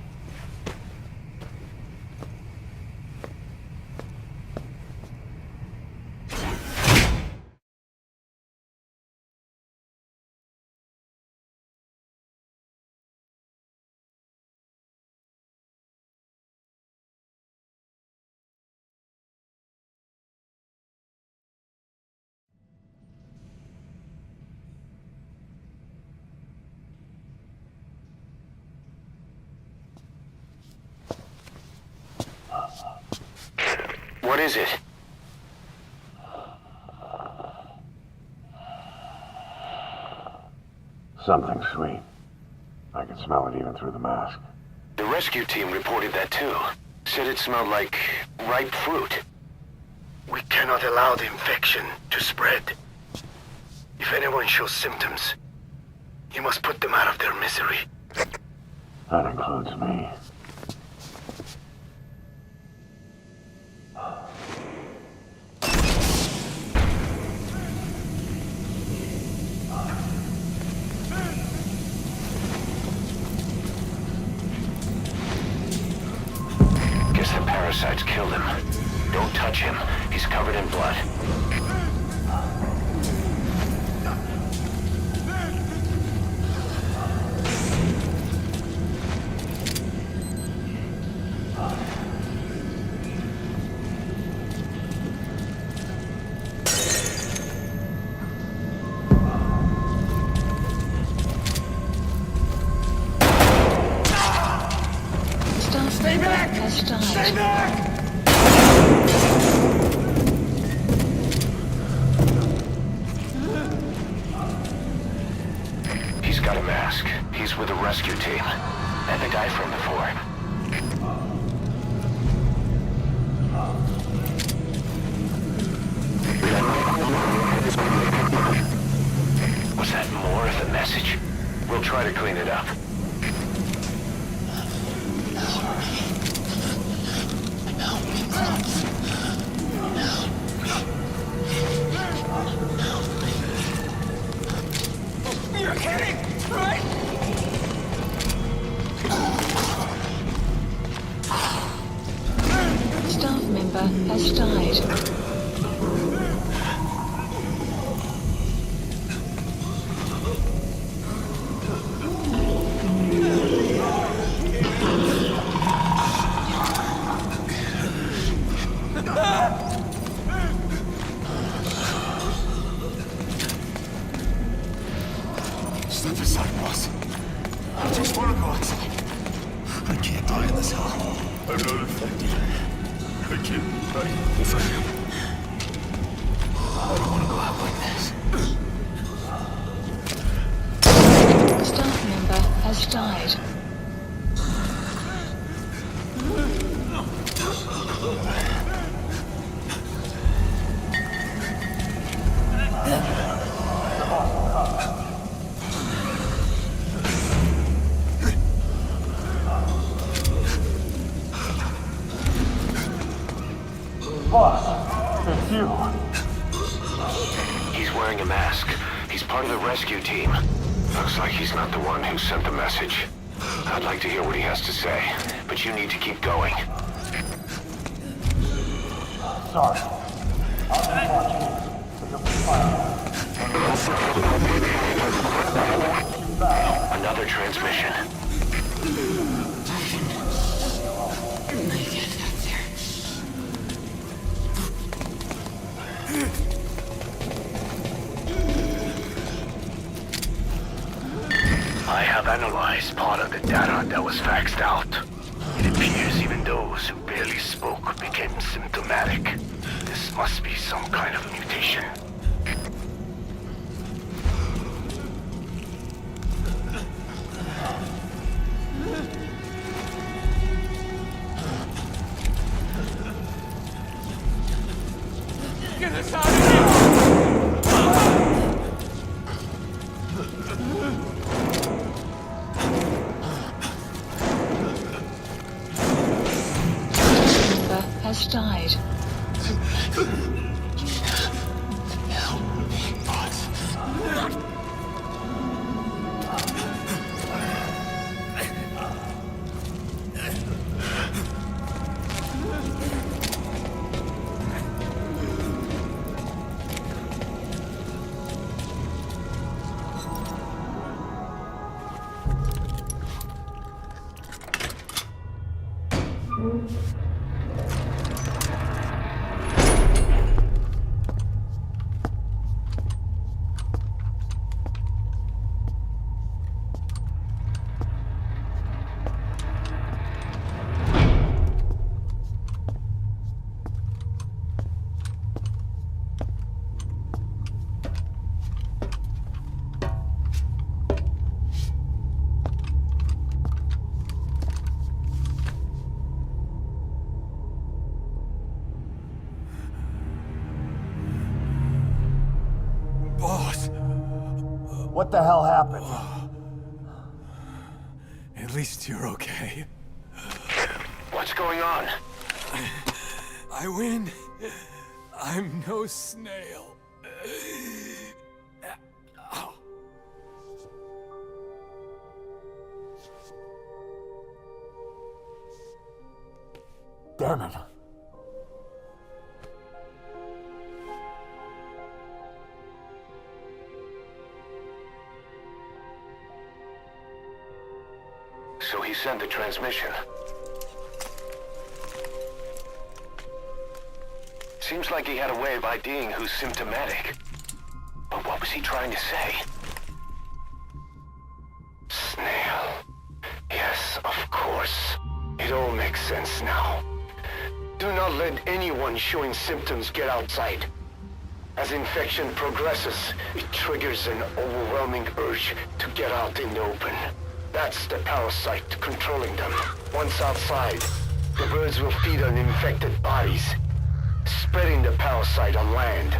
What is it? Something sweet. I can smell it even through the mask. The rescue team reported that too. Said it smelled like ripe fruit. We cannot allow the infection to spread. If anyone shows symptoms, you must put them out of their misery. That includes me. Guess the parasites killed him. Don't touch him. He's covered in blood. Stay back! Stay back! He's got a mask. He's with the rescue team. And the guy from before. Was that more of the message? We'll try to clean it up. You're kidding, right? Staff member has died. Step aside, boss. I just want to go outside. I can't die in this hell. I'm not infected. I can't. If I am, I don't want to go out like this. Staff member has died. Boss, it's you. He's wearing a mask. He's part of the rescue team. Looks like he's not the one who sent the message. I'd like to hear what he has to say, but you need to keep going. Sorry. I'll be watching, but you'll be fine. Another transmission. I have analyzed part of the data that was faxed out. It appears even those who barely spoke became symptomatic. This must be some kind of mutation. Get us out of here! Member has died. What the hell happened? At least you're okay. What's going on? I win. I'm no snail. Damn it. So he sent the transmission. Seems like he had a way of IDing who's symptomatic. But what was he trying to say? Snail. Yes, of course. It all makes sense now. Do not let anyone showing symptoms get outside. As infection progresses, it triggers an overwhelming urge to get out in the open. That's the parasite controlling them. Once outside, the birds will feed on infected bodies, spreading the parasite on land.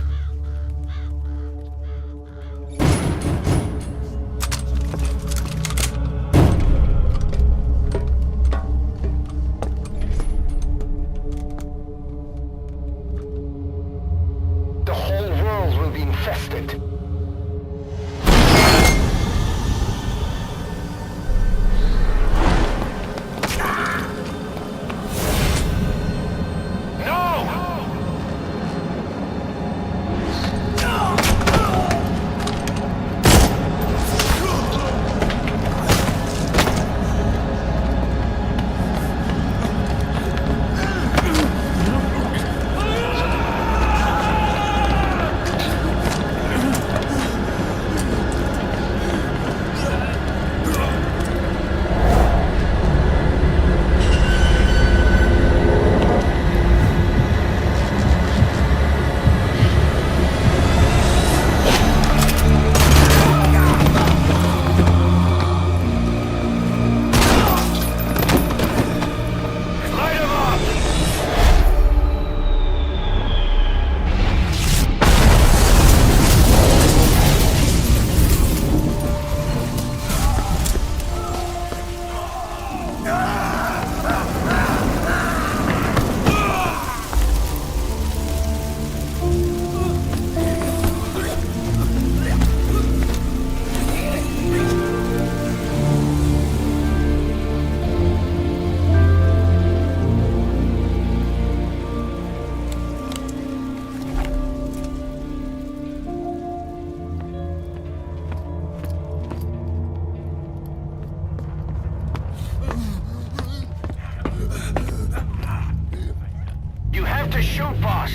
You have to shoot, boss.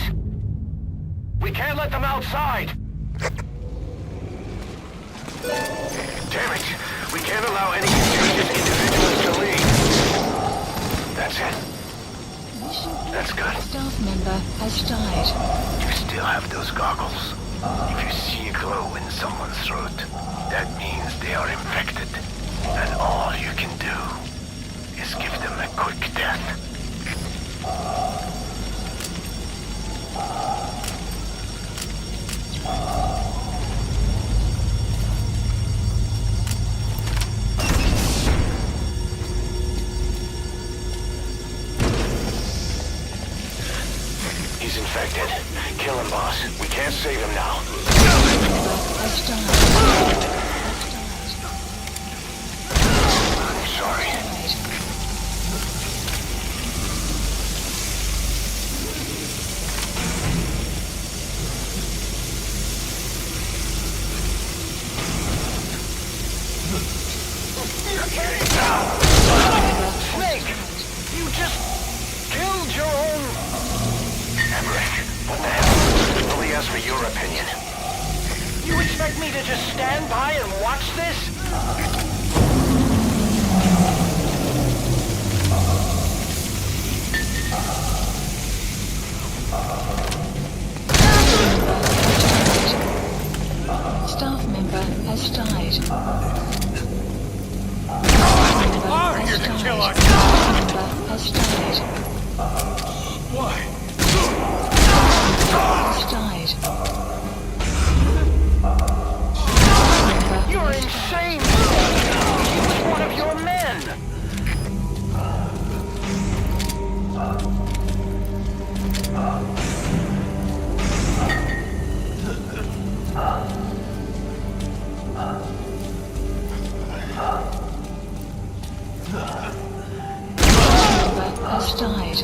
We can't let them outside. Damn it. We can't allow any contagious individuals to leave. That's it. That's good. Staff member has died. You still have those goggles. If you see a glow in someone's throat, that means they are infected. And all you can do is give them a quick death. He's infected. Kill him, boss. We can't save him now. I'm sorry. Snake! You just killed your own... Emmerich, what the hell? Nobody asked for your opinion. You expect me to just stand by and watch this? Staff member has died. Are you to kill us? Has died. Why? Has died. You're insane! He was one of your men! Has died.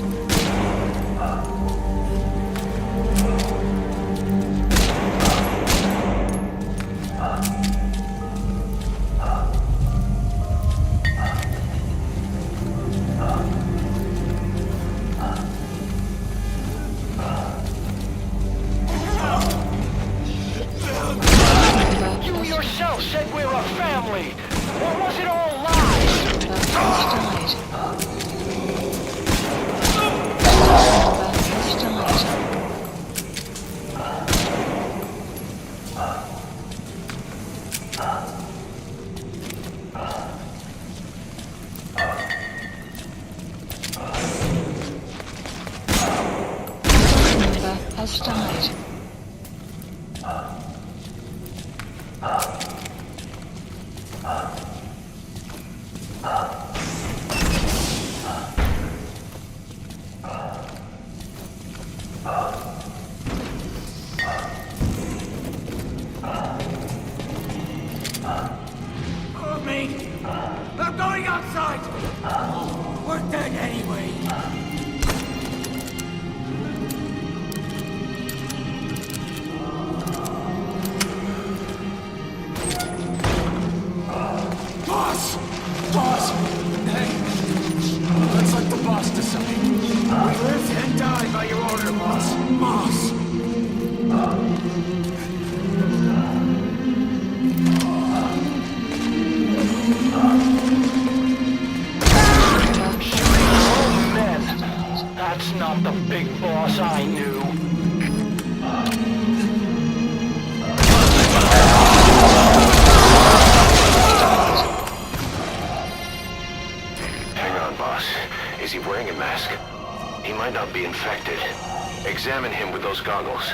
You yourself said we're a family! Or was it all lies? Has died. Has died. Me! I'm going outside! We're dead anyway! Boss! Boss! Hey! Let's let the boss decide. We live and die by your order, boss. Boss! That's not the big boss I knew. Hang on, boss. Is he wearing a mask? He might not be infected. Examine him with those goggles.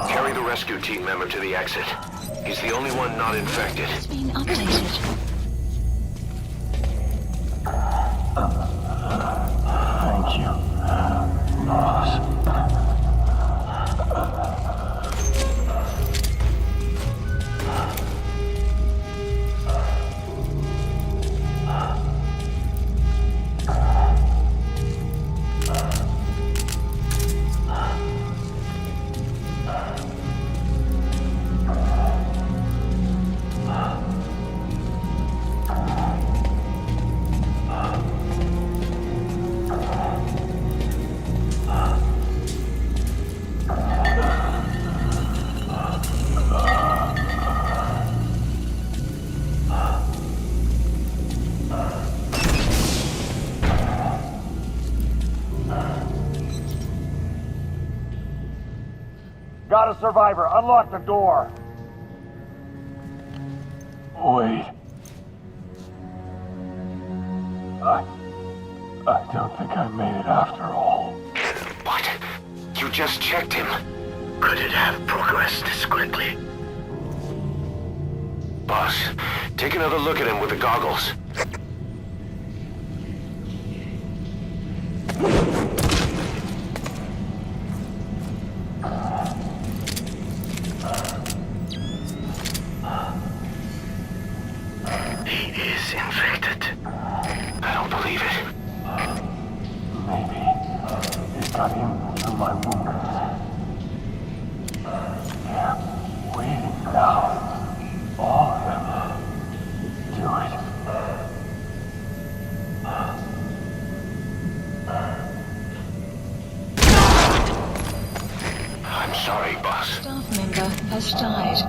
Carry the rescue team member to the exit. He's the only one not infected. It's been updated. Thank you, boss. Got a survivor. Unlock the door. Wait. I don't think I made it after all. What? You just checked him. Could it have progressed this quickly? Boss, take another look at him with the goggles. He is infected. I don't believe it. Maybe it got in through my wounds. They're waiting now. All of them. Do it. I'm sorry, boss. Staff member has died.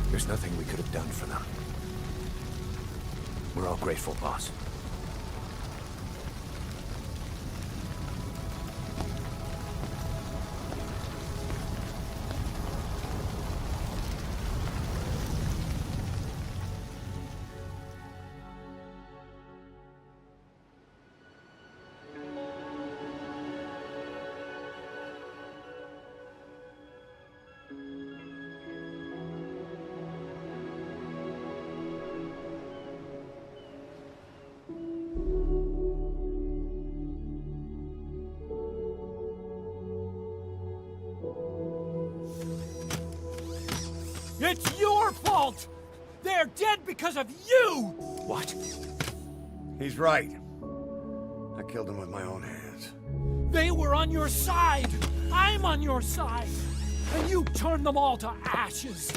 There's nothing we could have done for them. We're all grateful, boss. It's your fault! They're dead because of you! What? He's right. I killed him with my own hands. They were on your side! I'm on your side! And you turned them all to ashes!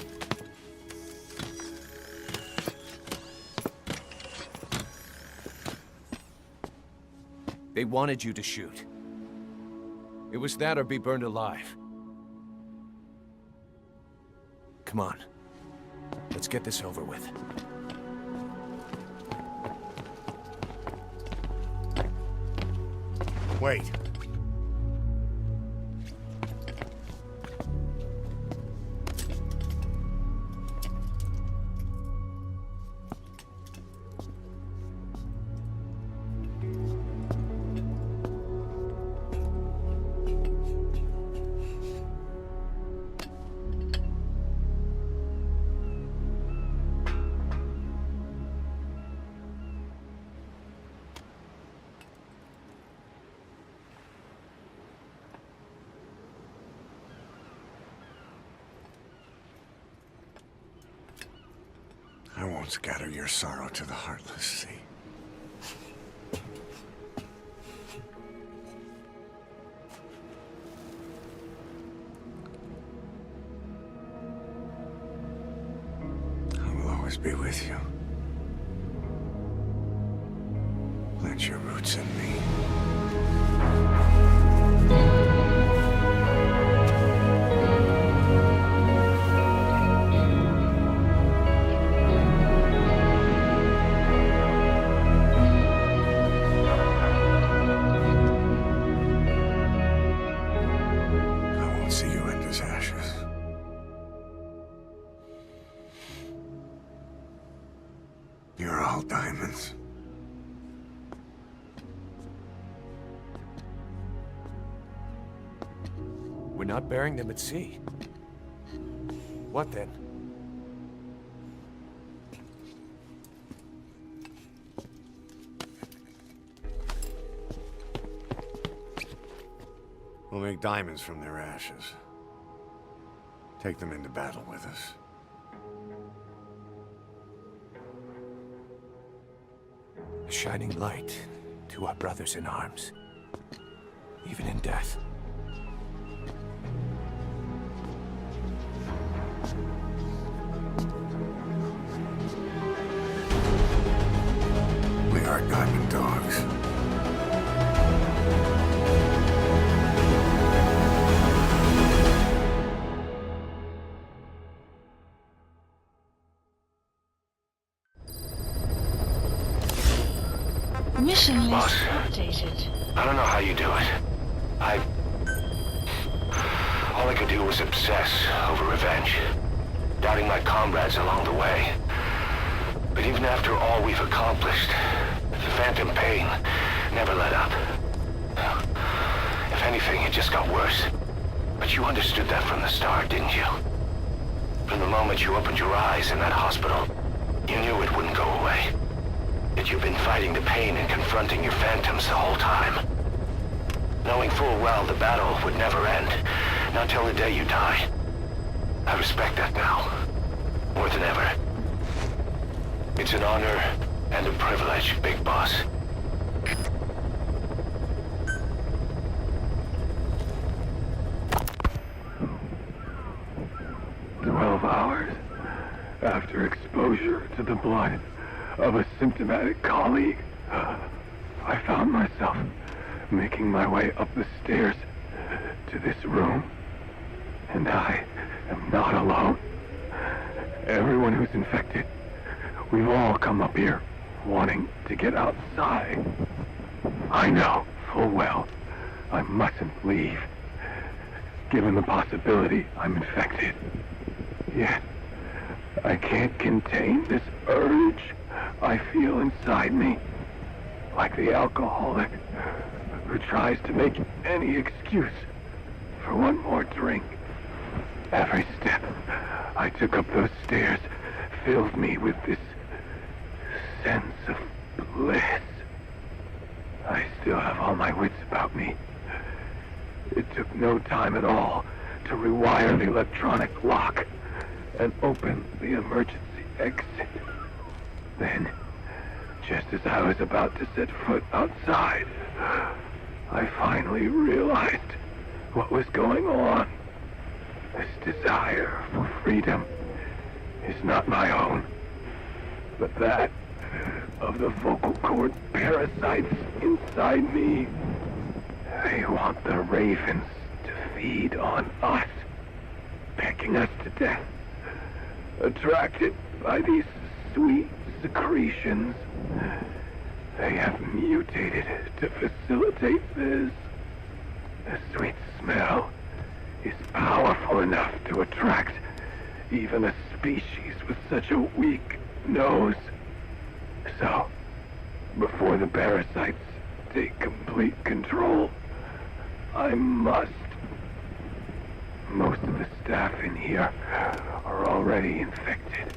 They wanted you to shoot. It was that or be burned alive. Come on. Let's get this over with. Wait. I won't scatter your sorrow to the heartless sea. I will always be with you. Plant your roots in me. You're all diamonds. We're not burying them at sea. What then? We'll make diamonds from their ashes. Take them into battle with us. A shining light to our brothers in arms, even in death. We are diamond dogs. Mission list Boss, updated. I don't know how you do it. All I could do was obsess over revenge, doubting my comrades along the way. But even after all we've accomplished, the phantom pain never let up. If anything, it just got worse. But you understood that from the start, didn't you? From the moment you opened your eyes in that hospital, you knew it wouldn't go away. That you've been fighting the pain and confronting your phantoms the whole time. Knowing full well the battle would never end, not till the day you die. I respect that now, more than ever. It's an honor and a privilege, Big Boss. Hours after exposure to the blood of a symptomatic colleague, I found myself making my way up the stairs to this room. And I am not alone. Everyone who's infected, we've all come up here wanting to get outside. I know full well I mustn't leave, given the possibility I'm infected. Yet, I can't contain this urge I feel inside me, like the alcoholic who tries to make any excuse for one more drink. Every step I took up those stairs filled me with this sense of bliss. I still have all my wits about me. It took no time at all to rewire the electronic lock and open the emergency exit. Then, Just as I was about to set foot outside, I finally realized what was going on. This desire for freedom is not my own, but that of the vocal cord parasites inside me. They want the ravens to feed on us, pecking us to death, attracted by these sweet secretions. They have mutated to facilitate this. The sweet smell is powerful enough to attract even a species with such a weak nose. So, before the parasites take complete control, I must. Most of the staff in here are already infected.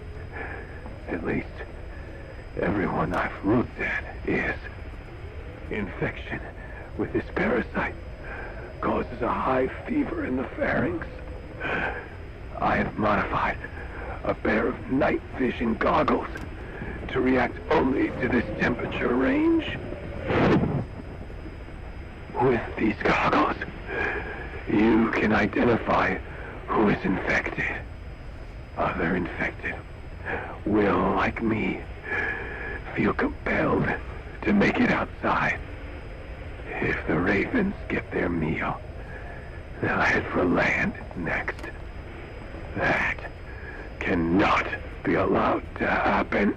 At least, everyone I've looked at is. Infection with this parasite causes a high fever in the pharynx. I have modified a pair of night vision goggles to react only to this temperature range. With these goggles, you can identify who is infected. Other infected will, like me, feel compelled to make it outside. If the ravens get their meal, they'll head for land next. That cannot be allowed to happen.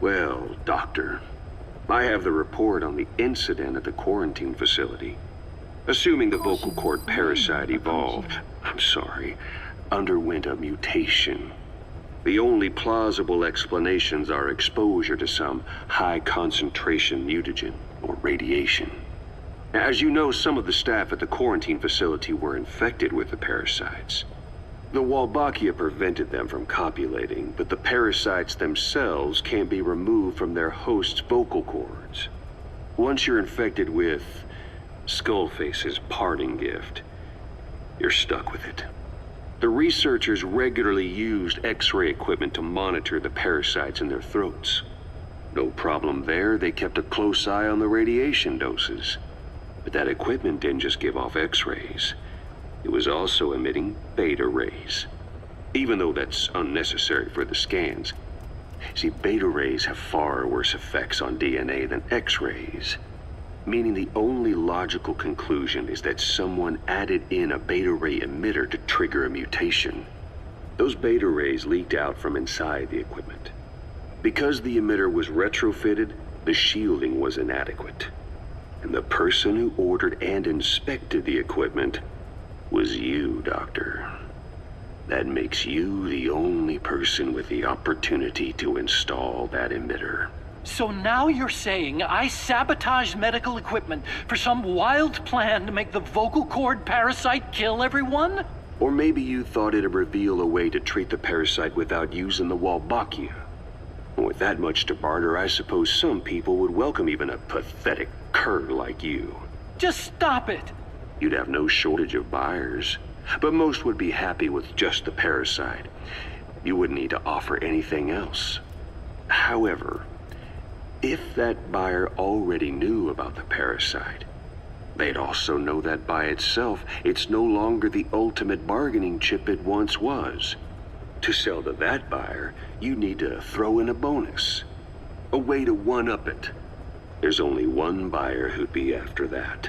Well, Doctor, I have the report on the incident at the quarantine facility. Assuming the vocal cord parasite underwent a mutation. The only plausible explanations are exposure to some high-concentration mutagen, or radiation. As you know, some of the staff at the quarantine facility were infected with the parasites. The Wolbachia prevented them from copulating, but the parasites themselves can't be removed from their host's vocal cords. Once you're infected with Skullface's parting gift, you're stuck with it. The researchers regularly used X-ray equipment to monitor the parasites in their throats. No problem there, they kept a close eye on the radiation doses. But that equipment didn't just give off X-rays. It was also emitting beta rays. Even though that's unnecessary for the scans. See, beta rays have far worse effects on DNA than X-rays. Meaning the only logical conclusion is that someone added in a beta ray emitter to trigger a mutation. Those beta rays leaked out from inside the equipment. Because the emitter was retrofitted, the shielding was inadequate. And the person who ordered and inspected the equipment was you, Doctor. That makes you the only person with the opportunity to install that emitter. So now you're saying I sabotaged medical equipment for some wild plan to make the vocal cord parasite kill everyone? Or maybe you thought it'd reveal a way to treat the parasite without using the Wolbachia. With that much to barter, I suppose some people would welcome even a pathetic cur like you. Just stop it! You'd have no shortage of buyers, but most would be happy with just the parasite. You wouldn't need to offer anything else. However, if that buyer already knew about the parasite, they'd also know that by itself, it's no longer the ultimate bargaining chip it once was. To sell to that buyer, you need to throw in a bonus. A way to one-up it. There's only one buyer who'd be after that.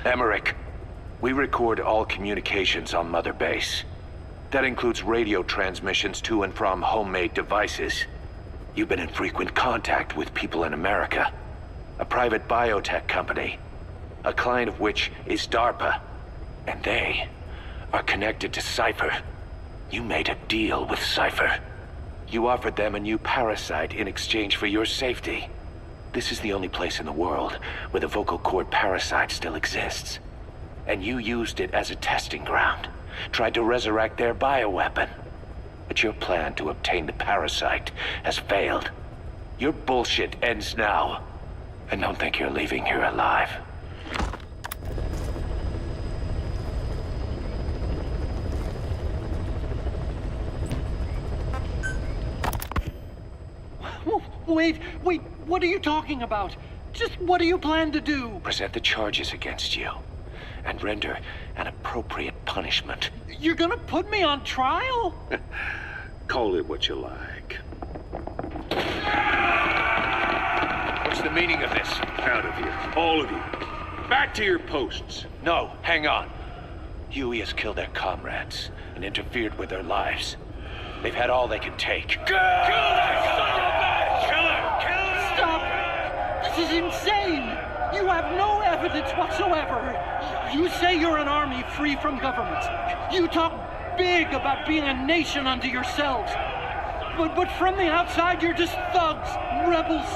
Emmerich, we record all communications on Mother Base. That includes radio transmissions to and from homemade devices. You've been in frequent contact with people in America. A private biotech company. A client of which is DARPA. And they are connected to Cipher. You made a deal with Cipher. You offered them a new parasite in exchange for your safety. This is the only place in the world where the vocal cord parasite still exists. And you used it as a testing ground. Tried to resurrect their bioweapon. But your plan to obtain the parasite has failed. Your bullshit ends now. And don't think you're leaving here alive. Wait, what are you talking about? Just what do you plan to do? Present the charges against you, and render an appropriate punishment. You're gonna put me on trial? Call it what you like. What's the meaning of this? Out of here, all of you. Back to your posts. No, hang on. Huey has killed their comrades and interfered with their lives. They've had all they can take. Kill that son of a bitch! Kill her! Kill her! Stop! This is insane! You have no evidence whatsoever. You say you're an army free from government. You talk big about being a nation unto yourselves. But from the outside, you're just thugs, rebels,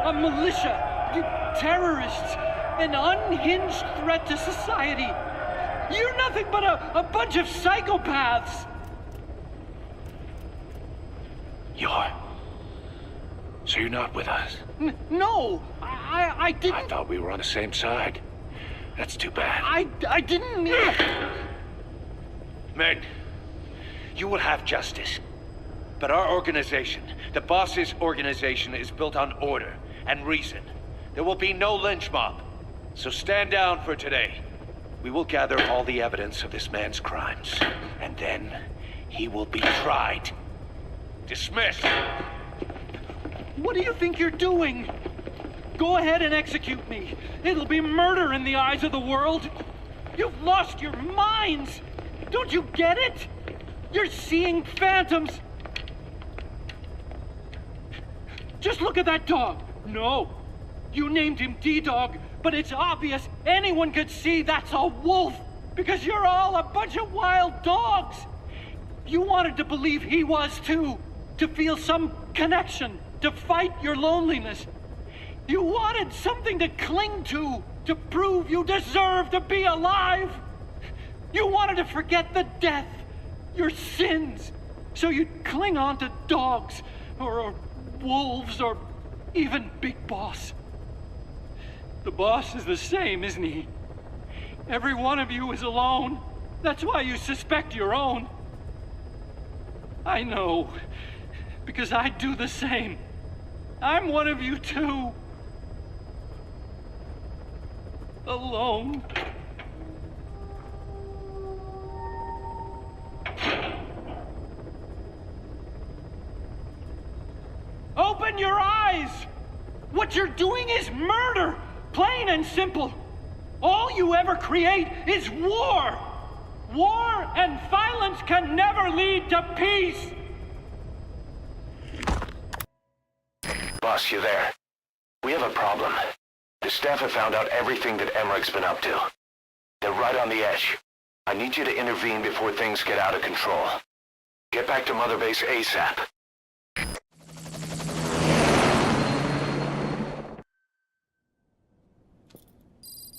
a militia, terrorists, an unhinged threat to society. You're nothing but a bunch of psychopaths. So you're not with us? No, I didn't. I thought we were on the same side. That's too bad. I didn't mean... Men, you will have justice. But our organization, the boss's organization, is built on order and reason. There will be no lynch mob. So stand down for today. We will gather all the evidence of this man's crimes. And then he will be tried. Dismissed. What do you think you're doing? Go ahead and execute me. It'll be murder in the eyes of the world. You've lost your minds. Don't you get it? You're seeing phantoms. Just look at that dog. No, you named him D-Dog, but it's obvious anyone could see that's a wolf because you're all a bunch of wild dogs. You wanted to believe he was too, to feel some connection, to fight your loneliness. You wanted something to cling to prove you deserve to be alive. You wanted to forget the death, your sins, so you'd cling on to dogs, or wolves, or even Big Boss. The boss is the same, isn't he? Every one of you is alone. That's why you suspect your own. I know, because I do the same. I'm one of you too. Alone. Open your eyes! What you're doing is murder! Plain and simple. All you ever create is war! War and violence can never lead to peace! Boss, you there? We have a problem. The staff have found out everything that Emmerich's been up to. They're right on the edge. I need you to intervene before things get out of control. Get back to Mother Base ASAP.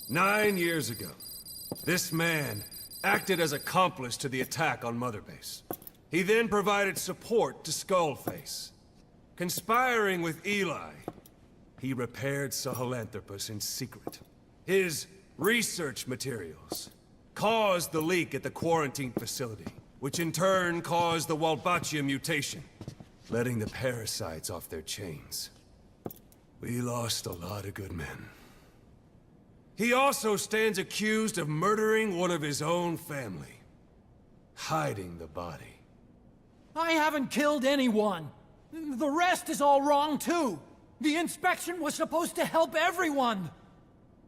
Nine years ago, this man acted as accomplice to the attack on Mother Base. He then provided support to Skullface. Conspiring with Eli, he repaired Sahelanthropus in secret. His research materials caused the leak at the quarantine facility, which in turn caused the Walbachia mutation, letting the parasites off their chains. We lost a lot of good men. He also stands accused of murdering one of his own family, hiding the body. I haven't killed anyone. The rest is all wrong too. The inspection was supposed to help everyone.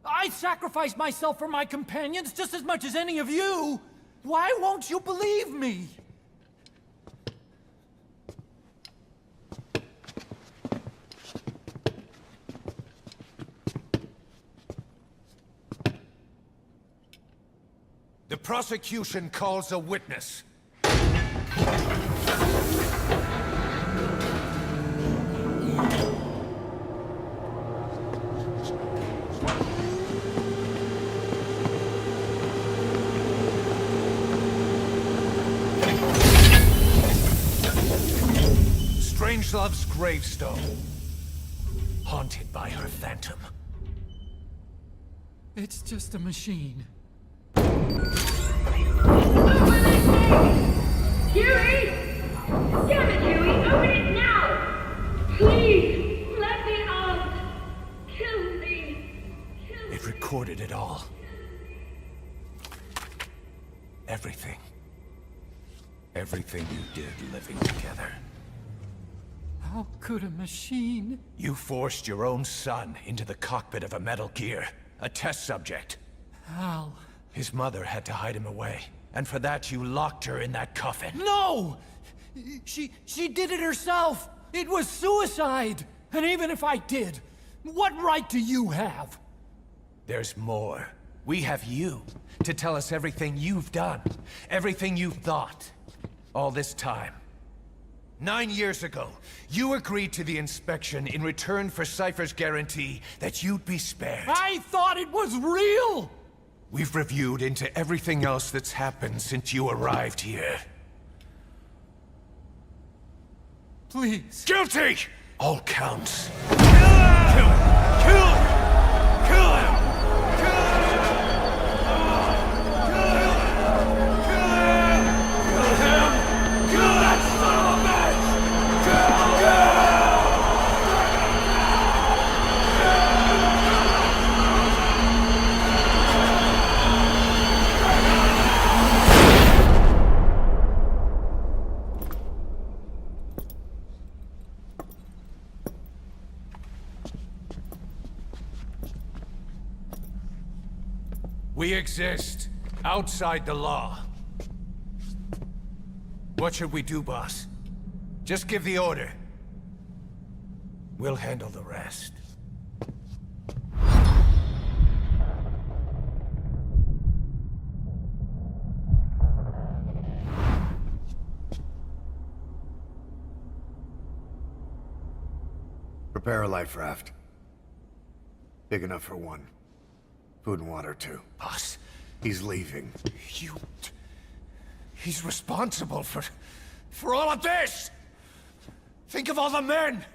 I sacrificed myself for my companions just as much as any of you. Why won't you believe me? The prosecution calls a witness. Strangelove's gravestone, haunted by her phantom. It's just a machine. Huey! Damn it, Huey! Open it now! Please! included it all. Everything. Everything you did living together. How could a machine? You forced your own son into the cockpit of a Metal Gear, a test subject. How? His mother had to hide him away, and for that you locked her in that coffin. No! She did it herself! It was suicide! And even if I did, what right do you have? There's more. We have you, to tell us everything you've done, everything you've thought. All this time. 9 years ago, you agreed to the inspection in return for Cipher's guarantee that you'd be spared. I thought it was real! We've reviewed into everything else that's happened since you arrived here. Please. Guilty! All counts. Kill him! Kill him! Kill him! Kill him! We exist outside the law. What should we do, boss? Just give the order. We'll handle the rest. Prepare a life raft. Big enough for one. Food and water, too. Boss. He's leaving. He's responsible for all of this! Think of all the men!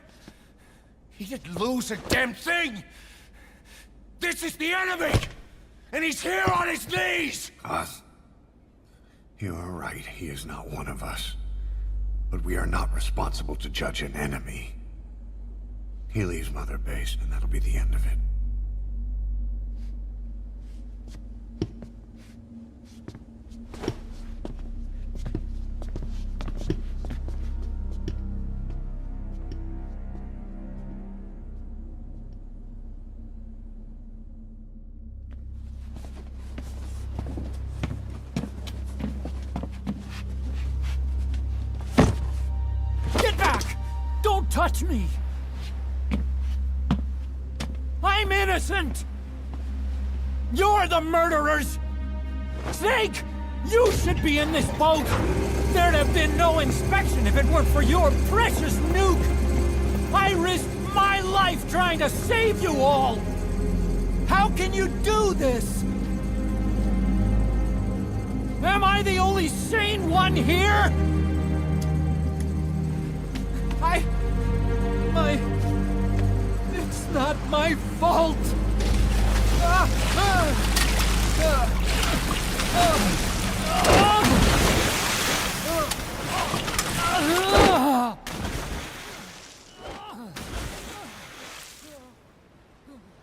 He didn't lose a damn thing! This is the enemy! And he's here on his knees! Us? You are right, he is not one of us. But we are not responsible to judge an enemy. He leaves Mother Base, and that'll be the end of it. Touch me! I'm innocent! You're the murderers! Snake! You should be in this boat! There'd have been no inspection if it weren't for your precious nuke! I risked my life trying to save you all! How can you do this? Am I the only sane one here? It's not my fault!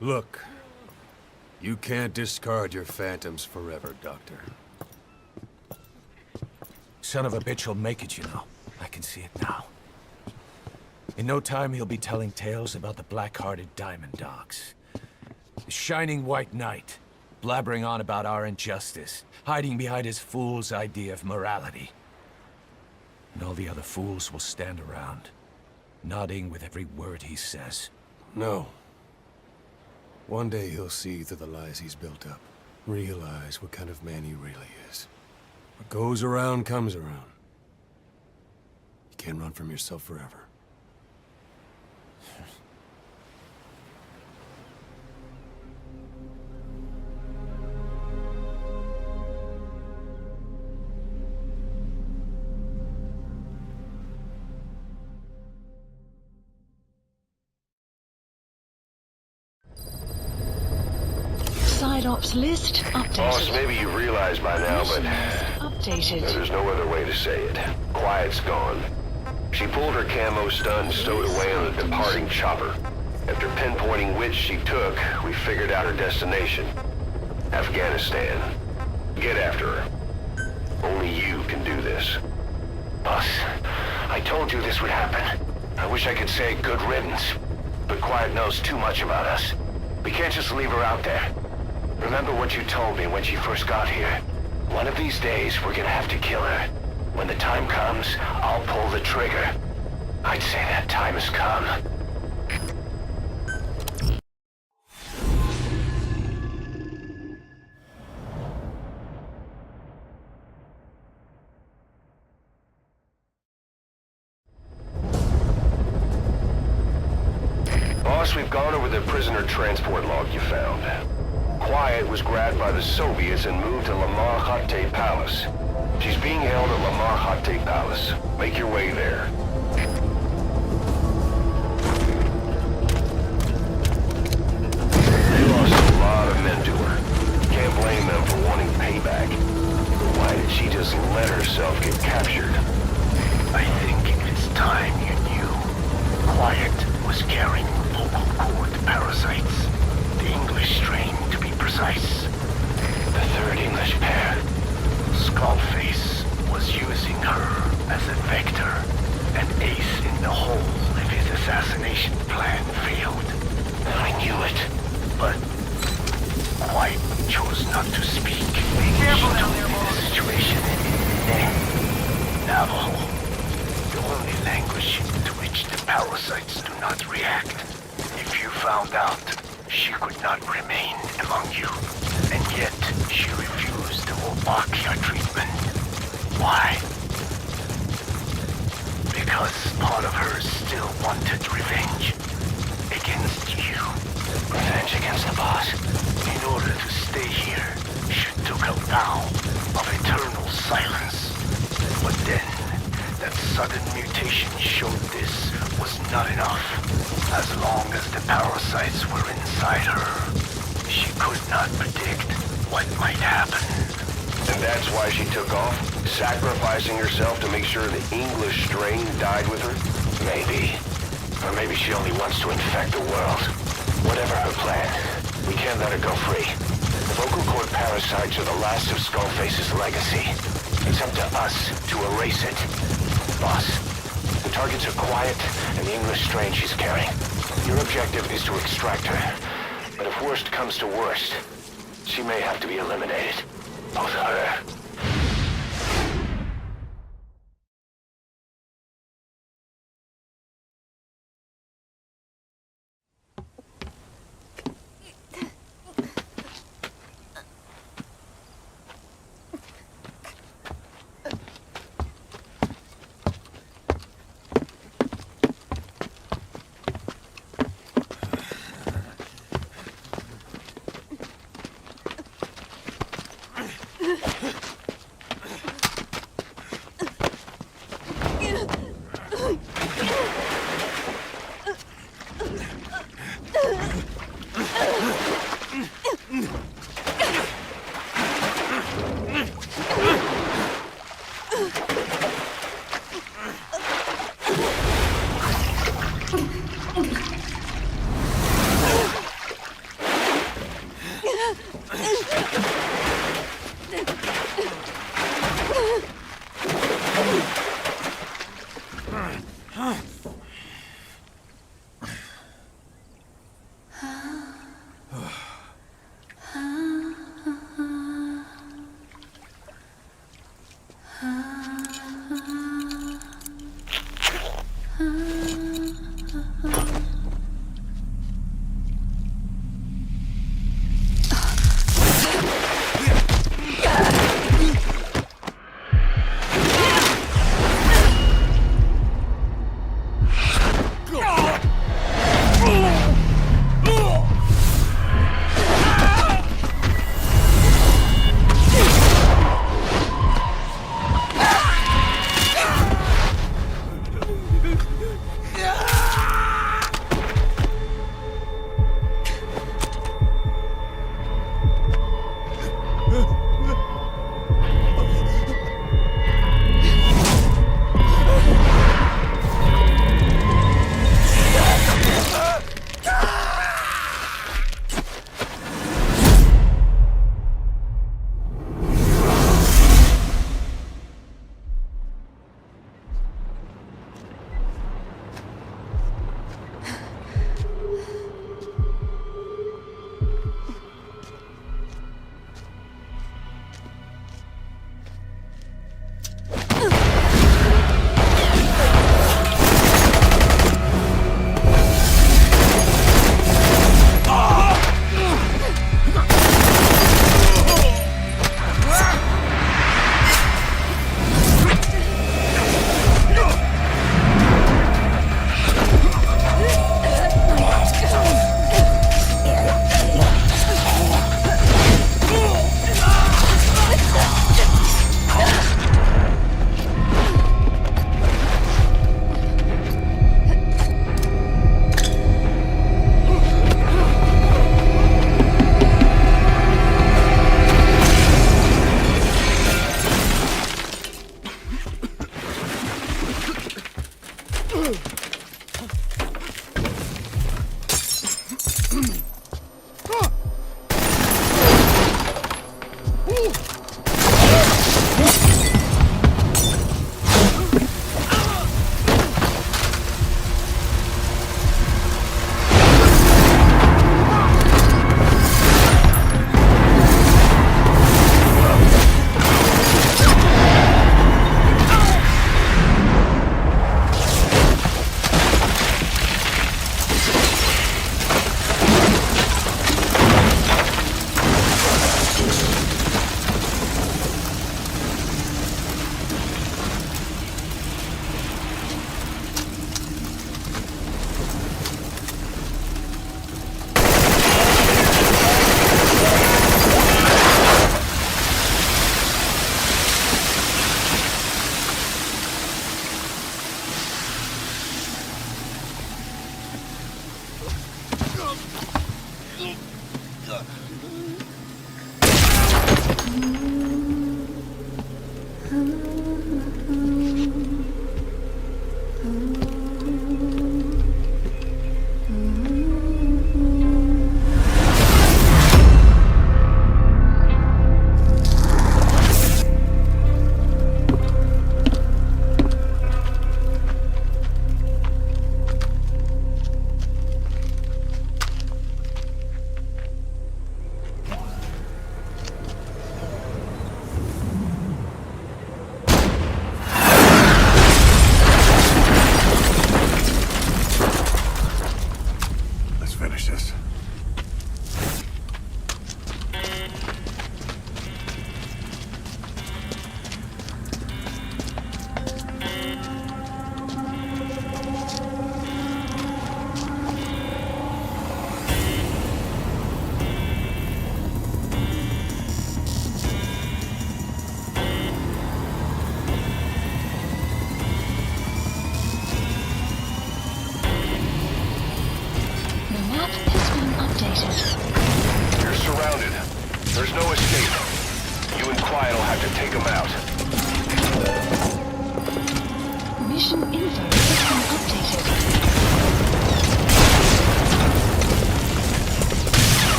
Look, you can't discard your phantoms forever, Doctor. Son of a bitch will make it, you know. I can see it now. In no time, he'll be telling tales about the black-hearted Diamond Dogs. The Shining White Knight, blabbering on about our injustice, hiding behind his fool's idea of morality. And all the other fools will stand around, nodding with every word he says. No. One day he'll see through the lies he's built up, realize what kind of man he really is. What goes around comes around. You can't run from yourself forever. Side ops list updated. Boss, maybe you realize by now, but updated. There's no other way to say it. Quiet's gone. She pulled her camo stun stowed away on a departing chopper. After pinpointing which she took, we figured out her destination. Afghanistan. Get after her. Only you can do this. Boss, I told you this would happen. I wish I could say good riddance, but Quiet knows too much about us. We can't just leave her out there. Remember what you told me when she first got here. One of these days, we're gonna have to kill her. When the time comes, I'll pull the trigger. I'd say that time has come. Boss, we've gone over the prisoner transport log you found. Quiet was grabbed by the Soviets and moved to Lamar Khatte Palace. She's being held at Lamar Khatte Palace. Make your way there. They lost a lot of men to her. Can't blame them for wanting payback. But why did she just let herself get captured? I think it's time you knew. Quiet was carrying vocal cord parasites. The English strain, to be precise. The third English pair. Skullface was using her as a vector, an ace in the hole if his assassination plan failed. I knew it. But Quiet chose not to speak. Be careful down there, boss. The situation in Navajo, the only language to which the parasites do not react. If you found out, she could not remain among you, and yet she refused the Archaea treatment. Why? Because part of her still wanted revenge against you. Revenge against the boss? In order to stay here, she took a vow of eternal silence. But then, that sudden mutation showed this was not enough. As long as the parasites were inside her, she could not predict what might happen. And that's why she took off? Sacrificing herself to make sure the English strain died with her? Maybe. Or maybe she only wants to infect the world. Whatever her plan, we can't let her go free. The vocal cord parasites are the last of Skullface's legacy. It's up to us to erase it. Boss, the targets are Quiet and the English strain she's carrying. Your objective is to extract her. But if worst comes to worst, she may have to be eliminated. Both her.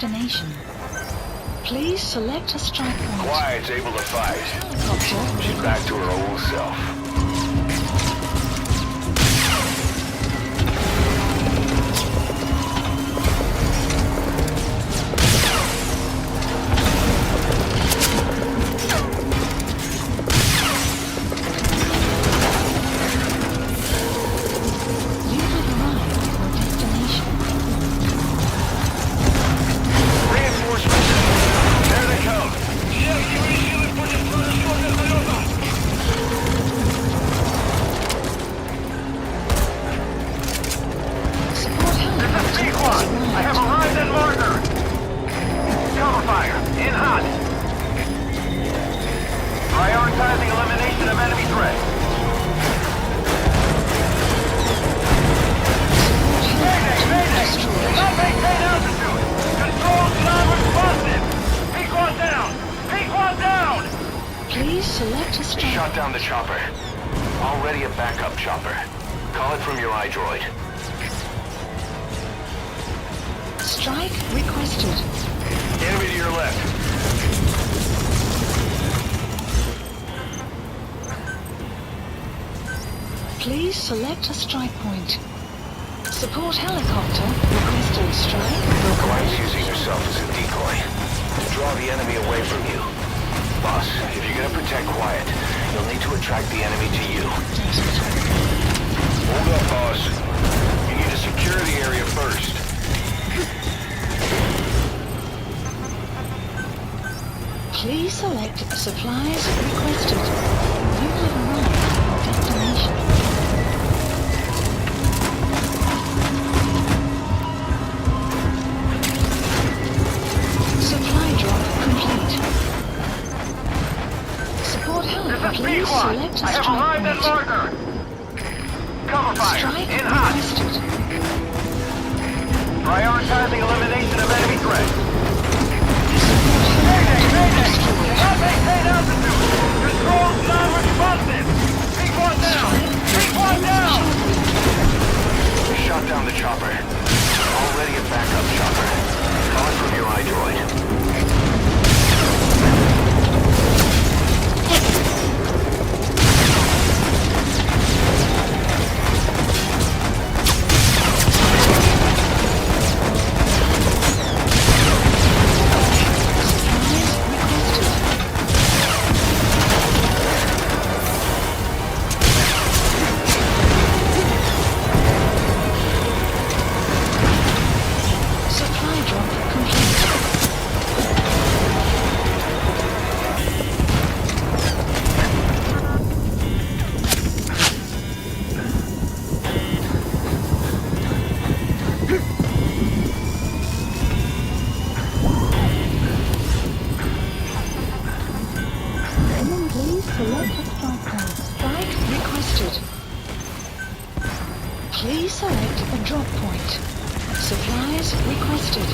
destination. Please select a strike point. Quiet's able to fight. She's back to her old self. Please select a strike point. Support helicopter requesting strike. Quiet's using herself as a decoy to draw the enemy away from you. Boss, if you're gonna protect Quiet, you'll need to attract the enemy to you. Hold up, boss. You need to secure the area first. Please select supplies requested. You have arrived at your destination. fire. Strike In hot. requested. Prioritizing elimination of enemy threat. Not maintain altitude. Controls non-responsive. Take one down. Take one down. We shot down the chopper. Already a backup chopper. Calling from your iDroid. Please select a drop point. Supplies requested.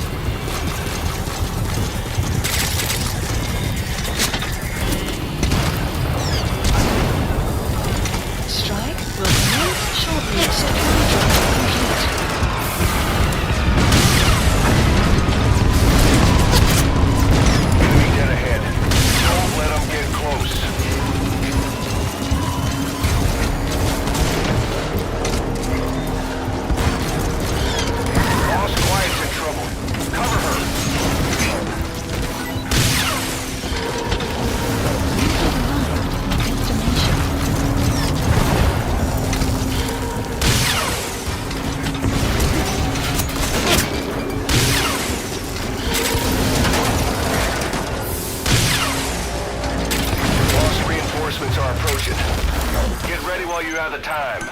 Strike will commence shortly. Supply drop complete. Enemy dead ahead. Don't let them get close. Quiet's in trouble. Cover her. Lost reinforcements are approaching. Get ready while you have the time.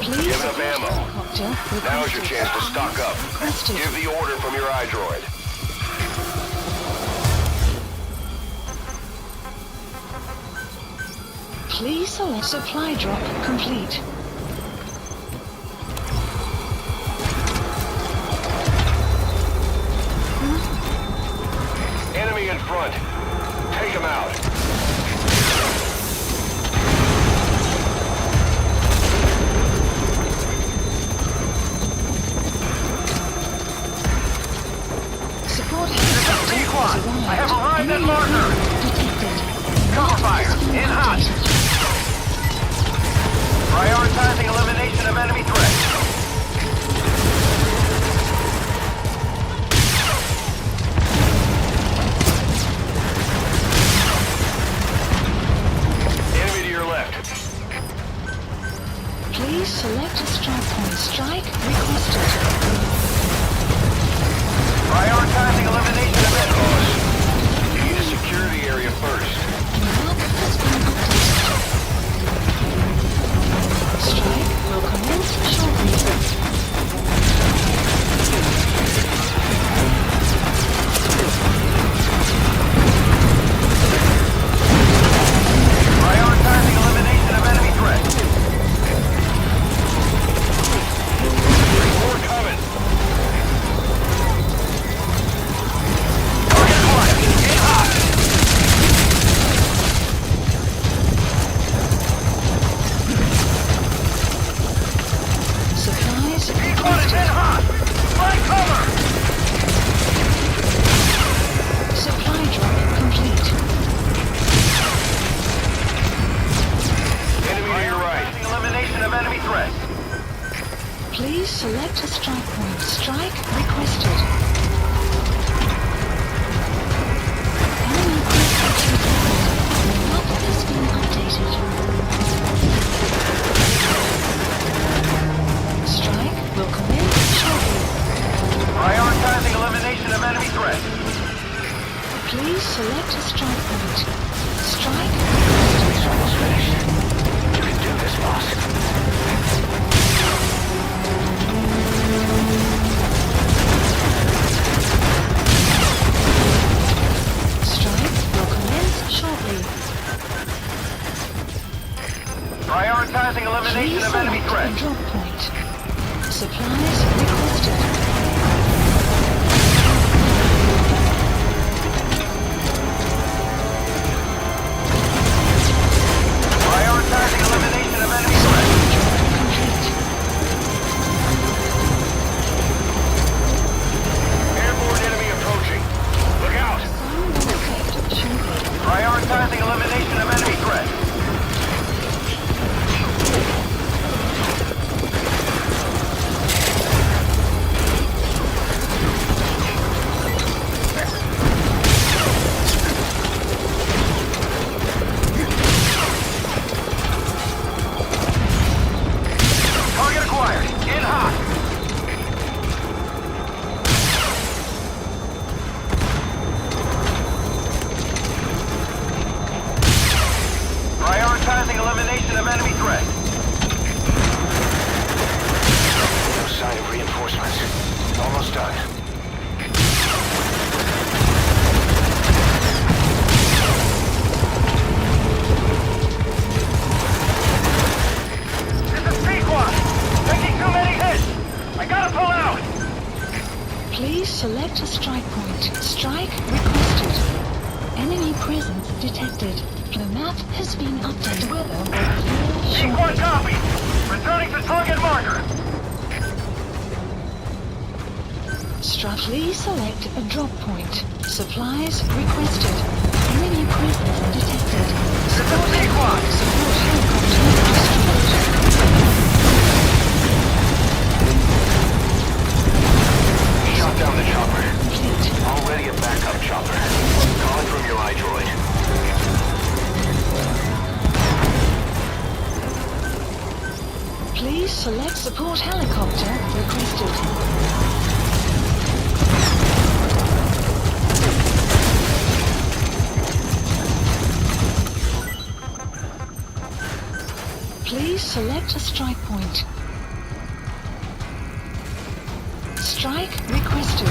Please Giving up ammo. Now's your chance to stock up. Give the order from your iDroid. Please select supply drop complete. Enemy in front. Take him out. I have arrived at marker. Cover fire. In hot. Prioritizing elimination of enemy threat. Enemy to your left. Please select a strike point. Strike requested. Prioritizing elimination of enemy. You need to secure the area first. Strike will commence shortly. Prioritizing elimination of enemy threat. More coming. Please select a strike point. Strike requested. Enemy confrontation the map has been updated. Strike will commence shortly. Prioritizing elimination of enemy threat. Please select a strike point. Strike requested. It's almost finished. You can do this, boss. Strike will commence shortly. Priority Prioritizing elimination of enemy threats. Drop point. Supplies requested. Prioritizing elimination of enemy threats. Airborne enemy approaching. Look out! Prioritizing elimination of enemy threats. Target acquired. In hot. Prioritizing elimination of enemy threats. No sign of reinforcements. Almost done. This is Pequot. Taking too many hits. I gotta pull out. Please select a strike point. Strike requested. Enemy presence detected. The map has been updated. Weather will clear Pequot shortly. copy. Returning to target marker. Please select a drop point. Supplies requested. Enemy presence detected. Support helicopter Shot down the chopper. Already a backup chopper. Calling from your iDroid. Please select support helicopter requested. Please select a strike point. Strike requested.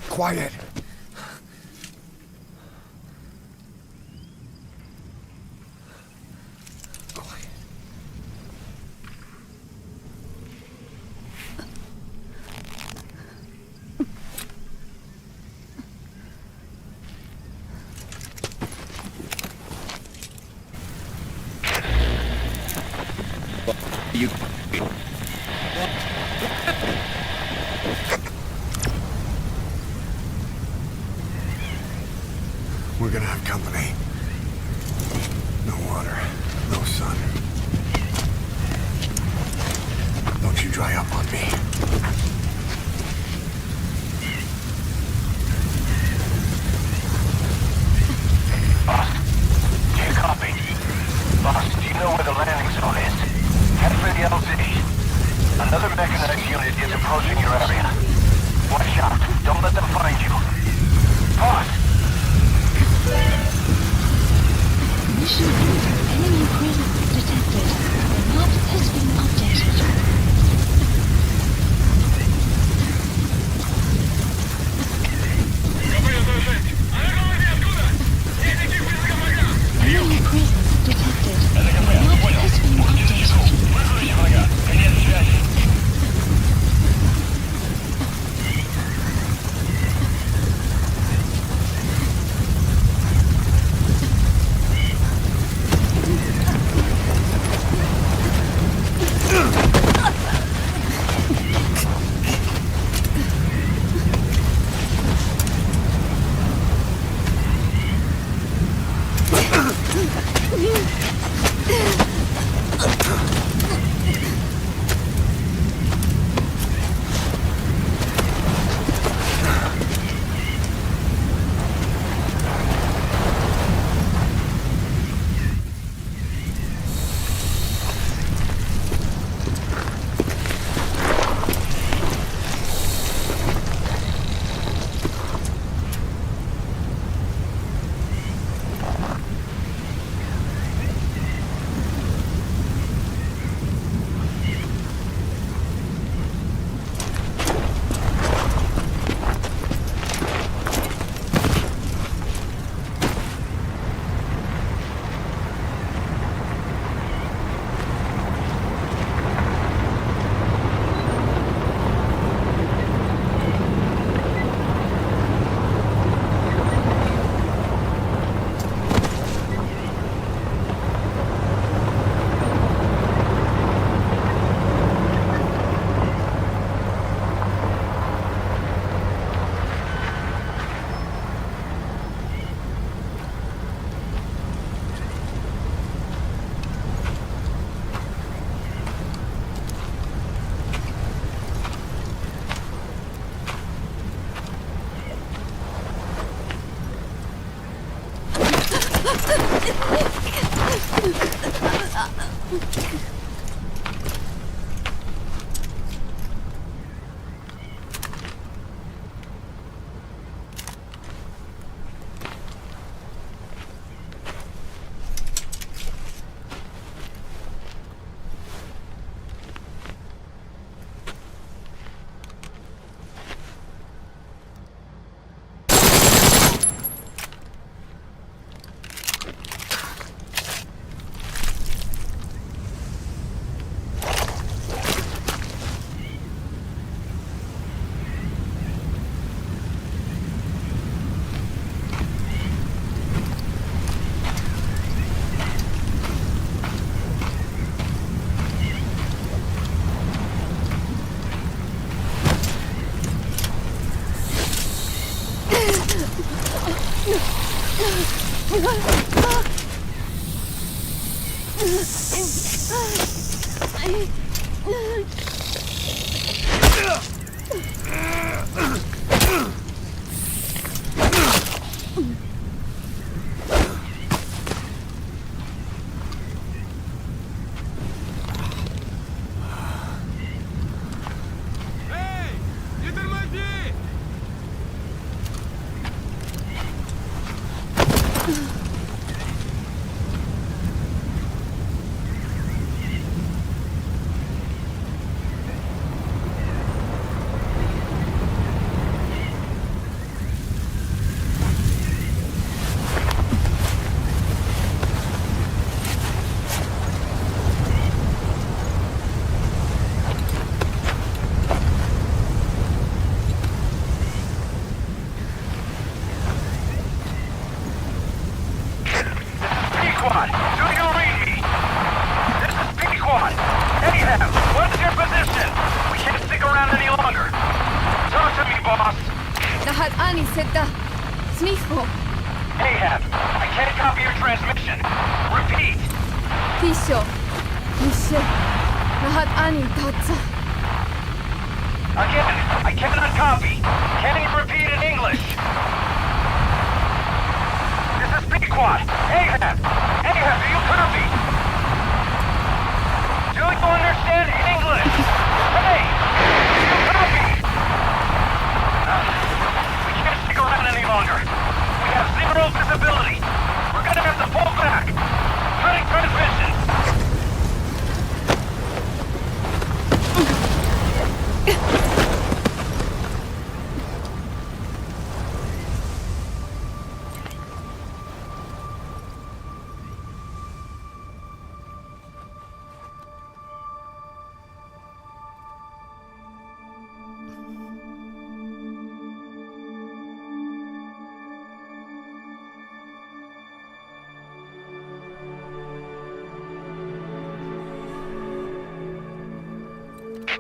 Quiet. You... We're gonna have company. No water, no sun. Don't you dry up on me. Boss, do you copy? Boss, do you know where the landing zone is? Head for the LZ. Another mechanized unit is approaching your area. Watch out. Don't let them find you. Boss! Mission enemy presence detected.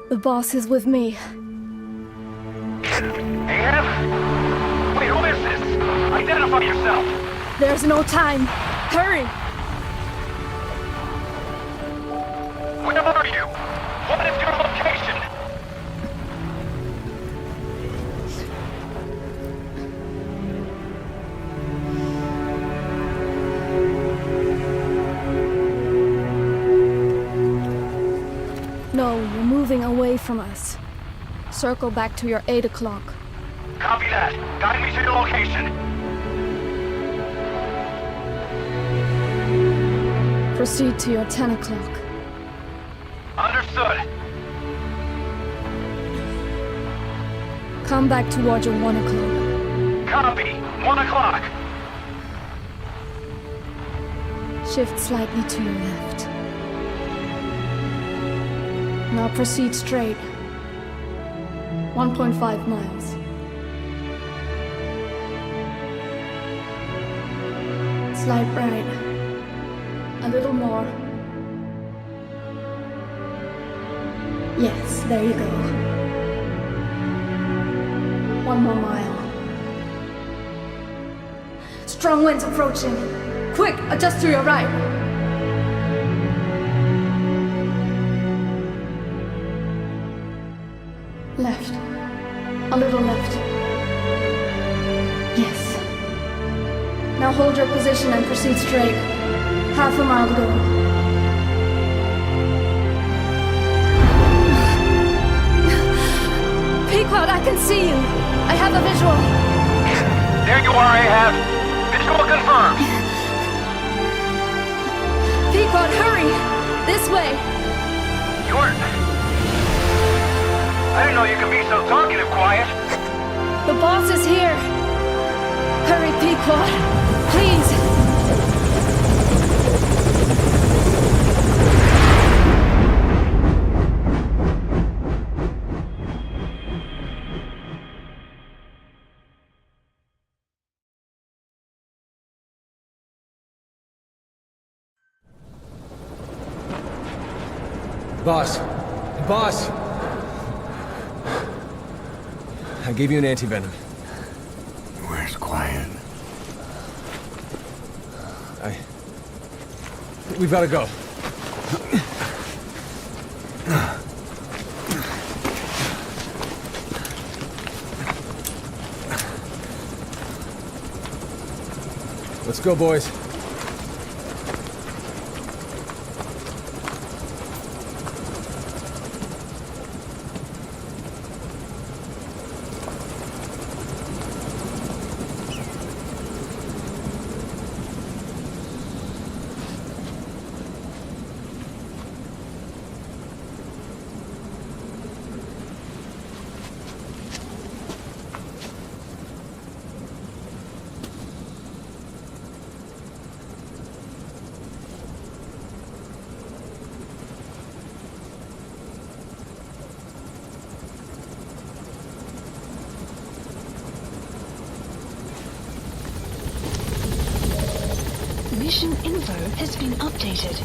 The boss is with me. Ahab? Wait, who is this? Identify yourself! There's no time. Hurry! Where are you? What is your location? No, you're moving away from us. Circle back to your 8 o'clock. Copy that. Guide me to your location. Proceed to your 10 o'clock. Understood. Come back towards your 1 o'clock. Copy. 1 o'clock. Shift slightly to your left. Now proceed straight. 1.5 miles. Slide right. A little more. Yes, there you go. 1 more mile. Strong winds approaching. Quick, adjust to your right. Left. A little left. Yes. Now hold your position and proceed straight. Half a mile to go. Pequod, I can see you. I have a visual. There you are, Ahab. Visual confirmed. Pequod, hurry! This way. I didn't know you could be so talkative, Quiet. The boss is here. Hurry, Pequod. Please. Boss. Boss! I gave you an anti-venom. Where's Quiet? We've gotta go. Let's go, boys. Mission info has been updated.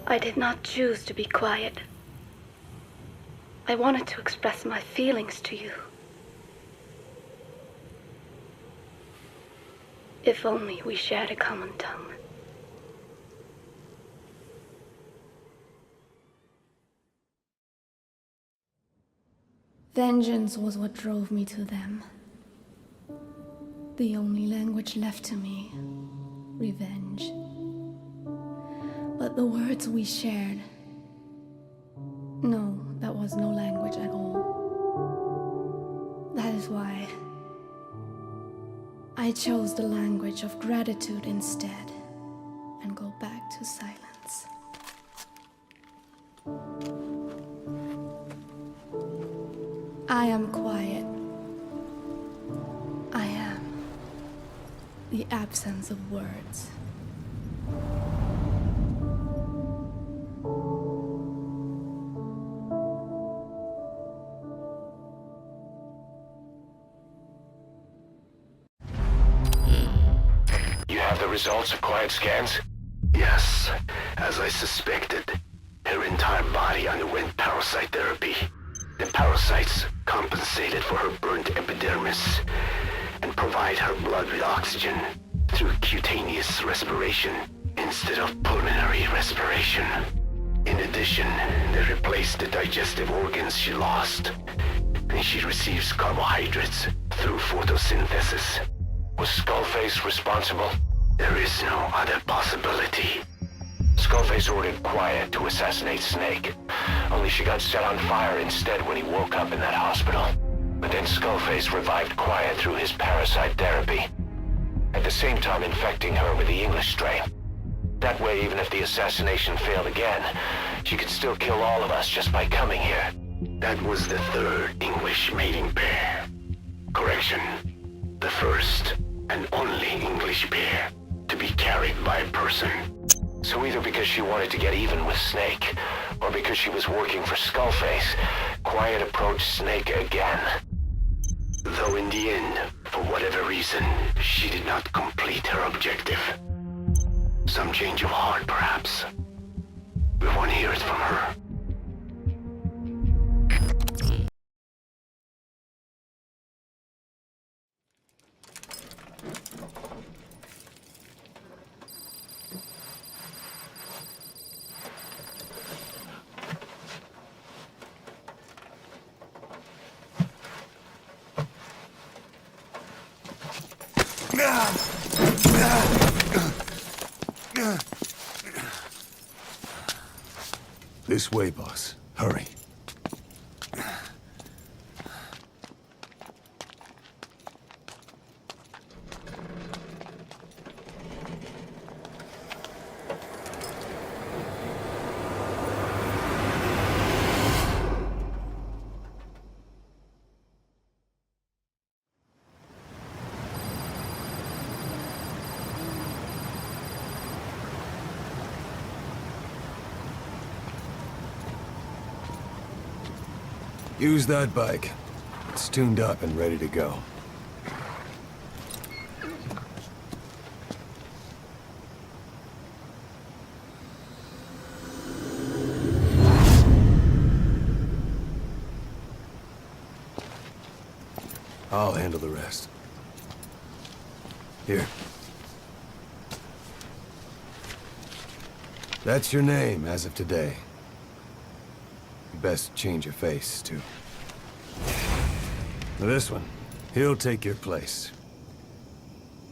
I did not choose to be quiet. I wanted to express my feelings to you. If only we shared a common tongue. Vengeance was what drove me to them. The only language left to me, revenge. But the words we shared, no, that was no language at all. That is why I chose the language of gratitude instead, and go back to silence. I am quiet. I am the absence of words. Results of quiet scans? Yes, as I suspected. Her entire body underwent parasite therapy. The parasites compensated for her burnt epidermis and provide her blood with oxygen through cutaneous respiration instead of pulmonary respiration. In addition, they replaced the digestive organs she lost, and she receives carbohydrates through photosynthesis. Was Skullface responsible? There is no other possibility. Skullface ordered Quiet to assassinate Snake. Only she got set on fire instead when he woke up in that hospital. But then Skullface revived Quiet through his parasite therapy, at the same time infecting her with the English strain. That way, even if the assassination failed again, she could still kill all of us just by coming here. That was the third English mating pair. Correction. The first and only English pair to be carried by a person. So either because she wanted to get even with Snake, or because she was working for Skullface, Quiet approached Snake again. Though in the end, for whatever reason, she did not complete her objective. Some change of heart, perhaps. We want to hear it from her. This way, boss. Hurry. Use that bike. It's tuned up and ready to go. I'll handle the rest. Here. That's your name as of today. You best change your face, too. Now this one, he'll take your place.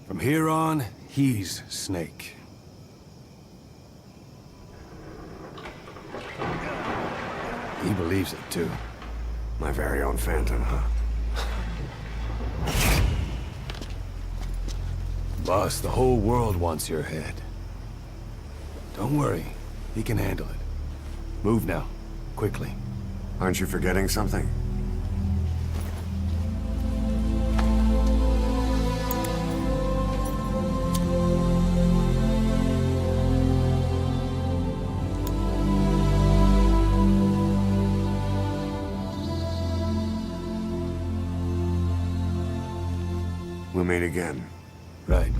From here on, he's Snake. He believes it, too. My very own Phantom, huh? Boss, the whole world wants your head. Don't worry, he can handle it. Move now, quickly. Aren't you forgetting something? We'll meet again. Right.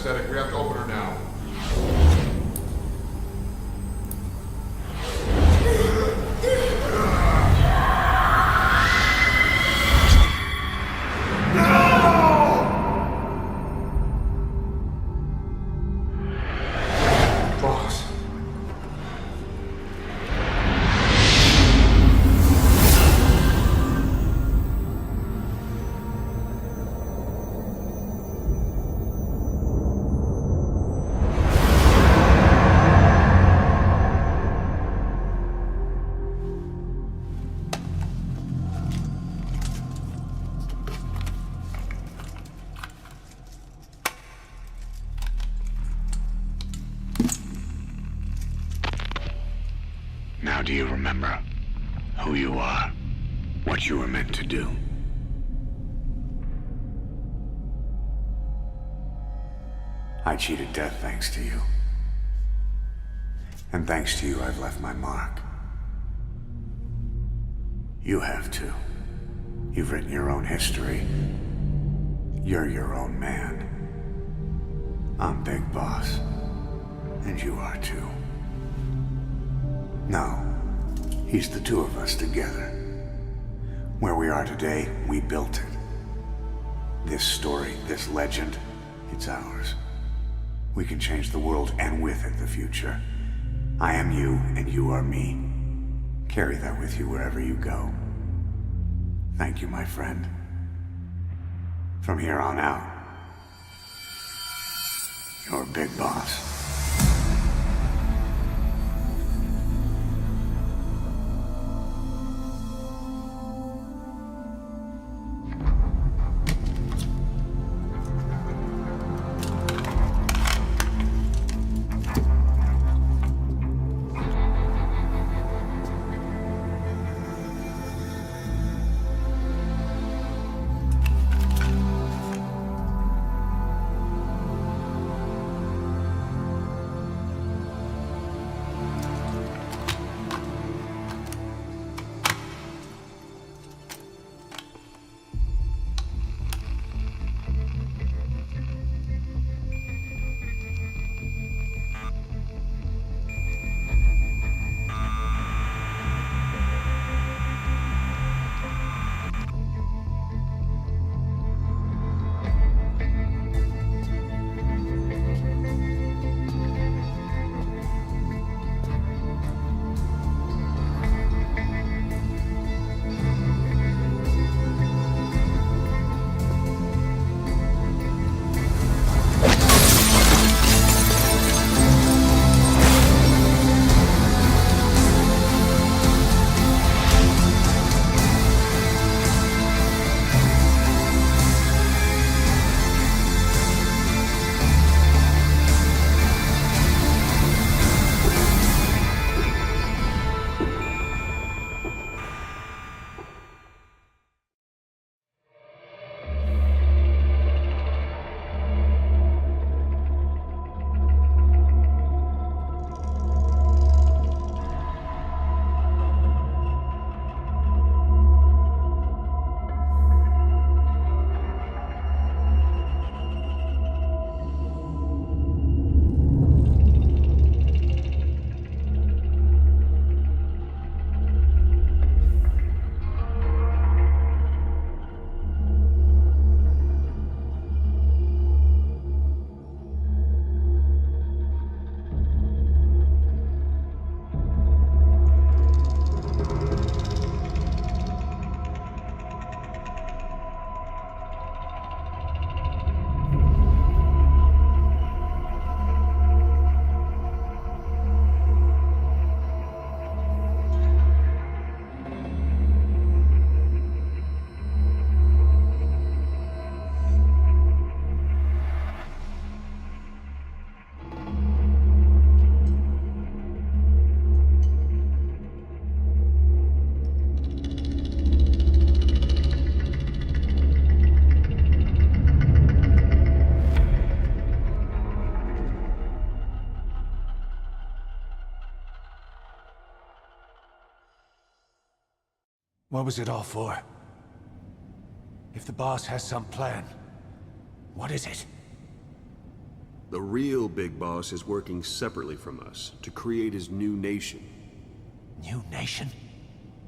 anesthetic. We have to open her now. Boss. Now do you remember who you are? What you were meant to do? I cheated death thanks to you. And thanks to you, I've left my mark. You have too. You've written your own history. You're your own man. I'm Big Boss. And you are too. No. He's the two of us together. Where we are today, we built it. This story, this legend, it's ours. We can change the world and with it the future. I am you and you are me. Carry that with you wherever you go. Thank you, my friend. From here on out, you're Big Boss. What was it all for? If the boss has some plan, what is it? The real Big Boss is working separately from us to create his new nation. New nation?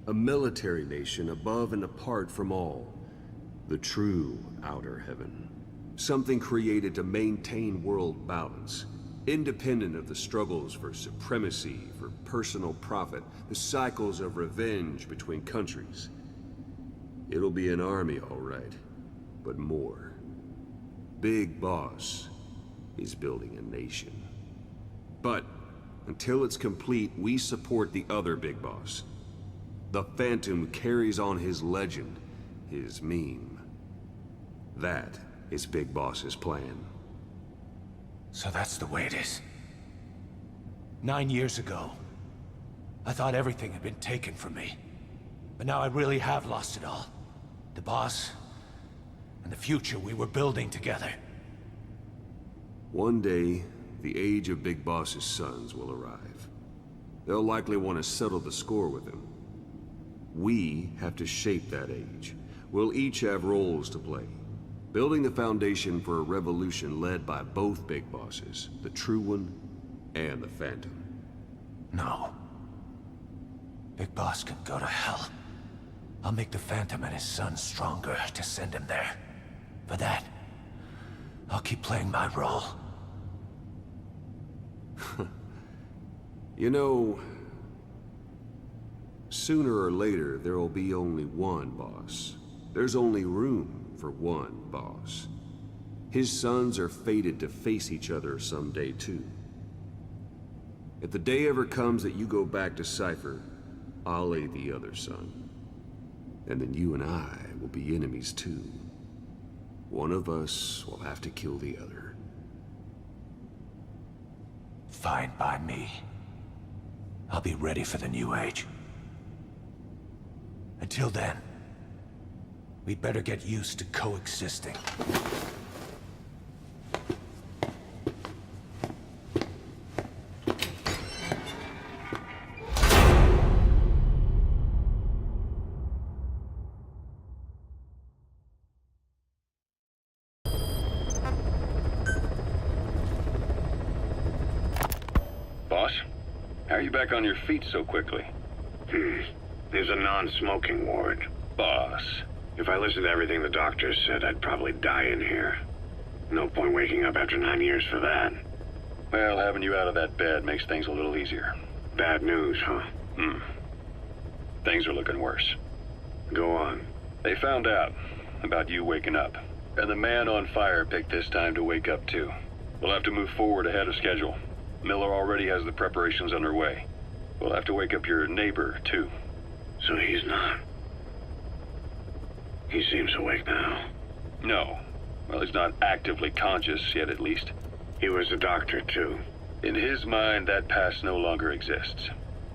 A military nation above and apart from all. The true Outer Heaven. Something created to maintain world balance. Independent of the struggles for supremacy, for personal profit, the cycles of revenge between countries. It'll be an army, all right, but more. Big Boss is building a nation. But until it's complete, we support the other Big Boss. The Phantom carries on his legend, his meme. That is Big Boss's plan. So that's the way it is. 9 years ago, I thought everything had been taken from me. But now I really have lost it all. The boss, and the future we were building together. One day, the age of Big Boss's sons will arrive. They'll likely want to settle the score with him. We have to shape that age. We'll each have roles to play. Building the foundation for a revolution led by both Big Bosses, the True One and the Phantom. No. Big Boss can go to hell. I'll make the Phantom and his son stronger to send him there. For that, I'll keep playing my role. You know, sooner or later, there will be only one boss. There's only room for one boss. His sons are fated to face each other someday, too. If the day ever comes that you go back to Cipher, I'll aid the other son. And then you and I will be enemies, too. One of us will have to kill the other. Fine by me. I'll be ready for the new age. Until then, we better get used to coexisting. Boss, how are you back on your feet so quickly? There's a non-smoking ward. Boss. If I listened to everything the doctors said, I'd probably die in here. No point waking up after 9 years for that. Well, having you out of that bed makes things a little easier. Bad news, huh? Things are looking worse. Go on. They found out about you waking up. And the man on fire picked this time to wake up too. We'll have to move forward ahead of schedule. Miller already has the preparations underway. We'll have to wake up your neighbor too. So he's not... He seems awake now. No. Well, he's not actively conscious yet, at least. He was a doctor, too. In his mind, that past no longer exists.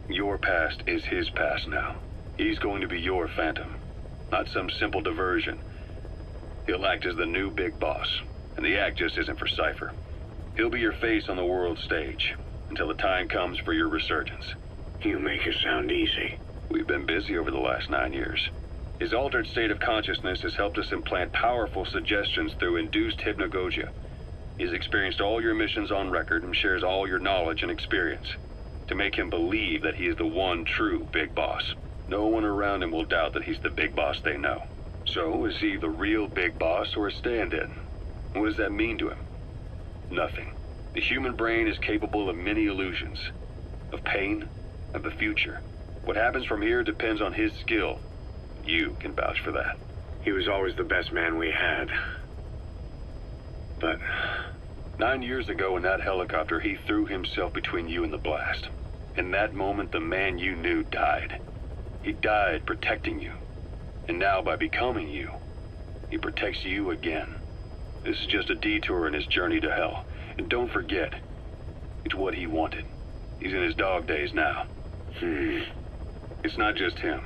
Your past is his past now. He's going to be your Phantom, not some simple diversion. He'll act as the new Big Boss, and the act just isn't for Cipher. He'll be your face on the world stage, until the time comes for your resurgence. You make it sound easy. We've been busy over the last 9 years. His altered state of consciousness has helped us implant powerful suggestions through induced hypnagogia. He's experienced all your missions on record and shares all your knowledge and experience to make him believe that he is the one true Big Boss. No one around him will doubt that he's the Big Boss they know. So, is he the real Big Boss or a stand-in? What does that mean to him? Nothing. The human brain is capable of many illusions. Of pain, of the future. What happens from here depends on his skill. You can vouch for that. He was always the best man we had. But 9 years ago in that helicopter, he threw himself between you and the blast. In that moment, the man you knew died. He died protecting you. And now, by becoming you, he protects you again. This is just a detour in his journey to hell. And don't forget, it's what he wanted. He's in his dog days now. It's not just him.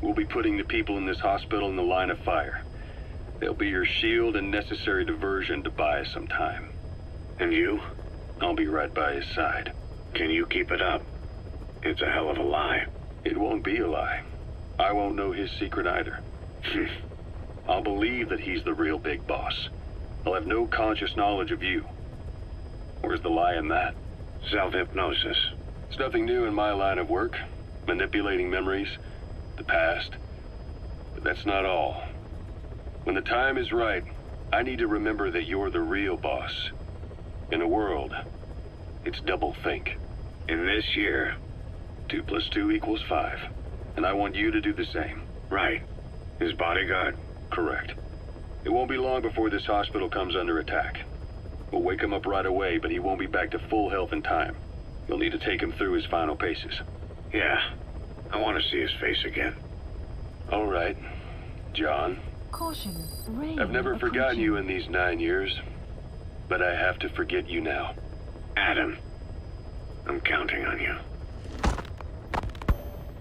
We'll be putting the people in this hospital in the line of fire. They'll be your shield and necessary diversion to buy us some time. And you? I'll be right by his side. Can you keep it up? It's a hell of a lie. It won't be a lie. I won't know his secret either. I'll believe that he's the real Big Boss. I'll have no conscious knowledge of you. Where's the lie in that? Self-hypnosis. It's nothing new in my line of work. Manipulating memories, the past. But that's not all. When the time is right, I need to remember that you're the real boss. In a world, it's double-think. In this year, 2 + 2 = 5. And I want you to do the same. right. His bodyguard. Correct. It won't be long before this hospital comes under attack. We'll wake him up right away, but he won't be back to full health in time. You'll need to take him through his final paces. Yeah. I want to see his face again. All right, John. Caution. Rain I've never approaching. forgotten you in these 9 years, but I have to forget you now. Adam. I'm counting on you.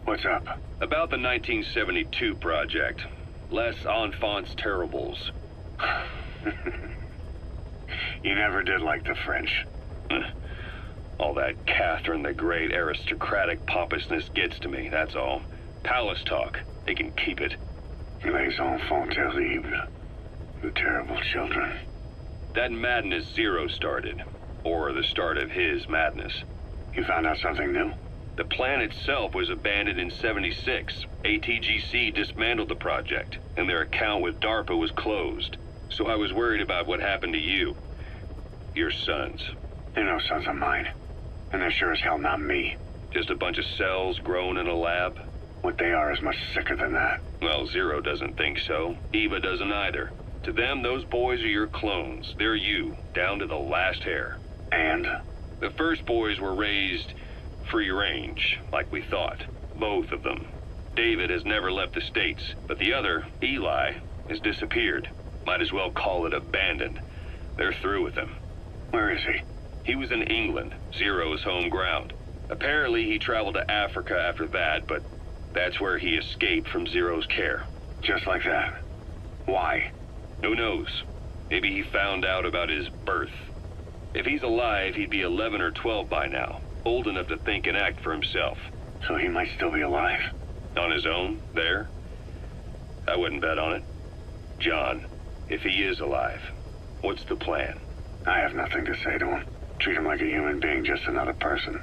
What's up? About the 1972 project. Les Enfants Terribles. You never did like the French. All that Catherine the Great aristocratic pompousness gets to me, that's all. Palace talk. They can keep it. Les enfants terribles. The terrible children. That madness Zero started. Or the start of his madness. You found out something new? The plan itself was abandoned in '76. ATGC dismantled the project, and their account with DARPA was closed. So I was worried about what happened to you. Your sons. They're no sons of mine. And they're sure as hell not me. Just a bunch of cells grown in a lab? What they are is much sicker than that. Well, Zero doesn't think so. Eva doesn't either. To them, those boys are your clones. They're you, down to the last hair. And? The first boys were raised free range, like we thought. Both of them. David has never left the States, but the other, Eli, has disappeared. Might as well call it abandoned. They're through with him. Where is he? He was in England, Zero's home ground. Apparently he traveled to Africa after that, but that's where he escaped from Zero's care. Just like that? Why? Who knows? Maybe he found out about his birth. If he's alive, he'd be 11 or 12 by now. Old enough to think and act for himself. So he might still be alive? On his own, there? I wouldn't bet on it. John, if he is alive, what's the plan? I have nothing to say to him. Treat him like a human being, just another person.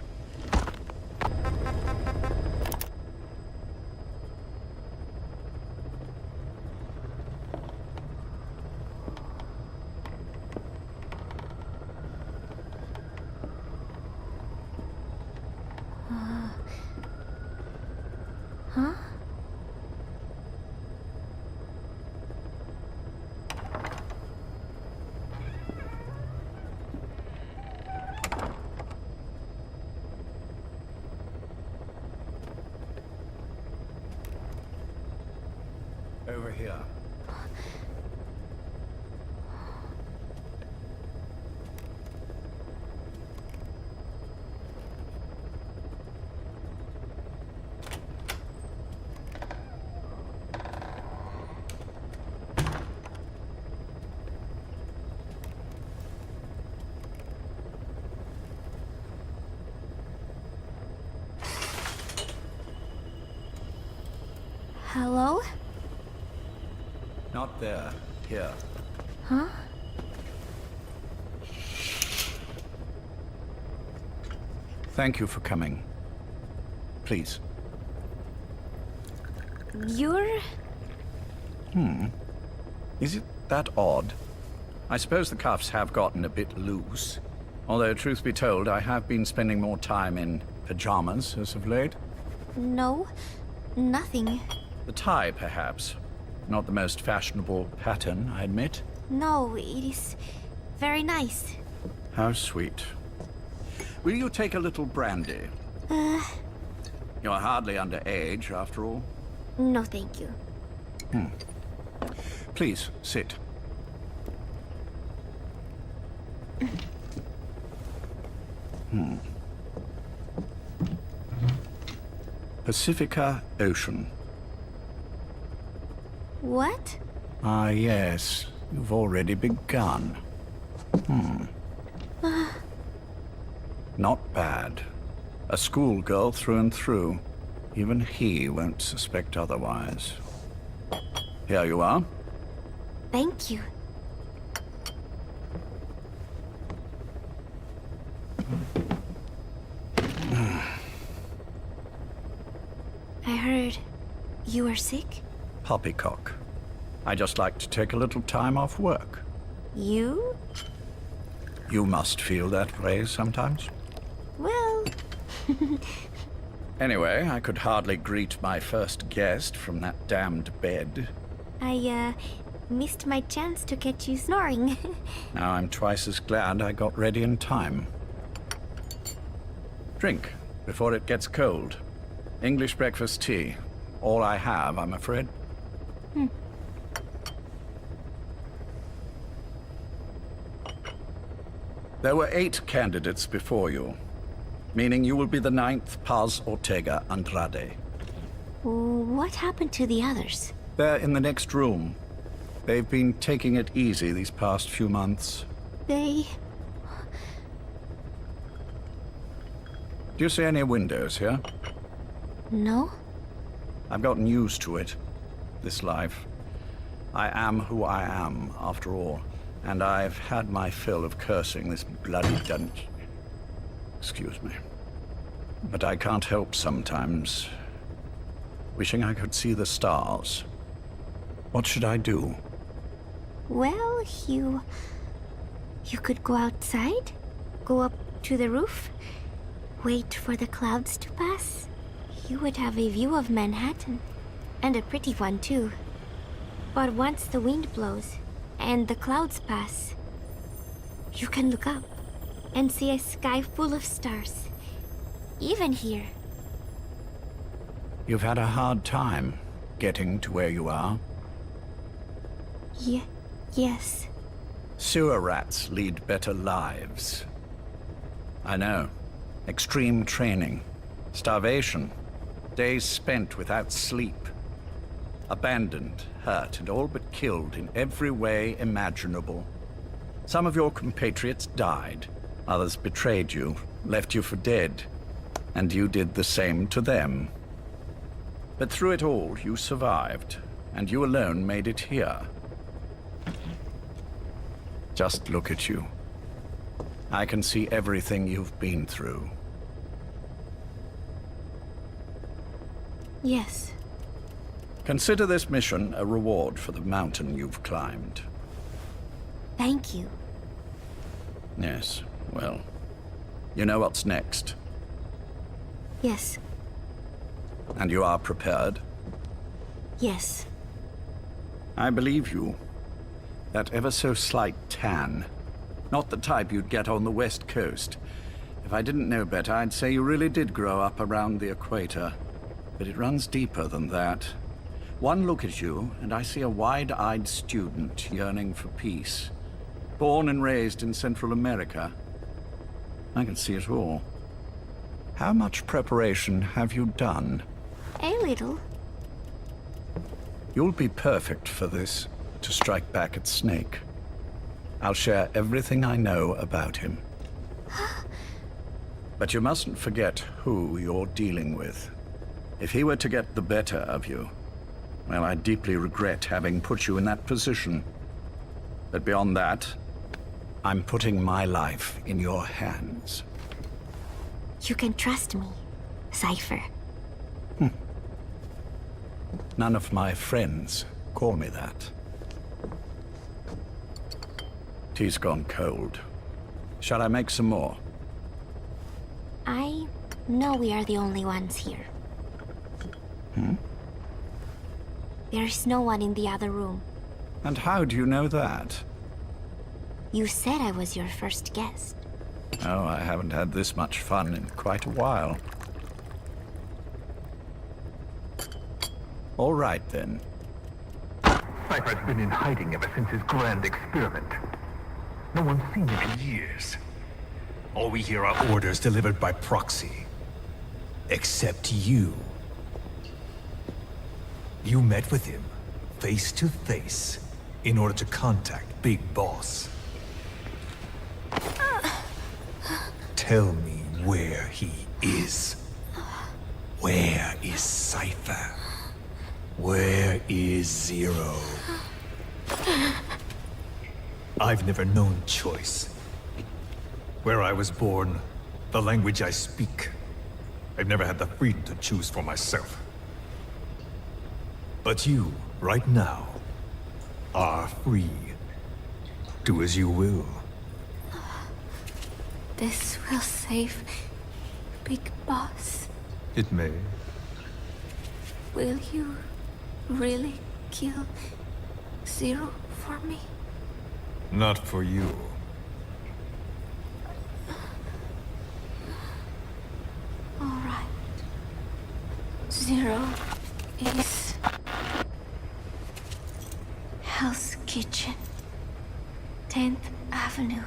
Huh? Over here. Hello? Not there. Here. Huh? Thank you for coming. Please. You're... Is it that odd? I suppose the cuffs have gotten a bit loose. Although, truth be told, I have been spending more time in pajamas as of late. No, nothing. The tie, perhaps. Not the most fashionable pattern, I admit. No, it is very nice. How sweet. Will you take a little brandy? You're hardly underage, after all. No, thank you. Please, sit. Pacifica Ocean. What? Ah, yes. You've already begun. Not bad. A schoolgirl through and through. Even he won't suspect otherwise. Here you are. Thank you. heard you were sick? Poppycock. I just like to take a little time off work. You? You must feel that way sometimes. Well... Anyway, I could hardly greet my first guest from that damned bed. I, missed my chance to catch you snoring. Now I'm twice as glad I got ready in time. Drink, before it gets cold. English breakfast tea. All I have, I'm afraid. There were 8 candidates before you, meaning you will be the 9th Paz Ortega Andrade. What happened to the others? They're in the next room. They've been taking it easy these past few months. They... Do you see any windows here? No? I've gotten used to it. This life. I am who I am, after all. And I've had my fill of cursing this bloody dungeon. Excuse me. But I can't help sometimes wishing I could see the stars. What should I do? Well, you could go outside, go up to the roof, wait for the clouds to pass. You would have a view of Manhattan, and a pretty one too. But once the wind blows, and the clouds pass, you can look up and see a sky full of stars, even here. You've had a hard time getting to where you are. Yes. Sewer rats lead better lives. I know. Extreme training, starvation, days spent without sleep. Abandoned, hurt, and all but killed in every way imaginable. Some of your compatriots died. Others betrayed you, left you for dead. And you did the same to them. But through it all, you survived, and you alone made it here. Just look at you. I can see everything you've been through. Yes. Consider this mission a reward for the mountain you've climbed. Thank you. Yes, well, you know what's next. Yes. And you are prepared? Yes. I believe you. That ever so slight tan. Not the type you'd get on the West Coast. If I didn't know better, I'd say you really did grow up around the equator. But it runs deeper than that. One look at you, and I see a wide-eyed student yearning for peace. Born and raised in Central America. I can see it all. How much preparation have you done? A little. You'll be perfect for this, to strike back at Snake. I'll share everything I know about him. But you mustn't forget who you're dealing with. If he were to get the better of you, well, I deeply regret having put you in that position. But beyond that, I'm putting my life in your hands. You can trust me, Cipher. None of my friends call me that. Tea's gone cold. Shall I make some more? I know we are the only ones here. There's no one in the other room. And how do you know that? You said I was your first guest. Oh, I haven't had this much fun in quite a while. All right, then. Cipher's been in hiding ever since his grand experiment. No one's seen him in years. All we hear are orders delivered by proxy. Except you. You met with him, face to face, in order to contact Big Boss. Tell me where he is. Where is Cipher? Where is Zero? I've never known choice. Where I was born, the language I speak, I've never had the freedom to choose for myself. But you, right now, are free. Do as you will. This will save Big Boss. It may. Will you really kill Zero for me? Not for you. All right. Zero is Hell's Kitchen, 10th Avenue.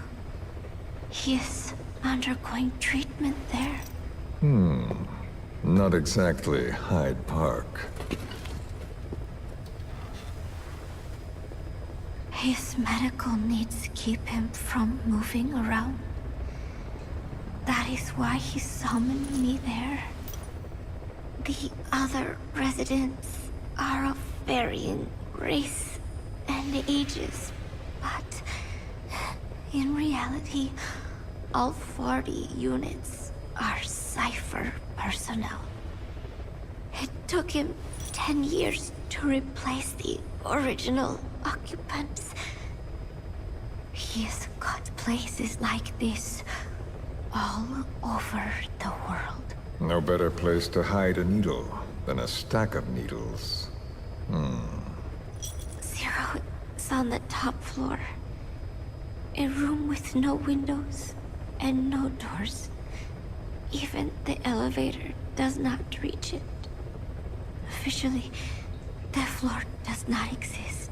He is undergoing treatment there. Not exactly Hyde Park. His medical needs keep him from moving around. That is why he summoned me there. The other residents are of varying race and ages, but in reality, all 40 units are Cipher personnel. It took him 10 years to replace the original occupants. He has got places like this all over the world. No better place to hide a needle than a stack of needles. Zero is on the top floor. A room with no windows and no doors. Even the elevator does not reach it. Officially, the floor does not exist.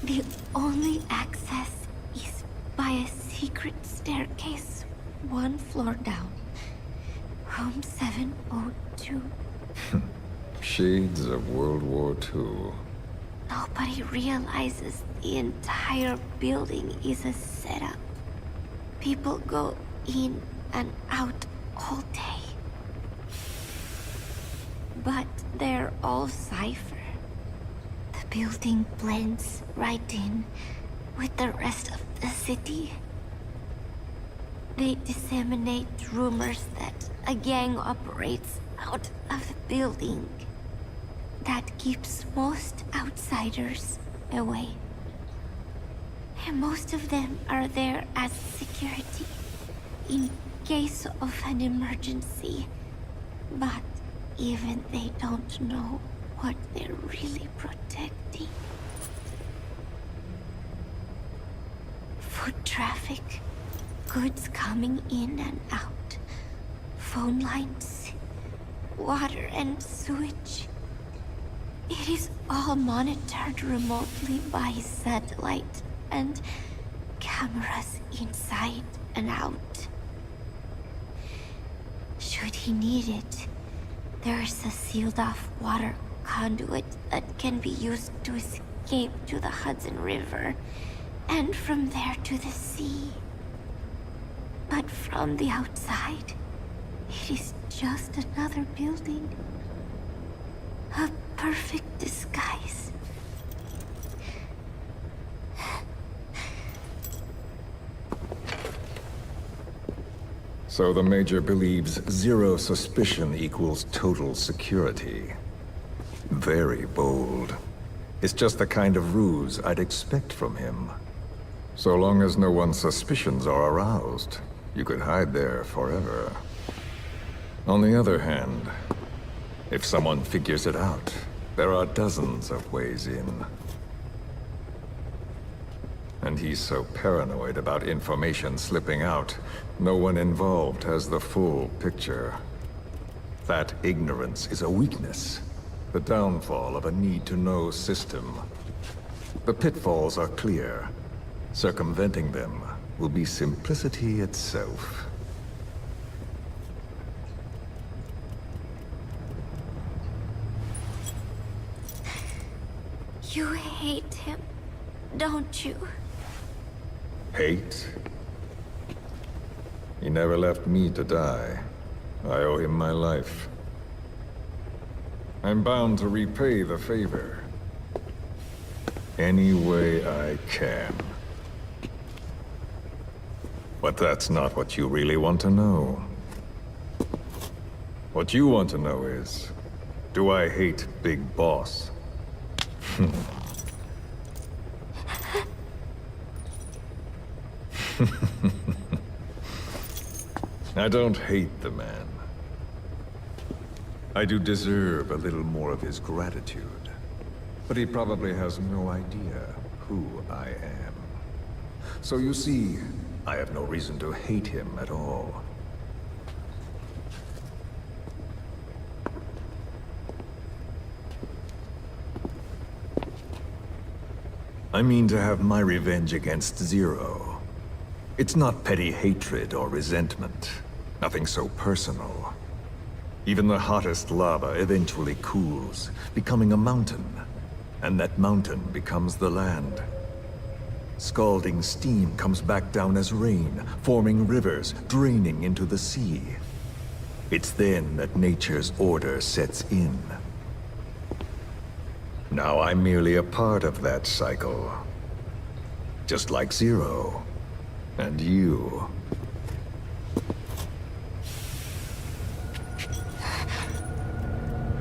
The only access is by a secret staircase 1 floor down. Room 702. Shades of World War II. Nobody realizes the entire building is a setup. People go in and out all day. But they're all Cipher. The building blends right in with the rest of the city. They disseminate rumors that a gang operates out of the building. That keeps most outsiders away. And most of them are there as security in case of an emergency. But even they don't know what they're really protecting. Foot traffic, goods coming in and out, phone lines, water and sewage. It is all monitored remotely by satellite and cameras inside and out. Should he need it, there is a sealed-off water conduit that can be used to escape to the Hudson River, and from there to the sea. But from the outside, it is just another building. A perfect disguise. So the Major believes zero suspicion equals total security. Very bold. It's just the kind of ruse I'd expect from him. So long as no one's suspicions are aroused, you could hide there forever. On the other hand, if someone figures it out, there are dozens of ways in. And he's so paranoid about information slipping out, no one involved has the full picture. That ignorance is a weakness, the downfall of a need-to-know system. The pitfalls are clear. Circumventing them will be simplicity itself. You hate him, don't you? Hate? He never left me to die. I owe him my life. I'm bound to repay the favor. Any way I can. But that's not what you really want to know. What you want to know is, do I hate Big Boss I don't hate the man. I do deserve a little more of his gratitude. But he probably has no idea who I am. So you see, I have no reason to hate him at all. I mean to have my revenge against Zero. It's not petty hatred or resentment. Nothing so personal. Even the hottest lava eventually cools, becoming a mountain. And that mountain becomes the land. Scalding steam comes back down as rain, forming rivers, draining into the sea. It's then that nature's order sets in. Now I'm merely a part of that cycle. Just like Zero. And you.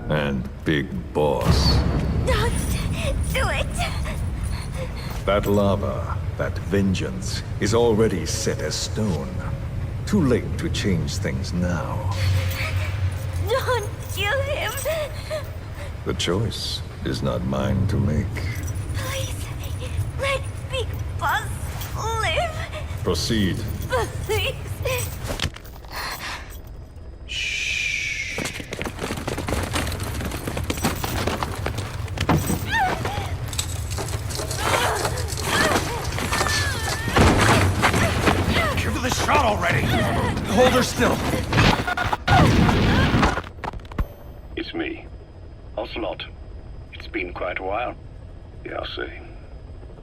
And Big Boss. Don't do it! That lava, that vengeance, is already set as stone. Too late to change things now. Don't kill him! The choice is not mine to make. Please, let Big Boss live! Proceed. Please! Give her the shot already! Hold her still! It's me. Ocelot. It's been quite a while. Yeah, I'll say.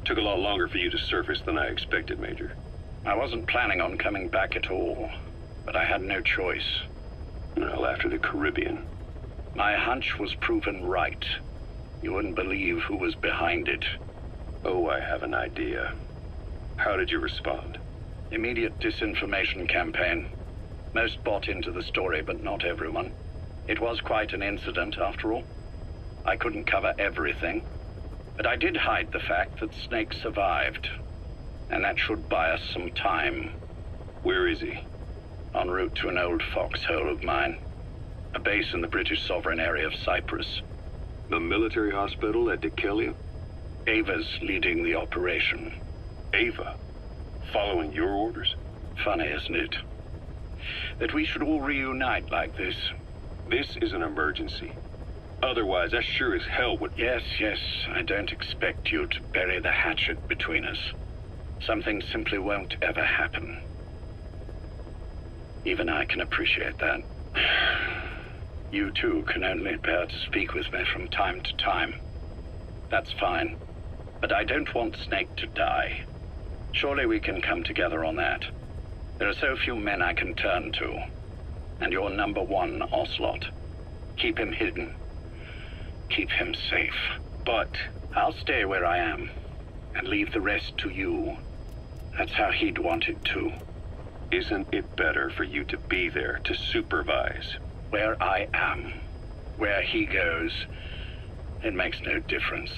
Took a lot longer for you to surface than I expected, Major. I wasn't planning on coming back at all, but I had no choice. Well, after the Caribbean. My hunch was proven right. You wouldn't believe who was behind it. Oh, I have an idea. How did you respond? Immediate disinformation campaign. Most bought into the story, but not everyone. It was quite an incident, after all. I couldn't cover everything, but I did hide the fact that Snake survived. And that should buy us some time. Where is he? En route to an old foxhole of mine. A base in the British sovereign area of Cyprus. The military hospital at Dekelia? Ava's leading the operation. Ava? Following your orders? Funny, isn't it? That we should all reunite like this. This is an emergency. Otherwise, I sure as hell would... Yes, I don't expect you to bury the hatchet between us. Something simply won't ever happen. Even I can appreciate that. You too can only bear to speak with me from time to time. That's fine. But I don't want Snake to die. Surely we can come together on that. There are so few men I can turn to. And you're number one, Ocelot. Keep him hidden. Keep him safe. But I'll stay where I am. And leave the rest to you. That's how he'd want it too. Isn't it better for you to be there to supervise? Where I am, where he goes, it makes no difference.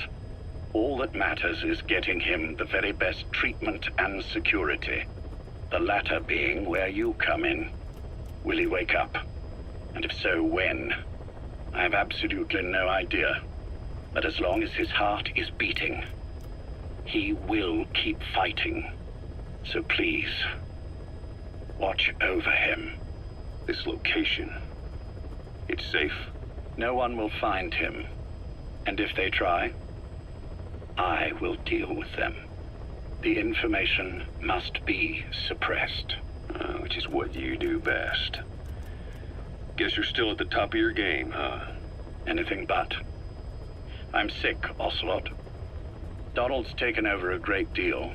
All that matters is getting him the very best treatment and security. The latter being where you come in. Will he wake up? And if so, when? I have absolutely no idea. But as long as his heart is beating, he will keep fighting. So please, watch over him. This location, it's safe? No one will find him. And if they try, I will deal with them. The information must be suppressed. Which is what you do best. Guess you're still at the top of your game, huh? Anything but. I'm sick, Ocelot. Donald's taken over a great deal.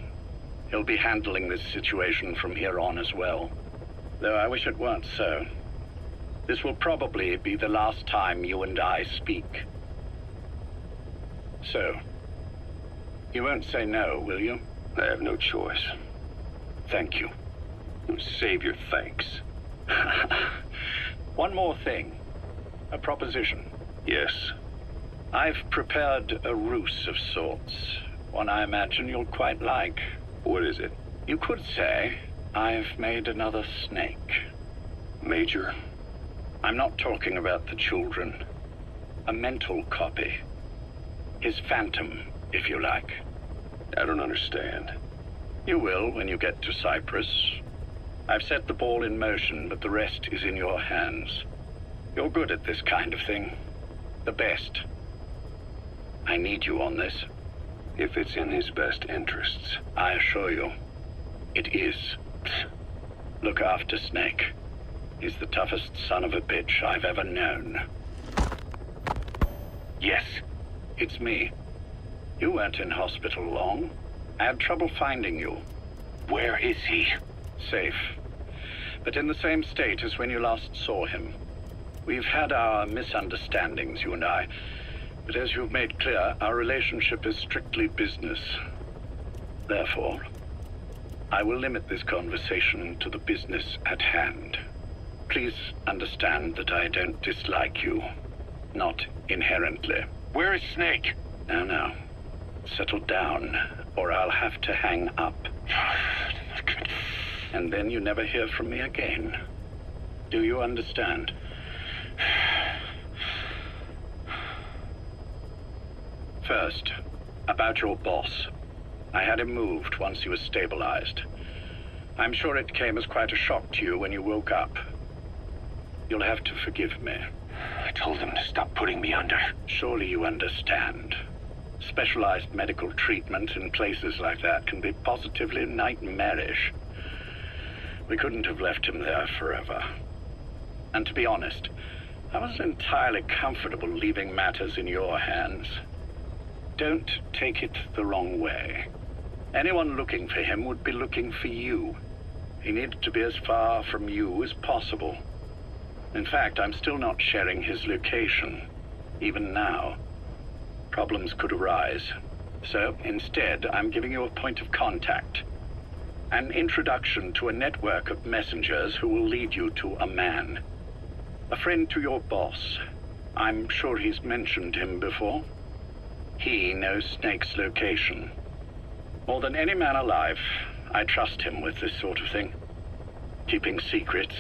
He'll be handling this situation from here on as well. Though I wish it weren't so. This will probably be the last time you and I speak. So, you won't say no, will you? I have no choice. Thank you. Save your thanks. One more thing. A proposition. Yes. I've prepared a ruse of sorts, one I imagine you'll quite like. What is it? You could say I've made another snake. Major? I'm not talking about the children. A mental copy. His phantom, if you like. I don't understand. You will when you get to Cyprus. I've set the ball in motion, but the rest is in your hands. You're good at this kind of thing. The best. I need you on this. If it's in his best interests. I assure you, it is. Look after Snake. He's the toughest son of a bitch I've ever known. Yes, it's me. You weren't in hospital long. I had trouble finding you. Where is he? Safe. But in the same state as when you last saw him. We've had our misunderstandings, you and I. But as you've made clear, our relationship is strictly business. Therefore, I will limit this conversation to the business at hand. Please understand that I don't dislike you. Not inherently. Where is Snake? Now. Settle down, or I'll have to hang up. And then you never hear from me again. Do you understand? First, about your boss. I had him moved once he was stabilized. I'm sure it came as quite a shock to you when you woke up. You'll have to forgive me. I told him to stop putting me under. Surely you understand. Specialized medical treatment in places like that can be positively nightmarish. We couldn't have left him there forever. And to be honest, I wasn't entirely comfortable leaving matters in your hands. Don't take it the wrong way. Anyone looking for him would be looking for you. He needed to be as far from you as possible. In fact, I'm still not sharing his location, even now. Problems could arise. So instead, I'm giving you a point of contact. An introduction to a network of messengers who will lead you to a man. A friend to your boss. I'm sure he's mentioned him before. He knows Snake's location. More than any man alive, I trust him with this sort of thing. Keeping secrets,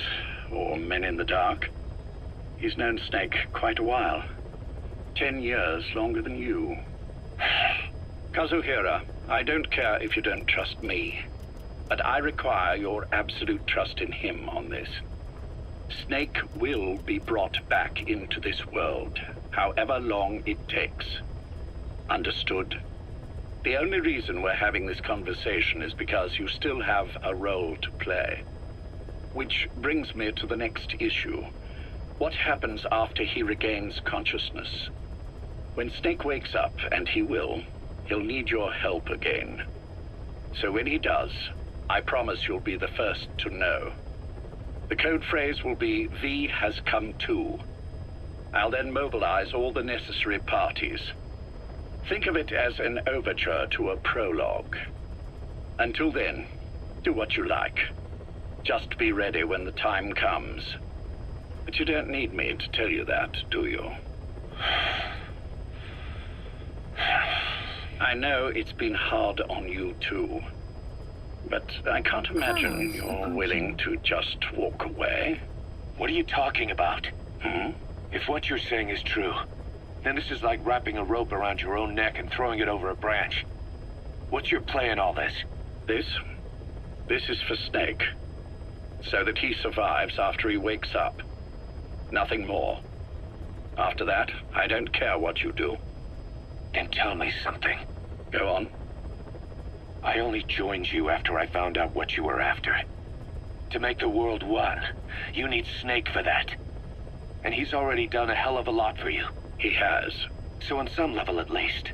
or men in the dark. He's known Snake quite a while. 10 years longer than you. Kazuhira, I don't care if you don't trust me, but I require your absolute trust in him on this. Snake will be brought back into this world, however long it takes. Understood? The only reason we're having this conversation is because you still have a role to play. Which brings me to the next issue. What happens after he regains consciousness? When Snake wakes up, and he will, he'll need your help again. So when he does, I promise you'll be the first to know. The code phrase will be, V has come to. I'll then mobilize all the necessary parties. Think of it as an overture to a prologue. Until then, do what you like. Just be ready when the time comes. But you don't need me to tell you that, do you? I know it's been hard on you too. But I can't imagine you're willing to just walk away. What are you talking about? If what you're saying is true, then this is like wrapping a rope around your own neck and throwing it over a branch. What's your play in all this? This is for Snake. So that he survives after he wakes up. Nothing more. After that, I don't care what you do. Then tell me something. Go on. I only joined you after I found out what you were after. To make the world one, you need Snake for that. And he's already done a hell of a lot for you. He has. So on some level at least,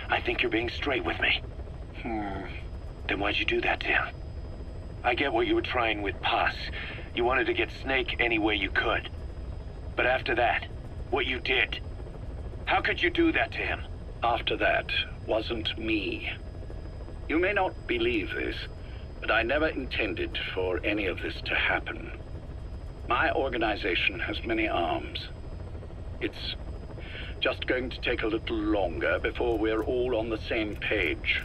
I think you're being straight with me. Then why'd you do that to him? I get what you were trying with Paz. You wanted to get Snake any way you could. But after that, what you did, how could you do that to him? After that wasn't me. You may not believe this, but I never intended for any of this to happen. My organization has many arms. It's Just going to take a little longer before we're all on the same page.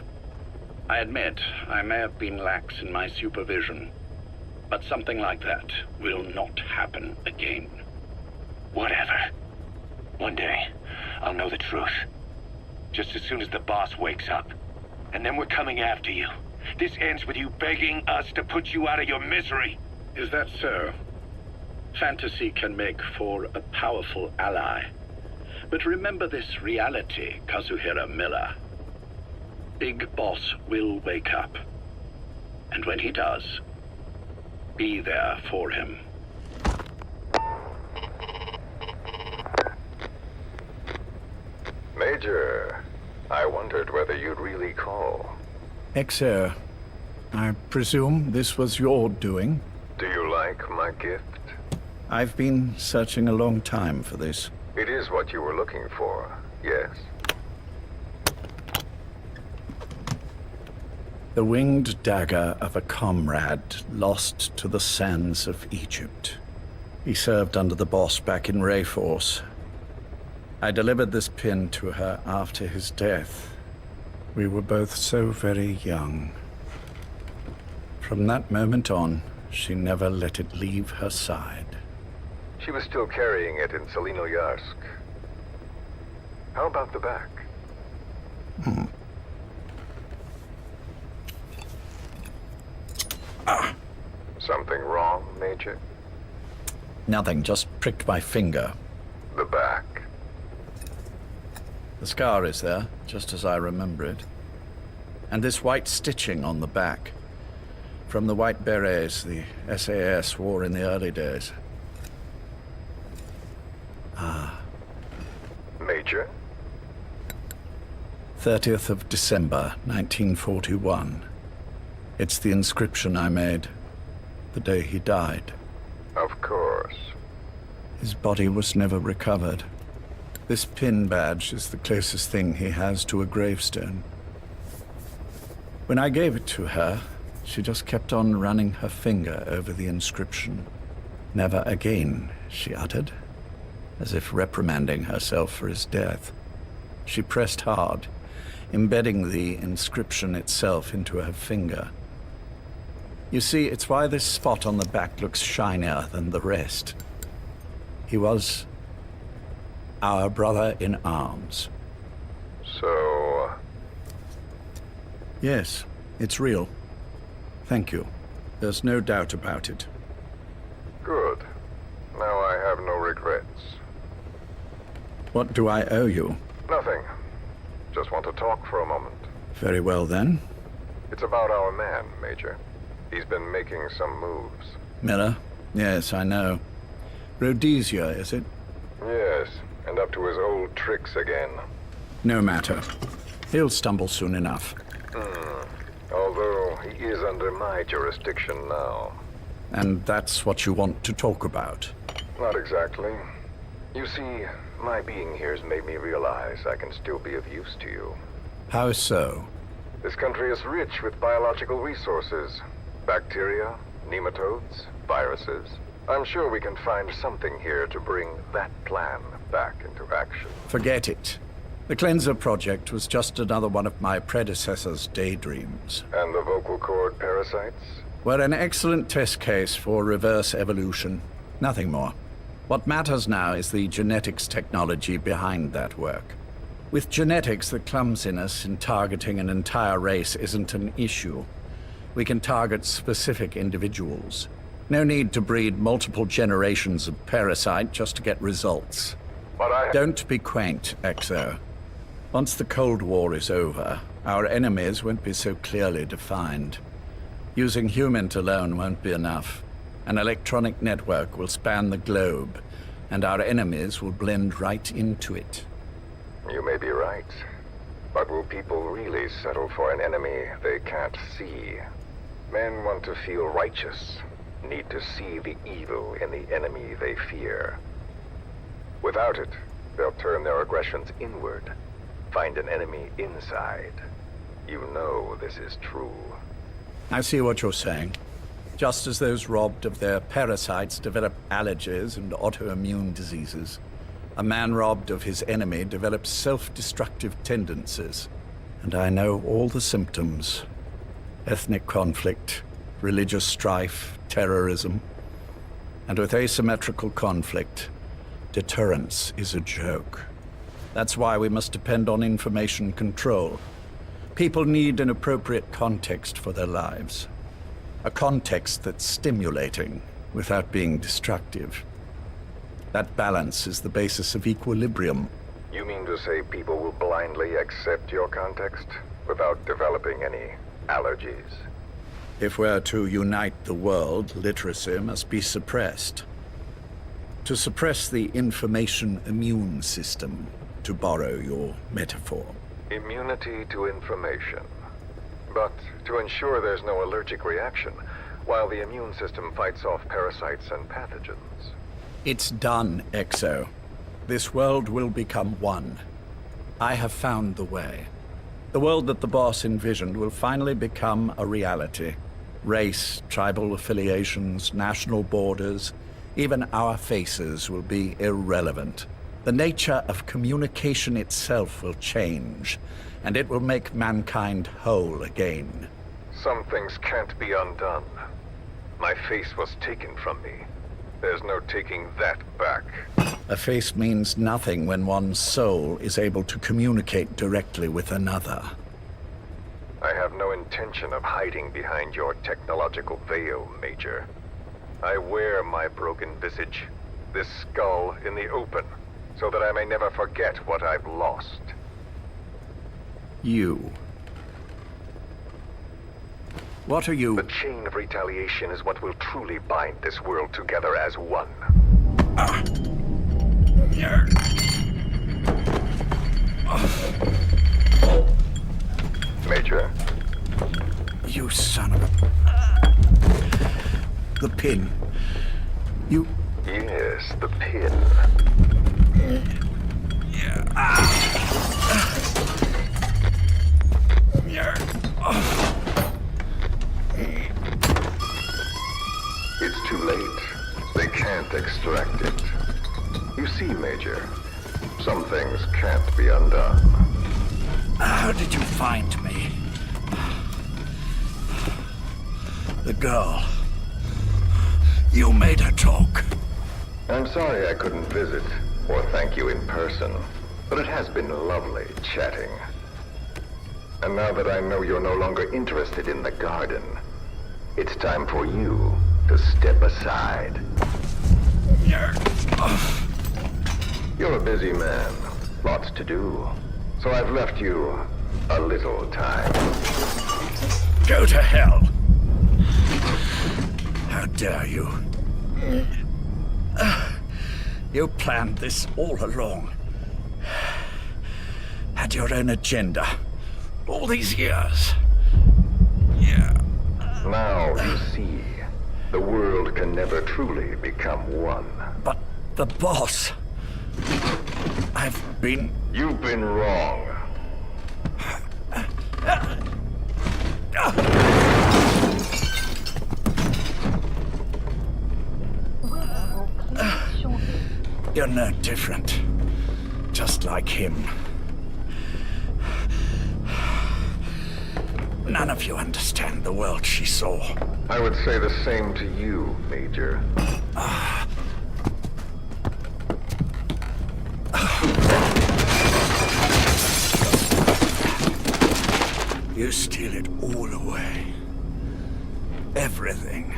I admit, I may have been lax in my supervision, but something like that will not happen again. Whatever. One day, I'll know the truth. Just as soon as the boss wakes up. And then we're coming after you. This ends with you begging us to put you out of your misery. Is that so? Fantasy can make for a powerful ally. But remember this reality, Kazuhira Miller. Big Boss will wake up. And when he does, be there for him. Major, I wondered whether you'd really call. Exer, I presume this was your doing? Do you like my gift? I've been searching a long time for this. It is what you were looking for, yes. The winged dagger of a comrade lost to the sands of Egypt. He served under the boss back in Rayforce. I delivered this pin to her after his death. We were both so very young. From that moment on, she never let it leave her side. She was still carrying it in Selinoyarsk. How about the back? Something wrong, Major? Nothing, just pricked my finger. The back. The scar is there, just as I remember it. And this white stitching on the back. From the white berets the SAS wore in the early days. Major? 30th of December, 1941. It's the inscription I made the day he died. Of course. His body was never recovered. This pin badge is the closest thing he has to a gravestone. When I gave it to her, she just kept on running her finger over the inscription. Never again, she uttered, as if reprimanding herself for his death. She pressed hard, embedding the inscription itself into her finger. You see, it's why this spot on the back looks shinier than the rest. He was our brother in arms. So... Yes, it's real. Thank you. There's no doubt about it. Good. Now I have no regrets. What do I owe you? Nothing. Just want to talk for a moment. Very well, then. It's about our man, Major. He's been making some moves. Miller? Yes, I know. Rhodesia, is it? Yes, and up to his old tricks again. No matter. He'll stumble soon enough. Although he is under my jurisdiction now. And that's what you want to talk about? Not exactly. You see, my being here's made me realize I can still be of use to you. How so? This country is rich with biological resources. Bacteria, nematodes, viruses. I'm sure we can find something here to bring that plan back into action. Forget it. The Cleanser Project was just another one of my predecessor's daydreams. And the vocal cord parasites? Were an excellent test case for reverse evolution. Nothing more. What matters now is the genetics technology behind that work. With genetics, the clumsiness in targeting an entire race isn't an issue. We can target specific individuals. No need to breed multiple generations of parasite just to get results. But Don't be quaint, Exo. Once the Cold War is over, our enemies won't be so clearly defined. Using humans alone won't be enough. An electronic network will span the globe, and our enemies will blend right into it. You may be right. But will people really settle for an enemy they can't see? Men want to feel righteous, need to see the evil in the enemy they fear. Without it, they'll turn their aggressions inward, find an enemy inside. You know this is true. I see what you're saying. Just as those robbed of their parasites develop allergies and autoimmune diseases, A man robbed of his enemy develops self-destructive tendencies. And I know all the symptoms. Ethnic conflict, religious strife, terrorism. And with asymmetrical conflict, deterrence is a joke. That's why we must depend on information control. People need an appropriate context for their lives. A context that's stimulating without being destructive. That balance is the basis of equilibrium. You mean to say people will blindly accept your context without developing any allergies? If we're to unite the world, literacy must be suppressed. To suppress the information immune system, to borrow your metaphor. Immunity to information. But to ensure there's no allergic reaction, while the immune system fights off parasites and pathogens. It's done, Exo. This world will become one. I have found the way. The world that the boss envisioned will finally become a reality. Race, tribal affiliations, national borders, even our faces will be irrelevant. The nature of communication itself will change, and it will make mankind whole again. Some things can't be undone. My face was taken from me. There's no taking that back. A face means nothing when one's soul is able to communicate directly with another. I have no intention of hiding behind your technological veil, Major. I wear my broken visage, this skull, in the open, so that I may never forget what I've lost. You. What are you? The chain of retaliation is what will truly bind this world together as one. Major. You son of a... The pin. You... Yes, the pin. It's too late. They can't extract it. You see, Major, some things can't be undone. How did you find me? The girl. You made her talk. I'm sorry I couldn't visit or thank you in person, but it has been lovely chatting. And now that I know you're no longer interested in the garden, it's time for you to step aside. You're a busy man, lots to do, so I've left you a little time. Go to hell! How dare you? You planned this all along. Had your own agenda. All these years. Now you see, the world can never truly become one. But the boss... You've been wrong. You're no different. Just like him. None of you understand the world she saw. I would say the same to you, Major. You steal it all away. Everything.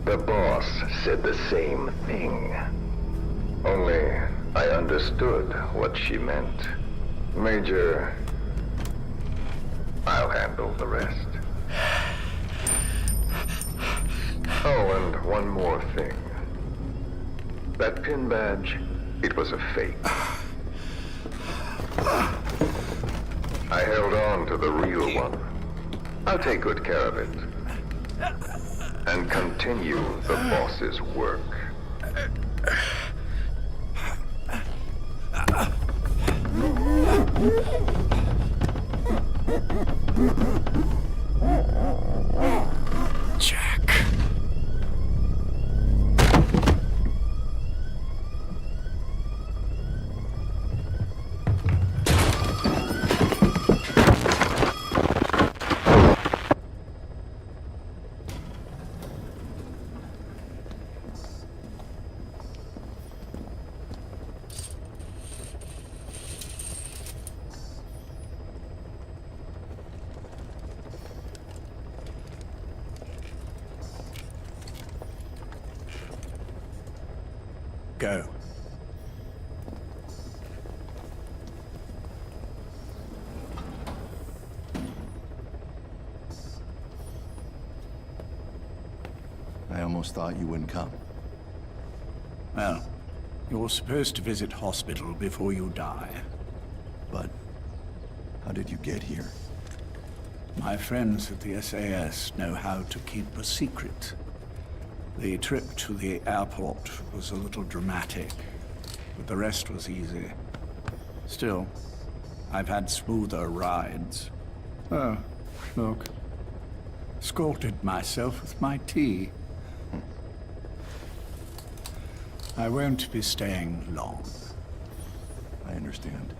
The boss said the same thing. Only I understood what she meant. Major, I'll handle the rest. Oh, and one more thing. That pin badge, it was a fake. I held on to the real one. I'll take good care of it. And continue the boss's work. Jack. go. I almost thought you wouldn't come. Well, you're supposed to visit hospital before you die. But how did you get here? My friends at the SAS know how to keep a secret. The trip to the airport was a little dramatic, but the rest was easy. Still, I've had smoother rides. Oh, look. Escorted myself with my tea. I won't be staying long. I understand.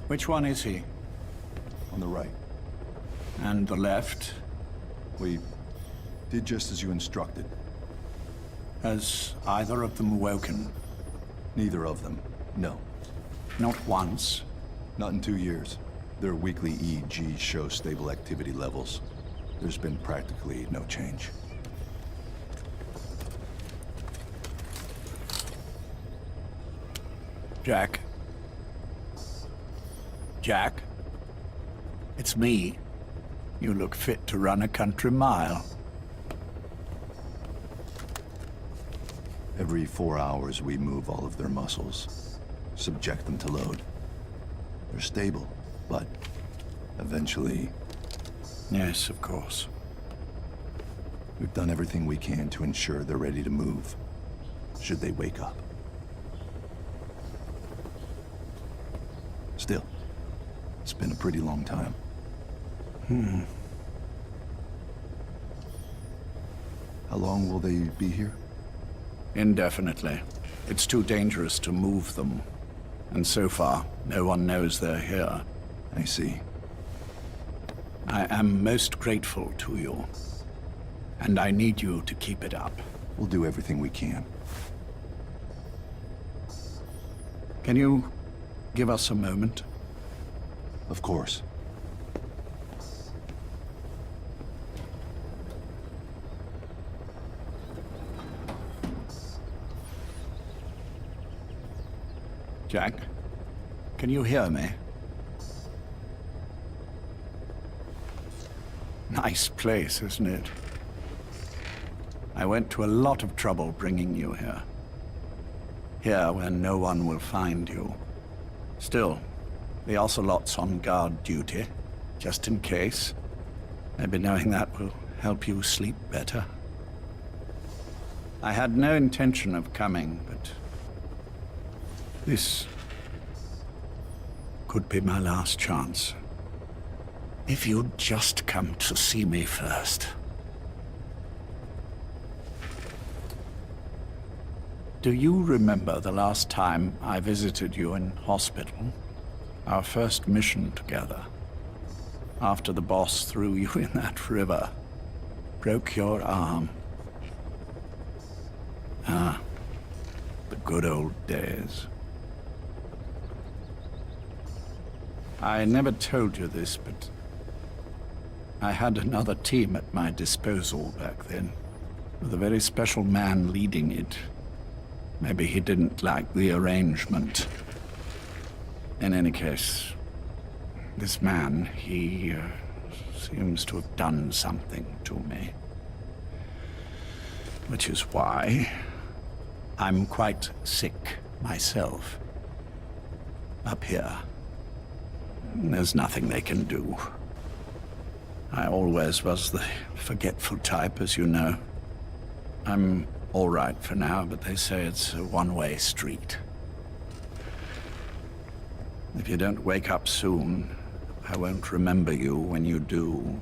Which one is he? On the right. And the left? We did just as you instructed. Has either of them woken? Neither of them, no. Not once? Not in 2 years. Their weekly EEGs show stable activity levels. There's been practically no change. Jack? Jack? It's me. You look fit to run a country mile. Every 4 hours we move all of their muscles, subject them to load. They're stable, but eventually... Yes, of course. We've done everything we can to ensure they're ready to move, should they wake up. Still, it's been a pretty long time. How long will they be here? Indefinitely. It's too dangerous to move them. And so far, no one knows they're here. I see. I am most grateful to you. And I need you to keep it up. We'll do everything we can. Can you give us a moment? Of course. Jack, can you hear me? Nice place, isn't it? I went to a lot of trouble bringing you here. Here, where no one will find you. Still, the Ocelot's on guard duty, just in case. Maybe knowing that will help you sleep better. I had no intention of coming, but this could be my last chance. If you'd just come to see me first. Do you remember the last time I visited you in hospital? Our first mission together. After the boss threw you in that river. Broke your arm. Ah, the good old days. I never told you this, but I had another team at my disposal back then, with a very special man leading it. Maybe he didn't like the arrangement. In any case, this man, he seems to have done something to me. Which is why I'm quite sick myself. Up here. There's nothing they can do. I always was the forgetful type, as you know. I'm all right for now, but they say it's a one-way street. If you don't wake up soon, I won't remember you when you do.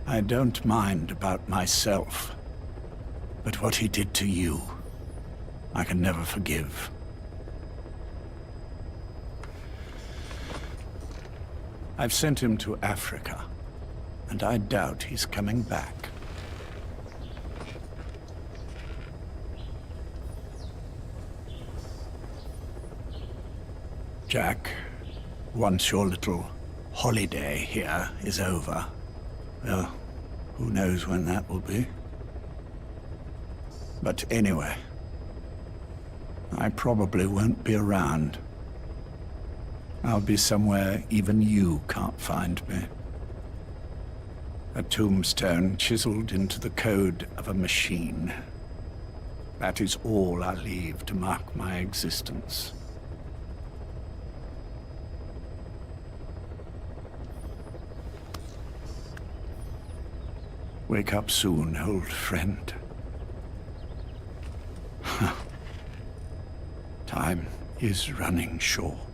I don't mind about myself, but what he did to you, I can never forgive. I've sent him to Africa, and I doubt he's coming back. Jack, once your little holiday here is over, well, who knows when that will be. But anyway, I probably won't be around. I'll be somewhere even you can't find me. A tombstone chiseled into the code of a machine. That is all I leave to mark my existence. Wake up soon, old friend. Time is running short.